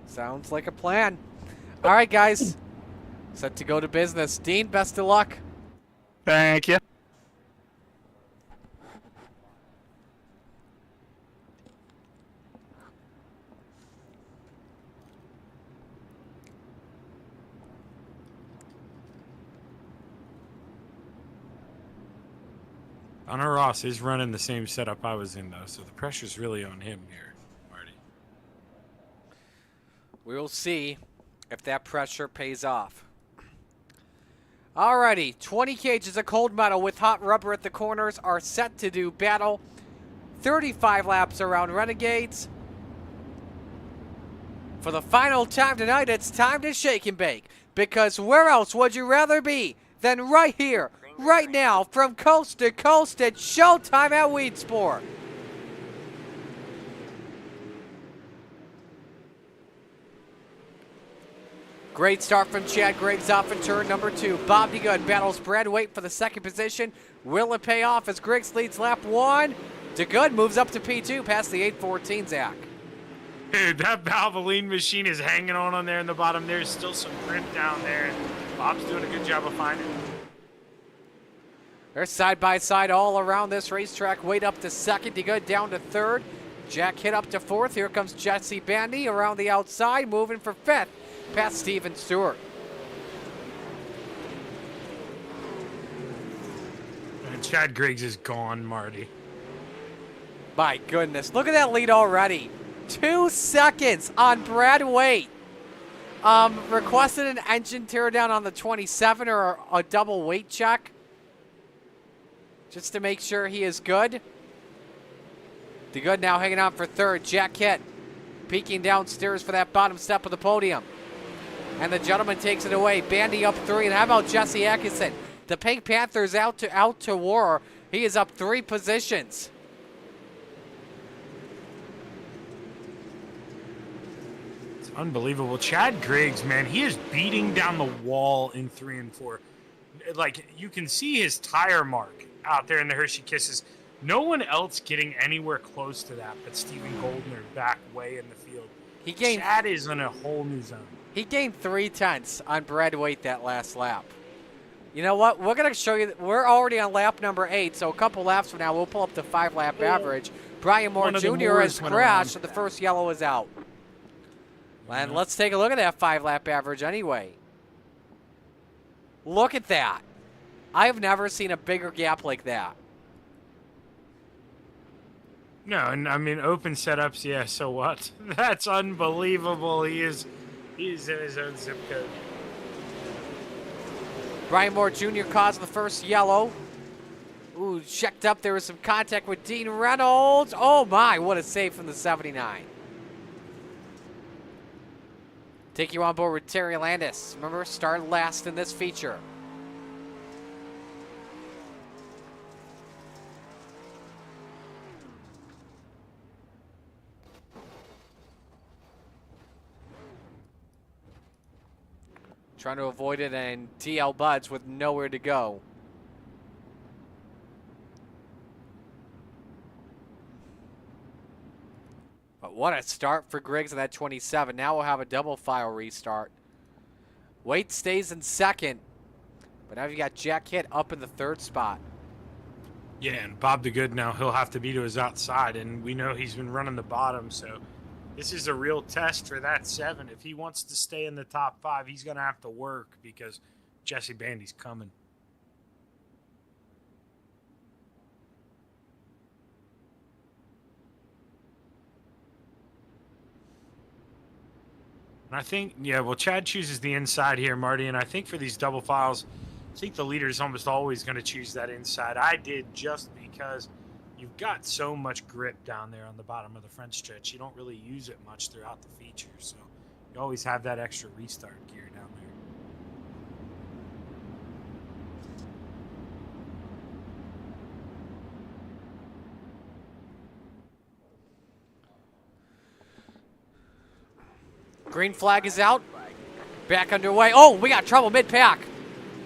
Sounds like a plan. All right, guys. Set to go to business. Dean, best of luck.
Thank you.
Connor Ross is running the same setup I was in, though, so the pressure's really on him here, Marty.
We'll see if that pressure pays off. Alrighty, 20 cages of cold metal with hot rubber at the corners are set to do battle. 35 laps around Renegades. For the final time tonight, it's time to shake and bake. Because where else would you rather be than right here, right now, from coast to coast at Showtime at Weedsport. Great start from Chad Griggs off in turn number 2. Bob DeGood battles Brad Waite for the second position. Will it pay off as Griggs leads lap 1? DeGood moves up to P2 past the 8:14, Zach.
Dude, that Valvoline machine is hanging on there in the bottom. There's still some grip down there. Bob's doing a good job of finding it.
They're side by side all around this racetrack. Waite up to second, DeGood down to third. Jack hit up to fourth. Here comes Jesse Bandy around the outside, moving for fifth past Steven Stewart.
And Chad Griggs is gone, Marty.
My goodness, look at that lead already. 2 seconds on Brad Waite. Requested an engine teardown on the 27 or a double weight check, just to make sure he is good. DeGood now hanging on for third. Jack Hitt peeking downstairs for that bottom step of the podium. And the gentleman takes it away. Bandy up 3. And how about Jesse Atkinson? The Pink Panthers out to war. He is up 3 positions.
It's unbelievable. Chad Griggs, man, he is beating down the wall in 3 and 4. Like, you can see his tire mark out there in the Hershey Kisses. No one else getting anywhere close to that but Stephen Goldner back way in the field. Chad is in a whole new zone.
He gained 3 tenths on Brad Waite that last lap. You know what? We're going to show you. We're already on lap number 8, so a couple laps from now, we'll pull up the 5-lap average. Brian Moore Jr. has crashed, so the first yellow is out. And let's take a look at that 5-lap average anyway. Look at that. I have never seen a bigger gap like that.
No, and I mean, open setups, yeah, so what? That's unbelievable. He's in his own zip code.
Brian Moore Jr. caused the first yellow. Ooh, checked up. There was some contact with Dean Reynolds. Oh my, what a save from the 79. Take you on board with Terry Landis. Remember, start last in this feature. Trying to avoid it, and TL Buds with nowhere to go. But what a start for Griggs in that 27. Now we'll have a double file restart. Waite stays in second, but now you got Jack Hitt up in the 3rd spot.
Yeah, and Bob DeGood now, he'll have to be to his outside, and we know he's been running the bottom, so this is a real test for that 7. If he wants to stay in the top 5, he's going to have to work because Jesse Bandy's coming. And I think, yeah, well, Chad chooses the inside here, Marty, and I think for these double files, I think the leader is almost always going to choose that inside. I did just because you've got so much grip down there on the bottom of the front stretch. You don't really use it much throughout the feature, so you always have that extra restart gear down there.
Green flag is out. Back underway. Oh, we got trouble mid-pack.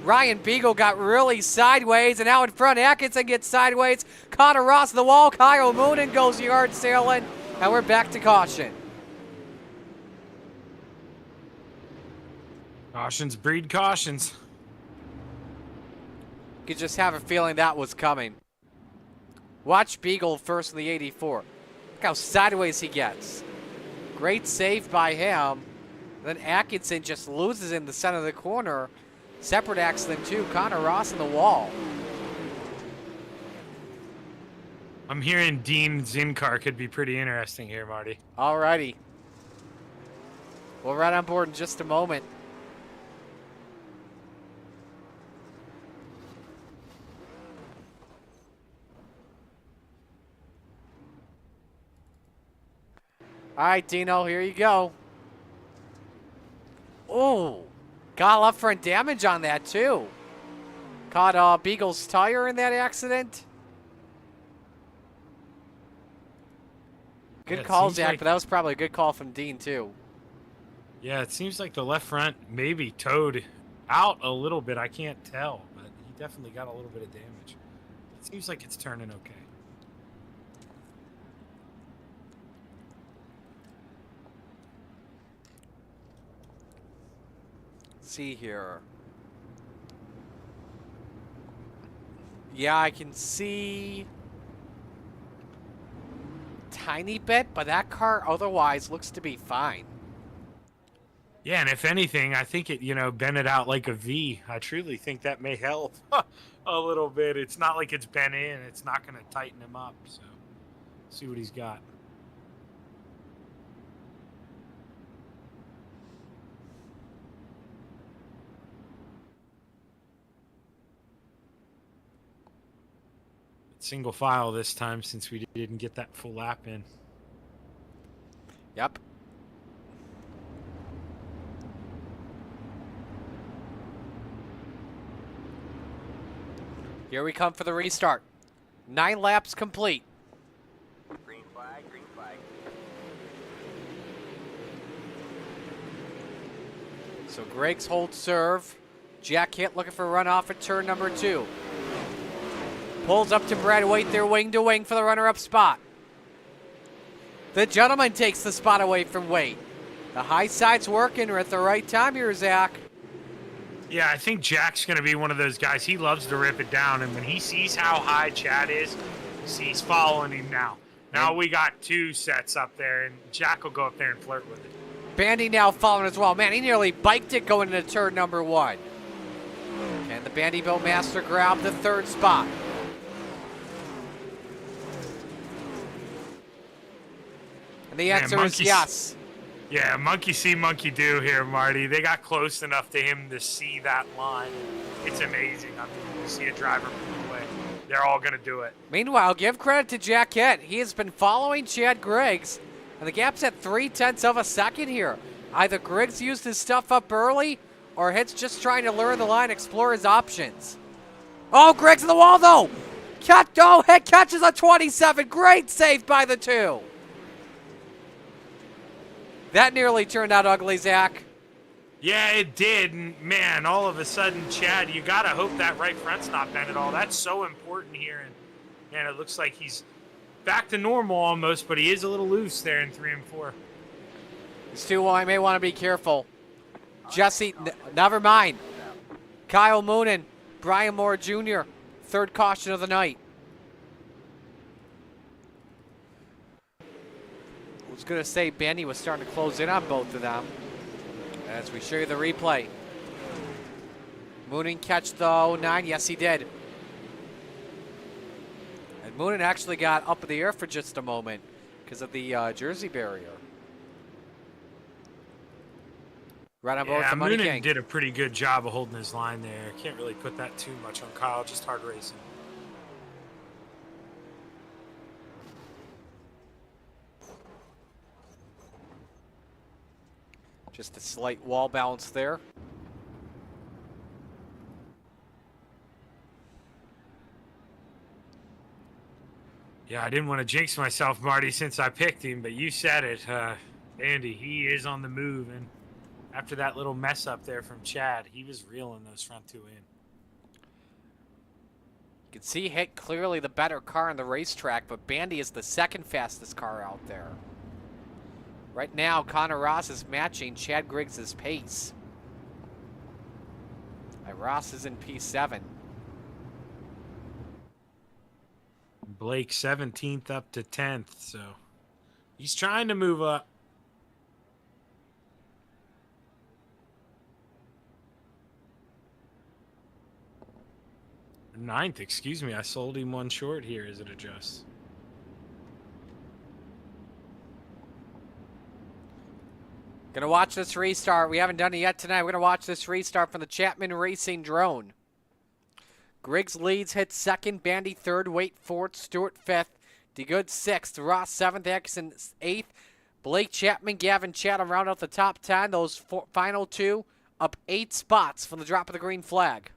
Ryan Beagle got really sideways, and now in front, Atkinson gets sideways. Connor Ross to the wall. Kyle Moonen goes yard sailing, and we're back to caution.
Cautions breed cautions.
You could just have a feeling that was coming. Watch Beagle first in the 84. Look how sideways he gets. Great save by him. Then Atkinson just loses in the center of the corner. Separate accident too. Connor Ross in the wall.
I'm hearing Dean's in-car could be pretty interesting here, Marty.
Alrighty. We'll run on board in just a moment. All right, Dino, here you go. Oh, got left front damage on that too. Caught Beagle's tire in that accident. Good call, Zach, but that was probably a good call from Dean too.
Yeah, it seems like the left front maybe towed out a little bit. I can't tell, but he definitely got a little bit of damage. It seems like it's turning okay.
See here. Yeah, I can see tiny bit, but that car otherwise looks to be fine.
Yeah, and if anything, I think it, bent it out like a V. I truly think that may help a little bit. It's not like it's bent in. It's not going to tighten him up. So, see what he's got. Single file this time since we didn't get that full lap in.
Yep. Here we come for the restart. 9 laps complete.
Green flag, green flag.
So Greg's hold serve. Jack Hitt looking for a runoff at turn number 2. Pulls up to Brad Waite there wing to wing for the runner-up spot. The gentleman takes the spot away from Waite. The high side's working. We're at the right time here, Zach.
Yeah, I think Jack's going to be one of those guys. He loves to rip it down, and when he sees how high Chad is, he's following him now. Now we got 2 sets up there, and Jack will go up there and flirt with it.
Bandy now following as well. Man, he nearly biked it going into turn number 1. Can the Bandyville Master grab the 3rd spot? And the answer is yes.
Yeah, monkey see, monkey do here, Marty. They got close enough to him to see that line. It's amazing. I mean, you see a driver move away. They're all going to do it.
Meanwhile, give credit to Jack Hitt. He has been following Chad Griggs, and the gap's at 0.3 of a second here. Either Griggs used his stuff up early, or Hitt's just trying to learn the line, explore his options. Oh, Griggs in the wall, though. Hitt catches a 27. Great save by the 2. That nearly turned out ugly, Zach.
Yeah, it did. And man, all of a sudden, Chad, you got to hope that right front's not bent at all. That's so important here. And man, it looks like he's back to normal almost, but he is a little loose there in 3 and 4.
These 2 I may want to be careful. Jesse, never mind. Kyle Moonen, Brian Moore Jr., 3rd caution of the night. I was going to say Bandy was starting to close in on both of them. As we show you the replay. Moonen catch the 09. Yes, he did. And Moonen actually got up in the air for just a moment because of the jersey barrier. Right on board with the Money
Moonen
King.
did a pretty good job of holding his line there. Can't really put that too much on Kyle, just hard racing.
Just a slight wall bounce there.
Yeah, I didn't want to jinx myself, Marty, since I picked him, but you said it. Andy, he is on the move, and after that little mess up there from Chad, he was reeling those front two in.
You can see Hit clearly the better car on the racetrack, but Bandy is the second fastest car out there. Right now, Connor Ross is matching Chad Griggs' pace. Ross is in P7.
Blake 17th up to 10th, so he's trying to move up. Ninth, excuse me. I sold him one short here as it adjusts.
Gonna watch this restart. We haven't done it yet tonight. We're gonna watch this restart from the Chapman Racing drone. Griggs leads, Hit second, Bandy third, Waite fourth, Stewart fifth, DeGood sixth, Ross seventh, Atkinson eighth, Blake Chapman, Gavin Chatham round out the top 10. Those final two up 8 spots from the drop of the green flag.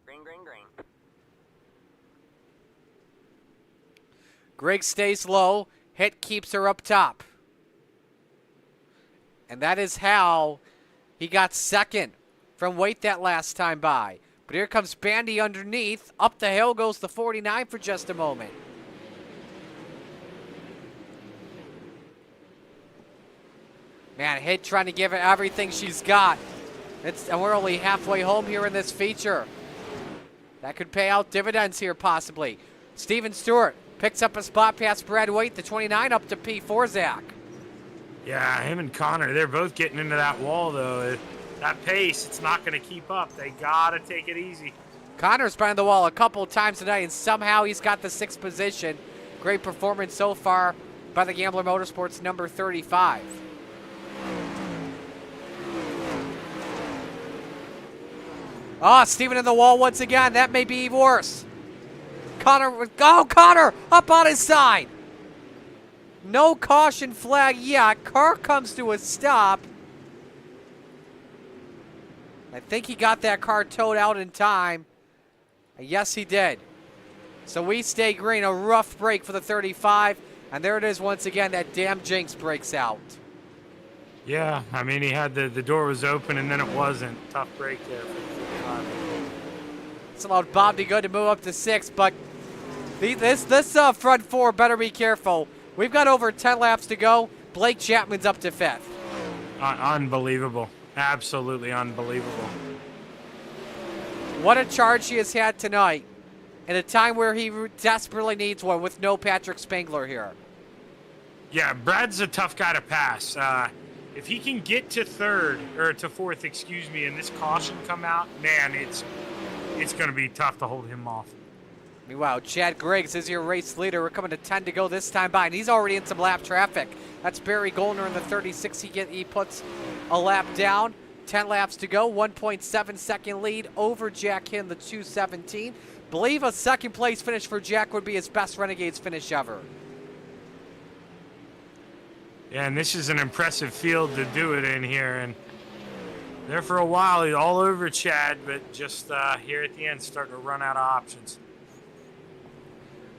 Green, green, green.
Griggs stays low. Hit keeps her up top. And that is how he got second from Waite that last time by. But here comes Bandy underneath. Up the hill goes the 49 for just a moment. Man, Hit trying to give it everything she's got. And we're only halfway home here in this feature. That could pay out dividends here possibly. Steven Stewart picks up a spot past Brad Waite, the 29 up to P4, Zach.
Yeah, him and Connor, they're both getting into that wall, though. That pace, it's not going to keep up. They got to take it easy.
Connor's behind the wall a couple of times tonight, and somehow he's got the 6th position. Great performance so far by the Gambler Motorsports number 35. Ah, Steven in the wall once again. That may be worse. Connor, oh, Connor up on his side. No caution flag yet. Car comes to a stop. I think he got that car towed out in time. Yes, he did. So we stay green. A rough break for the 35. And there it is once again. That damn jinx breaks out.
Yeah, I mean, he had the door was open and then it wasn't. Tough break there.
It's allowed Bob DeGood to move up to 6, but this front four better be careful. We've got over 10 laps to go. Blake Chapman's up to 5th.
Unbelievable. Absolutely unbelievable.
What a charge he has had tonight in a time where he desperately needs one with no Patrick Spangler here.
Yeah, Brad's a tough guy to pass. If he can get to 3rd, or to 4th, excuse me, and this caution come out, man, it's going to be tough to hold him off.
Meanwhile, Chad Griggs is your race leader. We're coming to 10 to go this time by, and he's already in some lap traffic. That's Barry Goldner in the 36. He puts a lap down. 10 laps to go. 1.7 second lead over Jack Hinn, the 217. Believe a second place finish for Jack would be his best Renegades finish ever.
Yeah, and this is an impressive field to do it in here. And there for a while, he's all over Chad, but just here at the end, starting to run out of options.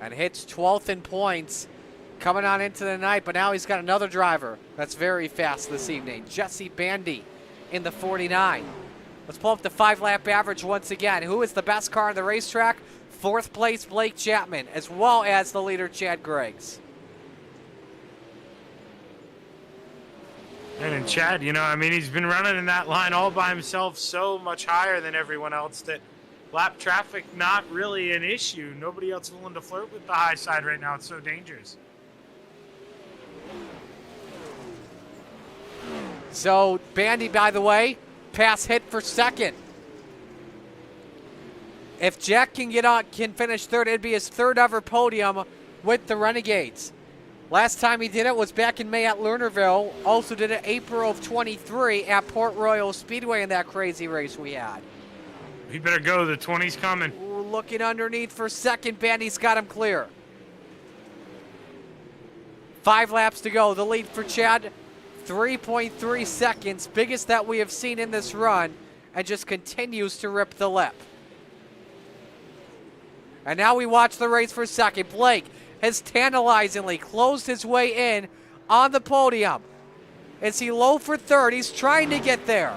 And Hit's 12th in points coming on into the night, but now he's got another driver that's very fast this evening. Jesse Bandy in the 49. Let's pull up the 5-lap average once again. Who is the best car on the racetrack? 4th place, Blake Chapman, as well as the leader, Chad Griggs.
And Chad, you know, I mean, he's been running in that line all by himself so much higher than everyone else that lap traffic not really an issue. Nobody else willing to flirt with the high side right now. It's so dangerous.
So Bandy, by the way, pass Hit for 2nd. If Jack can finish 3rd, it'd be his 3rd ever podium with the Renegades. Last time he did it was back in May at Lernerville. Also did it April of 23 at Port Royal Speedway in that crazy race we had.
He better go. The 20's coming.
Ooh, looking underneath for 2nd. Bandy's got him clear. 5 laps to go. The lead for Chad, 3.3 seconds. Biggest that we have seen in this run. And just continues to rip the lip. And now we watch the race for 2nd. Blake has tantalizingly closed his way in on the podium. Is he low for third? He's trying to get there.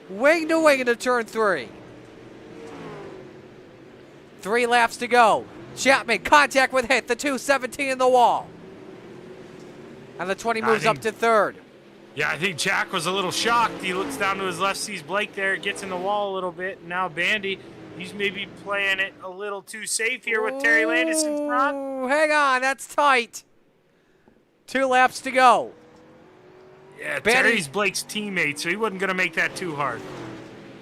Wing to wing into turn 3. 3 laps to go. Chapman, contact with hit. The 217 in the wall. And the 20 moves up to third.
Yeah, I think Jack was a little shocked. He looks down to his left, sees Blake there, gets in the wall a little bit. And now Bandy, he's maybe playing it a little too safe here with Terry Landis in front.
Ooh, hang on, that's tight. 2 laps to go.
Yeah,
Bandy,
Terry's Blake's teammate, so he wasn't going to make that too hard.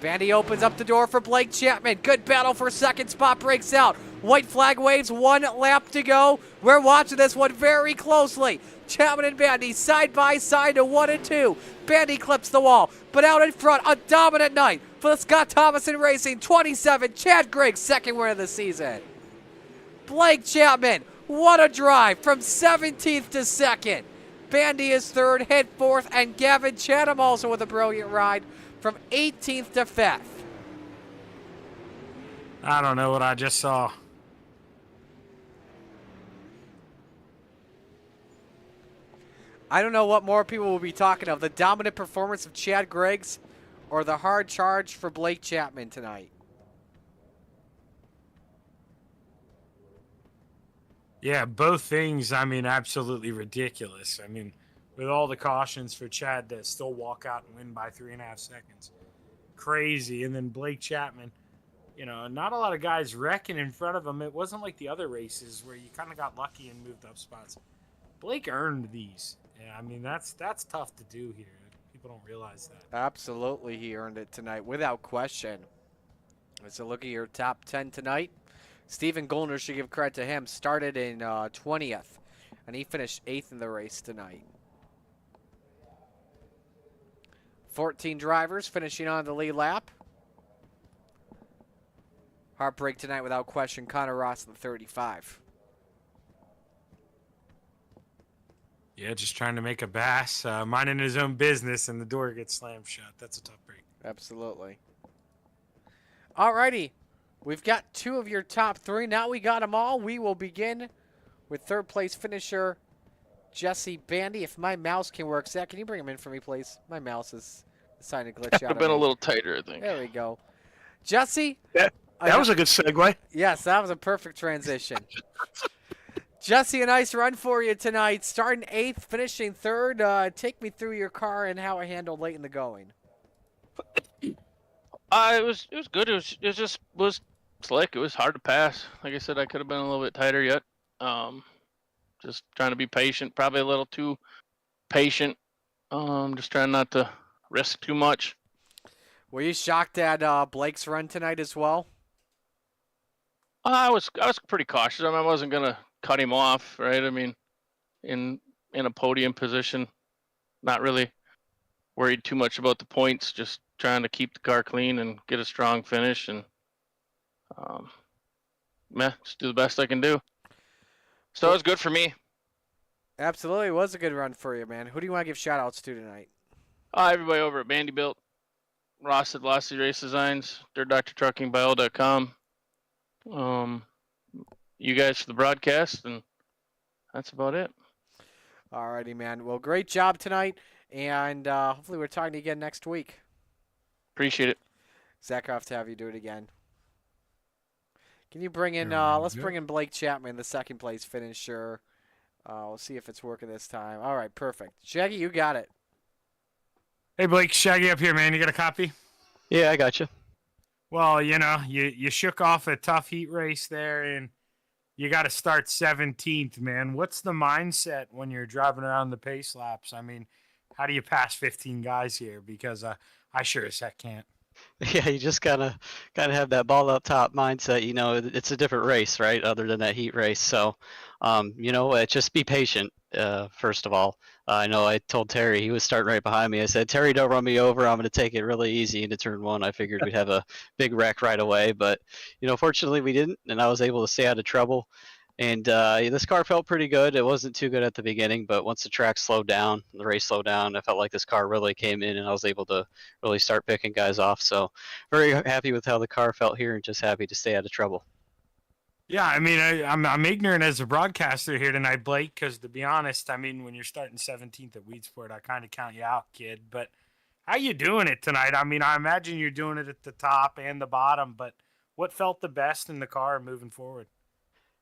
Bandy opens up the door for Blake Chapman. Good battle for second spot, breaks out. White flag waves, 1 lap to go. We're watching this one very closely. Chapman and Bandy side by side to 1 and 2. Bandy clips the wall, but out in front, a dominant night for the Scott Thomason Racing 27. Chad Griggs, second win of the season. Blake Chapman, what a drive from 17th to 2nd. Bandy is 3rd, hit 4th, and Gavin Chatham also with a brilliant ride from 18th to 5th.
I don't know what I just saw.
I don't know what more people will be talking of, the dominant performance of Chad Griggs or the hard charge for Blake Chapman tonight.
Yeah, both things, I mean, absolutely ridiculous. I mean, with all the cautions for Chad to still walk out and win by 3.5 seconds. Crazy. And then Blake Chapman, you know, not a lot of guys wrecking in front of him. It wasn't like the other races where you kind of got lucky and moved up spots. Blake earned these. Yeah, I mean, that's tough to do here. People don't realize that.
Absolutely, he earned it tonight, without question. Let's look at your top 10 tonight. Stephen Goldner, should give credit to him, started in 20th, and he finished 8th in the race tonight. 14 drivers finishing on the lead lap. Heartbreak tonight, without question, Connor Ross at the 35.
Yeah, just trying to make a bass, minding his own business, and the door gets slammed shut. That's a tough break.
Absolutely. Alrighty. We've got 2 of your top 3. Now we got them all. We will begin with 3rd place finisher Jesse Bandy. If my mouse can work, Zach, can you bring him in for me, please? My mouse is deciding to glitch out.
Could have been a little tighter, I think.
There we go. Jesse?
That was a good segue.
Yes, that was a perfect transition. Jesse, a nice run for you tonight. Starting 8th, finishing 3rd. Take me through your car and how it handled late in the going.
It was good. It was slick. It was hard to pass. Like I said, I could have been a little bit tighter yet. Just trying to be patient. Probably a little too patient. Just trying not to risk too much.
Were you shocked at Blake's run tonight as well?
I was pretty cautious. I mean, I wasn't gonna cut him off, right? I mean, in a podium position, not really worried too much about the points. Just trying to keep the car clean and get a strong finish, and just do the best I can do. So it was good for me.
Absolutely, it was a good run for you, man. Who do you want to give shout-outs to tonight?
Everybody over at Vanderbilt, Ross at Velocity Race Designs, DirtDoctorTruckingBio.com. You guys for the broadcast, and that's about it.
Alrighty, man. Well, great job tonight, and hopefully we're talking to you again next week.
Appreciate it.
Zach, I'll have to have you do it again. Can you bring in, let's bring in Blake Chapman, the 2nd place finisher. We'll see if it's working this time. All right, perfect. Shaggy, you got it.
Hey, Blake, Shaggy up here, man. You got a copy?
Yeah, I got you.
Well, you know, you shook off a tough heat race there, and you got to start 17th, man. What's the mindset when you're driving around the pace laps? I mean, how do you pass 15 guys here? Because I sure as heck can't.
Yeah, you just gotta have that ball up top mindset. You know, it's a different race, right? Other than that heat race. So, just be patient. First of all, I know I told Terry, he was starting right behind me. I said, Terry, don't run me over. I'm going to take it really easy into turn 1. I figured we'd have a big wreck right away, but fortunately we didn't, and I was able to stay out of trouble. And this car felt pretty good. It wasn't too good at the beginning, but once the track slowed down, the race slowed down, I felt like this car really came in, and I was able to really start picking guys off. So very happy with how the car felt here, and just happy to stay out of trouble.
Yeah, I mean, I'm ignorant as a broadcaster here tonight, Blake, because to be honest, I mean, when you're starting 17th at Weedsport, I kind of count you out, kid. But how you doing it tonight? I mean, I imagine you're doing it at the top and the bottom, but what felt the best in the car moving forward?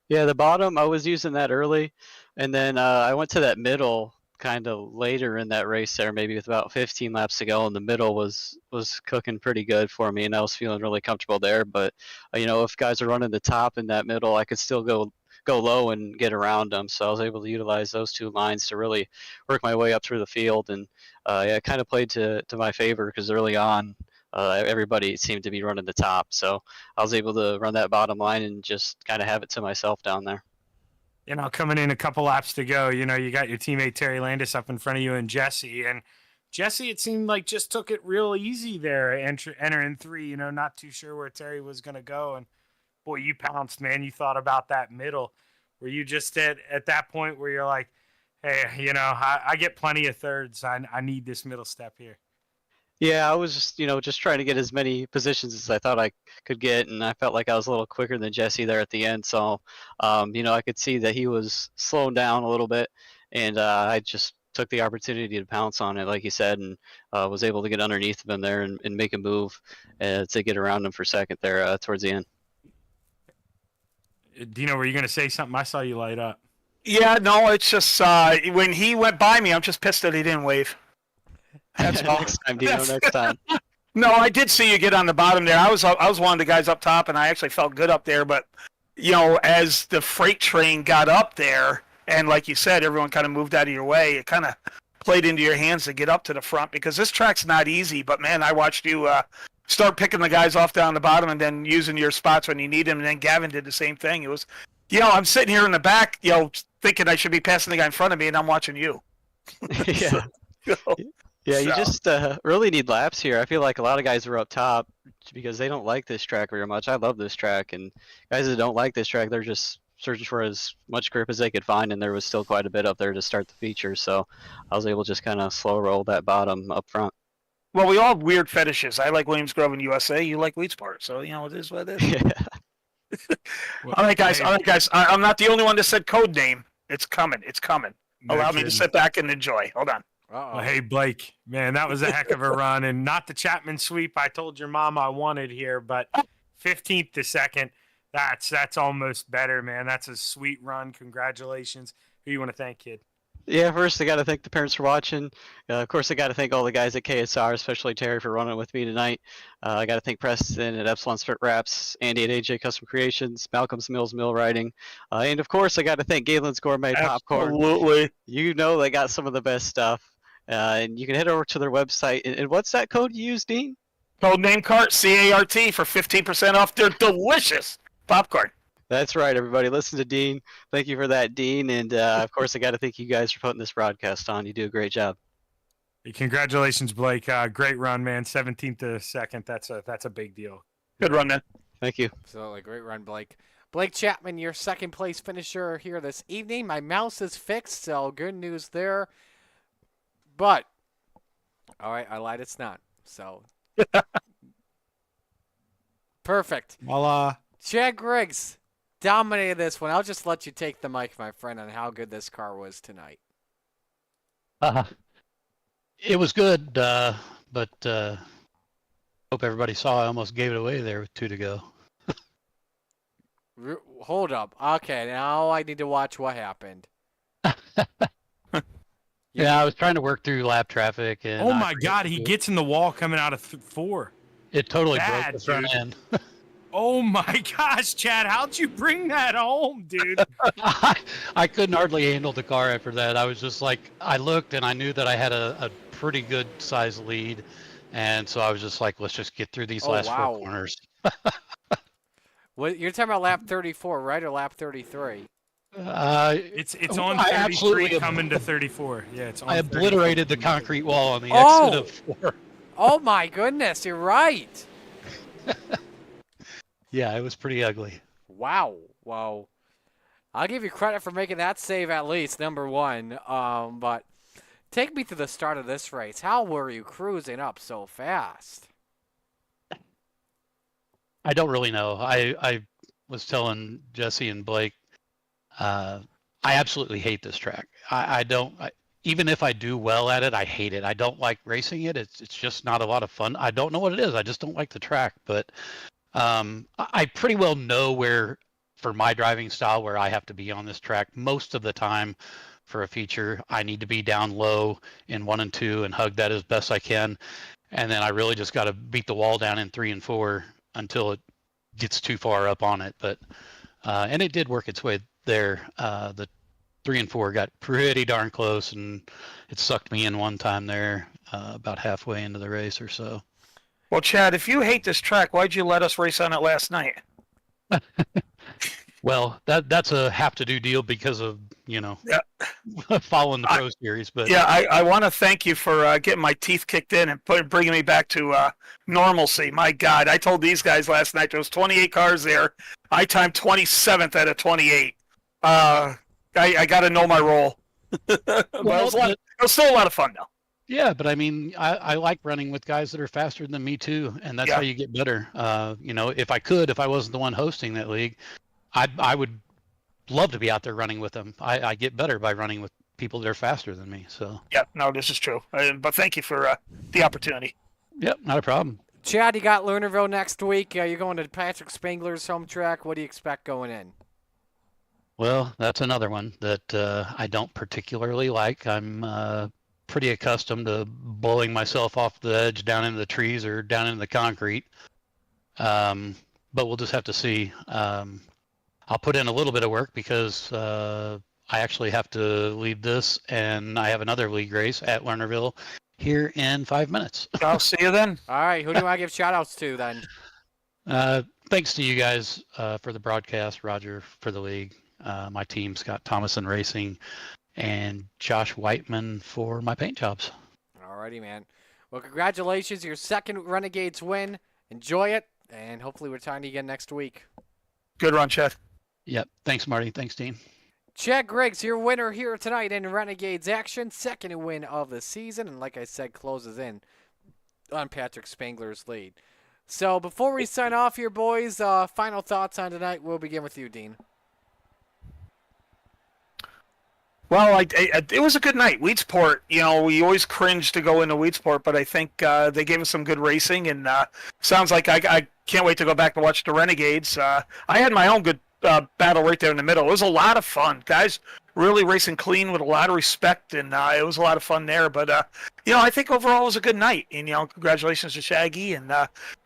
Yeah, the bottom, I was using that early, and then I went to that middle kind of later in that race there, maybe with about 15 laps to go, and the middle was cooking pretty good for me, and I was feeling really comfortable there. But if guys are running the top in that middle, I could still go low and get around them. So I was able to utilize those two lines to really work my way up through the field, and yeah, it kind of played to my favor because early on. Everybody seemed to be running the top, so I was able to run that bottom line and just kind of have it to myself down there.
Coming in a couple laps to go, you got your teammate Terry Landis up in front of you and Jesse. And Jesse, it seemed like just took it real easy there, entering 3, not too sure where Terry was going to go. And boy, you pounced, man. You thought about that middle. Were you just at that point where you're like, hey, I get plenty of thirds. I need this middle step here.
Yeah, I was just trying to get as many positions as I thought I could get, and I felt like I was a little quicker than Jesse there at the end. So, I could see that he was slowing down a little bit, and I just took the opportunity to pounce on it, like you said, and was able to get underneath of him there and make a move to get around him for second there towards the end.
Dino, were you going to say something? I saw you light up.
Yeah, no, it's just when he went by me, I'm just pissed that he didn't wave. That's all.
Next time, Dino. Next time.
No, I did see you get on the bottom there. I was one of the guys up top, and I actually felt good up there. But as the freight train got up there, and like you said, everyone kind of moved out of your way. It kind of played into your hands to get up to the front because this track's not easy. But man, I watched you start picking the guys off down the bottom and then using your spots when you need them. And then Gavin did the same thing. It was, I'm sitting here in the back, thinking I should be passing the guy in front of me, and I'm watching you.
Yeah. Yeah, you just really need laps here. I feel like a lot of guys are up top because they don't like this track very much. I love this track, and guys that don't like this track, they're just searching for as much grip as they could find, and there was still quite a bit up there to start the feature. So I was able to just kind of slow roll that bottom up front.
Well, we all have weird fetishes. I like Williams Grove and USA. You like Weedsport, so it is what it is.
Yeah.
All right, guys. I'm not the only one that said code name. It's coming. It's coming. Allow me to sit back and enjoy. Hold on.
Well, hey, Blake, man, that was a heck of a run. And not the Chapman sweep I told your mom I wanted here, but 15th to second, that's almost better, man. That's a sweet run. Congratulations. Who you want to thank, kid?
Yeah, first I got to thank the parents for watching. Of course, I got to thank all the guys at KSR, especially Terry for running with me tonight. I got to thank Preston at Epsilon Sprint Wraps, Andy at AJ Custom Creations, Malcolm's Mills Mill Writing, and of course, I got to thank Galen's Gourmet Popcorn.
Absolutely.
They got some of the best stuff. And you can head over to their website. And what's that code you use, Dean?
Code name CART, C-A-R-T, for 15% off their delicious popcorn.
That's right, everybody. Listen to Dean. Thank you for that, Dean. And, of course, I got to thank you guys for putting this broadcast on. You do a great job.
Hey, congratulations, Blake. Great run, man. 17th to second. That's a big deal.
Good run, man.
Thank you.
Absolutely. Great run, Blake. Blake Chapman, your second place finisher here this evening. My mouse is fixed, so good news there. But, all right, I lied. It's not. So, perfect.
Voila.
Chad Griggs dominated this one. I'll just let you take the mic, my friend, on how good this car was tonight.
It was good, but hope everybody saw I almost gave it away there with 2 to go.
Hold up. Okay, now I need to watch what happened.
Yeah, I was trying to work through lap traffic, and
oh my God, he gets in the wall coming out of 4.
It totally
Bad,
broke the front end.
Oh my gosh, Chad, how'd you bring that home, dude?
I couldn't hardly handle the car after that. I was just like, I looked and I knew that I had a pretty good size lead, and so I was just like, let's just get through these last 4 corners.
Well, you're talking about lap 34, right, or lap 33?
It's on 33 coming to 34. Yeah, it's on.
I obliterated the concrete wall on the exit of 4.
Oh my goodness, you're right.
Yeah, it was pretty ugly.
Wow. Wow. I'll give you credit for making that save at least, number one. But take me to the start of this race. How were you cruising up so fast?
I don't really know. I was telling Jesse and Blake, I absolutely hate this track. I don't. Even if I do well at it, I hate it. I don't like racing it. It's just not a lot of fun. I don't know what it is. I just don't like the track. But I pretty well know where, for my driving style, where I have to be on this track most of the time. For a feature, I need to be down low in 1 and 2 and hug that as best I can, and then I really just got to beat the wall down in 3 and 4 until it gets too far up on it. But and it did work its way there. The 3 and 4 got pretty darn close, and it sucked me in one time there, about halfway into the race or so.
Well, Chad, if you hate this track, why'd you let us race on it last night?
Well, that's a have-to-do deal because of, following the Pro Series. But
yeah, I want to thank you for getting my teeth kicked in and bringing me back to normalcy. My God, I told these guys last night there was 28 cars there. I timed 27th out of 28. I got to know my role. But it was still a lot of fun, though.
Yeah, but I mean, I like running with guys that are faster than me too, and that's how you get better. If I wasn't the one hosting that league, I would love to be out there running with them. I get better by running with people that are faster than me. So.
Yeah, no, this is true. But thank you for the opportunity.
Yep, not a problem.
Chad, you got Lernerville next week. You're going to Patrick Spangler's home track. What do you expect going in?
Well, that's another one that I don't particularly like. I'm pretty accustomed to blowing myself off the edge down into the trees or down into the concrete. But we'll just have to see. I'll put in a little bit of work because I actually have to leave this, and I have another league race at Lernerville here in 5 minutes.
I'll see you then.
All right, who do I give shout-outs to then?
Thanks to you guys for the broadcast, Roger for the league, my team, Scott Thomason Racing, and Josh Whiteman for my paint jobs.
All righty, man. Well, congratulations, your second Renegades win. Enjoy it, and hopefully we're talking to you again next week.
Good run, Chad.
Yep. Thanks, Marty. Thanks, Dean.
Chad Griggs, your winner here tonight in Renegades action. Second win of the season, and like I said, closes in on Patrick Spangler's lead. So before we sign off here, boys, final thoughts on tonight. We'll begin with you, Dean.
Well, it was a good night. Weedsport, we always cringe to go into Weedsport, but I think they gave us some good racing, and sounds like I can't wait to go back to watch the Renegades. I had my own good battle right there in the middle. It was a lot of fun. Guys really racing clean with a lot of respect, and it was a lot of fun there. But, I think overall it was a good night. And, congratulations to Shaggy and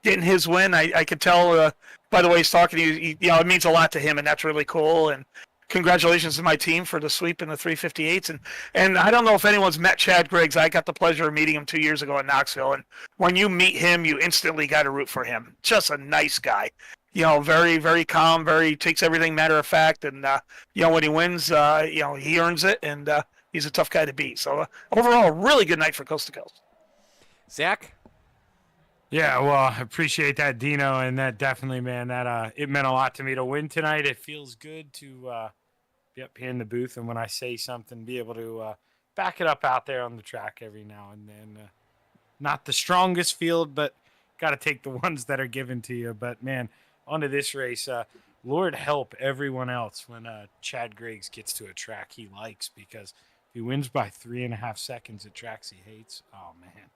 getting his win. I could tell by the way he's talking to you, it means a lot to him, and that's really cool. And congratulations to my team for the sweep in the 358s. And I don't know if anyone's met Chad Griggs. I got the pleasure of meeting him 2 years ago in Knoxville. And when you meet him, you instantly got to root for him. Just a nice guy. Very, very calm, takes everything matter of fact. And, when he wins, he earns it. And he's a tough guy to beat. So overall, a really good night for Coast to Coast.
Zach?
Yeah, well, I appreciate that, Dino, and that definitely, man, that it meant a lot to me to win tonight. It feels good to be up here in the booth, and when I say something, be able to back it up out there on the track every now and then. Not the strongest field, but got to take the ones that are given to you. But, man, onto this race, Lord help everyone else when Chad Griggs gets to a track he likes, because if he wins by 3.5 seconds at tracks he hates, oh, man.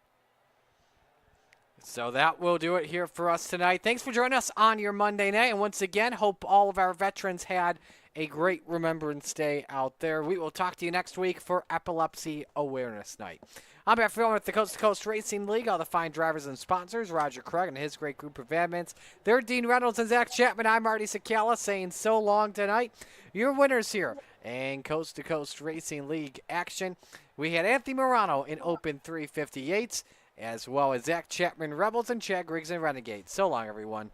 So that will do it here for us tonight. Thanks for joining us on your Monday night. And once again, hope all of our veterans had a great Remembrance Day out there. We will talk to you next week for Epilepsy Awareness Night. I'm Matt Freeland with the Coast to Coast Racing League. All the fine drivers and sponsors, Roger Craig and his great group of admins. They're Dean Reynolds and Zach Chapman. I'm Marty Sakala saying so long tonight. Your winners here in Coast to Coast Racing League action. We had Anthony Morano in Open 358s, as well as Zach Chapman Rebels and Chad Griggs and Renegades. So long, everyone.